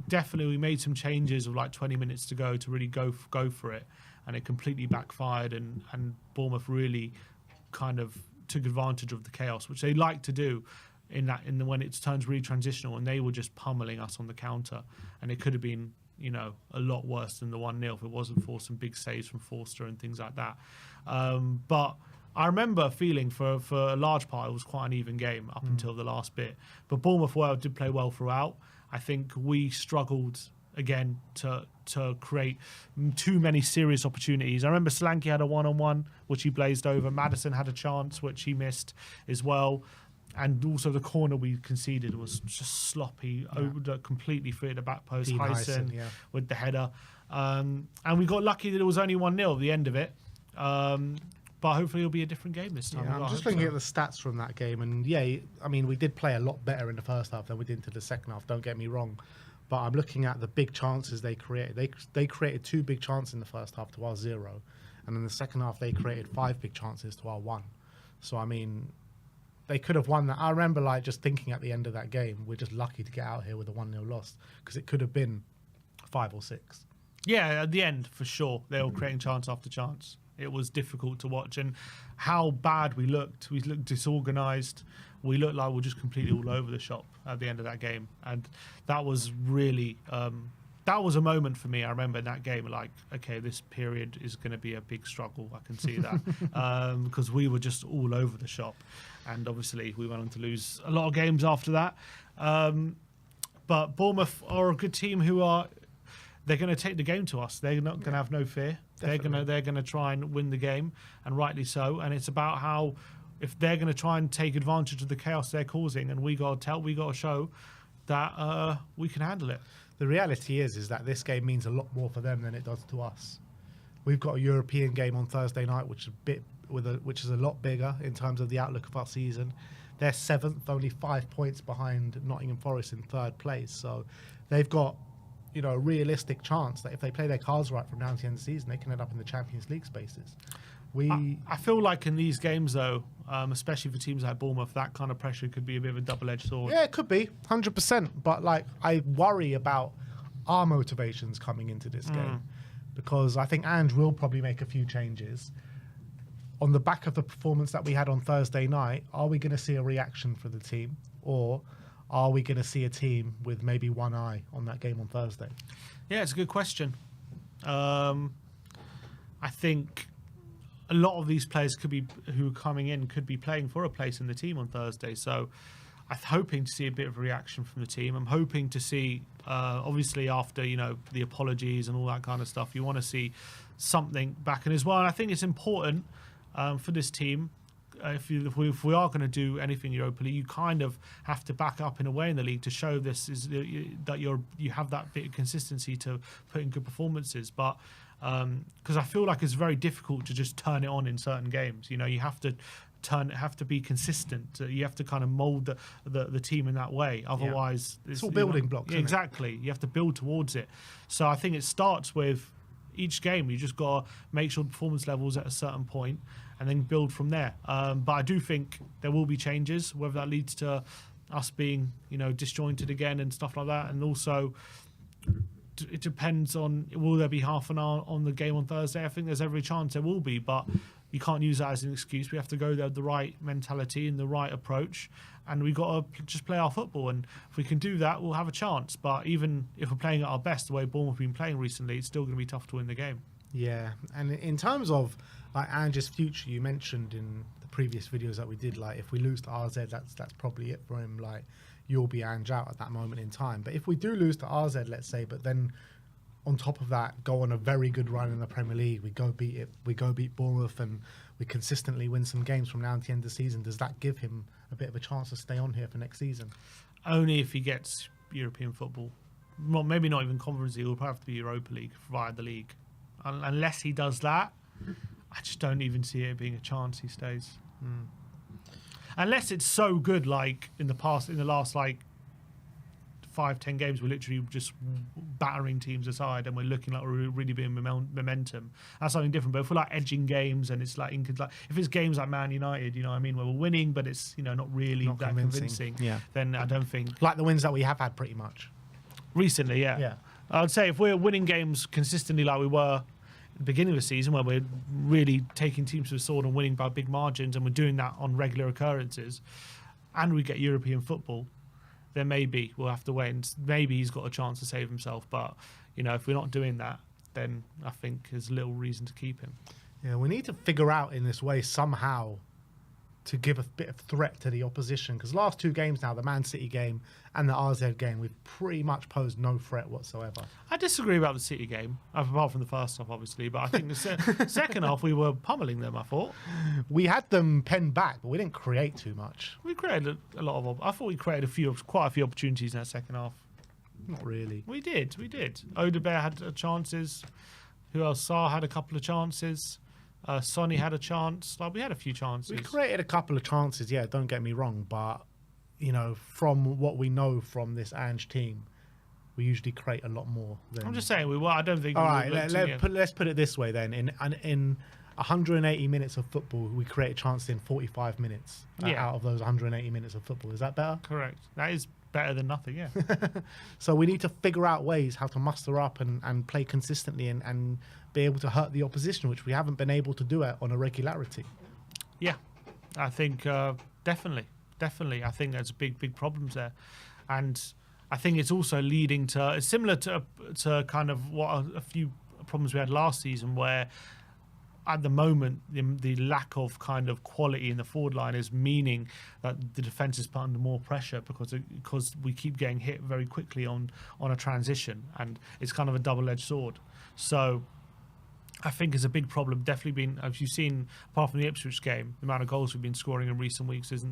definitely we made some changes with like 20 minutes to go to really go for it. And it completely backfired. And Bournemouth really kind of took advantage of the chaos, which they like to do. When it turns really transitional, and they were just pummeling us on the counter, and it could have been a lot worse than the 1-0 if it wasn't for some big saves from Forster and things like that. But I remember feeling for a large part it was quite an even game up until the last bit. But Bournemouth did play well throughout. I think we struggled again to create too many serious opportunities. I remember Solanke had a 1-on-1 which he blazed over. Maddison had a chance which he missed as well. And also the corner we conceded was just sloppy, completely through the back post. Hyson with the header. And we got lucky that it was only 1-0 at the end of it. But hopefully it'll be a different game this time. Yeah, I'm just looking at the stats from that game. And we did play a lot better in the first half than we did into the second half, don't get me wrong. But I'm looking at the big chances they created. They created 2 big chances in the first half to our 0. And in the second half, they created 5 big chances to our 1. So, I mean... they could have won that. I remember like just thinking at the end of that game, we're just lucky to get out here with a 1-0 loss, because it could have been 5 or 6. Yeah, at the end, for sure. They were creating chance after chance. It was difficult to watch. And how bad we looked. We looked disorganised. We looked like we were just completely all over the shop at the end of that game. And that was really... that was a moment for me. I remember in that game, like, okay, this period is going to be a big struggle. I can see that. Because we were just all over the shop. And obviously, we went on to lose a lot of games after that. But Bournemouth are a good team who are... They're going to take the game to us. They're not going to have no fear. Definitely. They're going to try and win the game, and rightly so. And it's about how, if they're going to try and take advantage of the chaos they're causing, and we got to show that we can handle it. The reality is that this game means a lot more for them than it does to us. We've got a European game on Thursday night, which is a lot bigger in terms of the outlook of our season. They're 7th, only 5 points behind Nottingham Forest in 3rd place. So they've got, you know, a realistic chance that if they play their cards right from now to the end of the season, they can end up in the Champions League spaces. I feel like in these games, though, especially for teams like Bournemouth, that kind of pressure could be a bit of a double-edged sword. Yeah, it could be, 100%. But, like, I worry about our motivations coming into this game, because I think Ange will probably make a few changes. On the back of the performance that we had on Thursday night, are we going to see a reaction for the team? Or are we going to see a team with maybe one eye on that game on Thursday? Yeah, it's a good question. I think a lot of these players who are coming in could be playing for a place in the team on Thursday. So I'm hoping to see a bit of reaction from the team. I'm hoping to see, obviously, after, you know, the apologies and all that kind of stuff, you want to see something back in as well. And I think it's important for this team. If we are going to do anything Europa League, you kind of have to back up in a way in the league to show that you have that bit of consistency to put in good performances. But because I feel like it's very difficult to just turn it on in certain games. You know, you have to be consistent. You have to kind of mold the team in that way. Otherwise, it's all building blocks. Yeah, exactly. You have to build towards it. So I think it starts with each game. You just got to make sure the performance level's at a certain point, and then build from there. But I do think there will be changes, whether that leads to us being, you know, disjointed again and stuff like that. And also, it depends on, will there be half an hour on the game on Thursday? I think there's every chance there will be, but you can't use that as an excuse. We have to go there with the right mentality and the right approach, and we've got to just play our football. And if we can do that, we'll have a chance. But even if we're playing at our best, the way Bournemouth have been playing recently, it's still going to be tough to win the game. Yeah, and in terms of like Ange's future, you mentioned in the previous videos that we did, like if we lose to RZ, that's probably it for him. Like, you'll be Ange out at that moment in time. But if we do lose to RZ, let's say, but then on top of that, go on a very good run in the Premier League, we go beat Bournemouth, and we consistently win some games from now to the end of the season, does that give him a bit of a chance to stay on here for next season? Only if he gets European football. Well, maybe not even Conference League. It'll probably have to be Europa League via the league. Unless he does that, I just don't even see it being a chance he stays. Unless it's so good, like in the last like 5-10 games, we're literally just battering teams aside, and we're looking like we're really being momentum. That's something different. But if we're like edging games, and it's like if it's games like Man United, you know what I mean, where we're winning, but it's, you know, not really that convincing. Yeah. Then I don't think, like the wins that we have had pretty much recently. Yeah. I would say if we're winning games consistently like we were at the beginning of the season, where we're really taking teams to the sword and winning by big margins, and we're doing that on regular occurrences, and we get European football, then maybe we'll have to wait, and maybe he's got a chance to save himself. But, you know, if we're not doing that, then I think there's little reason to keep him. Yeah, we need to figure out in this way somehow to give a bit of threat to the opposition, because last 2 games now, the Man City game and the RZ game, we've pretty much posed no threat whatsoever. I disagree about the City game, apart from the first half, obviously, but I think the second half we were pummeling them, I thought. We had them penned back, but we didn't create too much. We created a lot of... I thought we created quite a few opportunities in that second half. Not really. We did. Odebear had chances. Who else? Sarr had a couple of chances. Sonny had a chance. Like, we had a few chances. We created a couple of chances, yeah, don't get me wrong, but, you know, from what we know from this Ange team, we usually create a lot more than... I'm just saying, I don't think... All right, let's put it this way then. In 180 minutes of football, we create a chance in 45 minutes out of those 180 minutes of football. Is that better? Correct. That is better than nothing, yeah. So we need to figure out ways how to muster up and play consistently and be able to hurt the opposition, which we haven't been able to do it on a regularity. Yeah, I think definitely. I think there's big problems there. And I think it's also leading to, it's similar to kind of what a few problems we had last season, where at the moment the lack of kind of quality in the forward line is meaning that the defence is put under more pressure because we keep getting hit very quickly on a transition, and it's kind of a double-edged sword. So I think it's a big problem. Definitely been, as you've seen, apart from the Ipswich game, the amount of goals we've been scoring in recent weeks has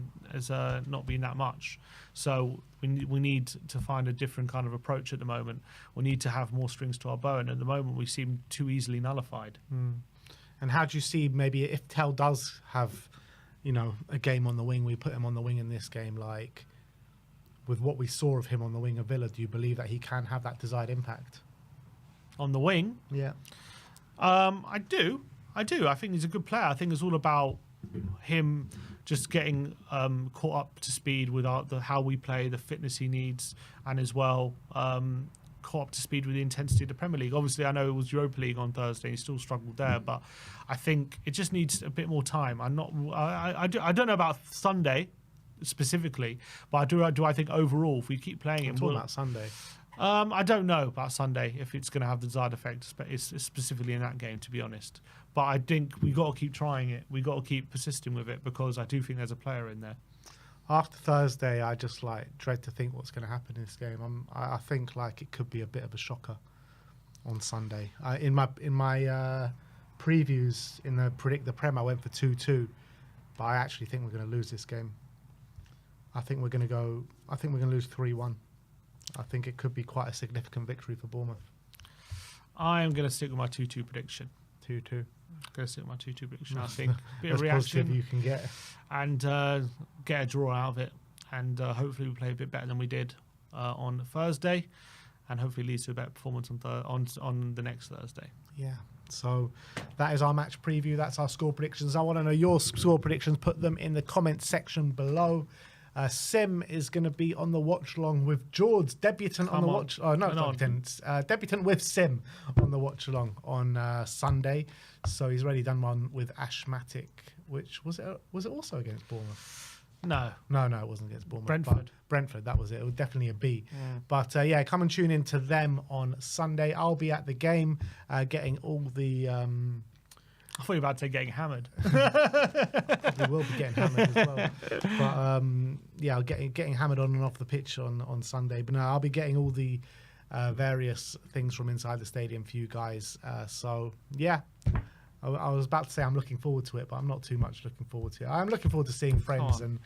not been that much. So we need to find a different kind of approach at the moment. We need to have more strings to our bow, and at the moment we seem too easily nullified. And how do you see, maybe if Tell does have, a game on the wing, we put him on the wing in this game, like with what we saw of him on the wing of Villa, do you believe that he can have that desired impact? On the wing? Yeah. I do. I think he's a good player. I think it's all about him just getting caught up to speed with how we play, the fitness he needs, and as well caught up to speed with the intensity of the Premier League. Obviously, I know it was Europa League on Thursday. He still struggled there, but I think it just needs a bit more time. I don't know about Sunday specifically, but I think overall, if we keep playing him, talking about Sunday. I don't know about Sunday if it's going to have the desired effect, specifically in that game, to be honest. But I think we got to keep trying it. We got to keep persisting with it, because I do think there's a player in there. After Thursday, I just dread to think what's going to happen in this game. I think it could be a bit of a shocker on Sunday. In my previews in the Predict the Prem, I went for 2-2, but I actually think we're going to lose this game. I think we're going to lose 3-1. I think it could be quite a significant victory for Bournemouth. I am going to stick with my 2-2 prediction. 2-2. I'm going to stick with my 2-2 prediction. I think a bit of reaction positive you can get, and get a draw out of it, and hopefully we play a bit better than we did on Thursday, and hopefully leads to a better performance on the next Thursday. Yeah. So that is our match preview. That's our score predictions. I want to know your score predictions. Put them in the comment section below. Sim is going to be on the watch along with George, debutant on the watch. Oh no, debutant with Sim on the watch along on Sunday. So he's already done one with Ashmatic, which was it also against Bournemouth? No, it wasn't against Bournemouth. Brentford, that was it. It was definitely a B. Yeah. But come and tune in to them on Sunday. I'll be at the game, getting all the. I thought you were about to say getting hammered. Probably will be getting hammered as well. But getting hammered on and off the pitch on Sunday. But no, I'll be getting all the various things from inside the stadium for you guys. I was about to say I'm looking forward to it, but I'm not too much looking forward to it. I'm looking forward to seeing friends and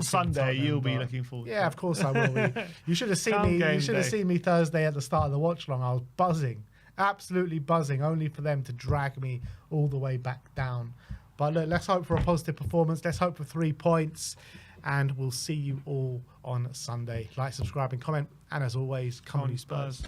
Sunday you'll be looking forward. Yeah, of course I will. You should have seen me. You should have seen me Thursday at the start of the watch long. I was buzzing. Absolutely buzzing, only for them to drag me all the way back down. But look, let's hope for a positive performance. Let's hope for 3 points, and we'll see you all on Sunday. Like, subscribe, and comment. And as always, come on, you Spurs.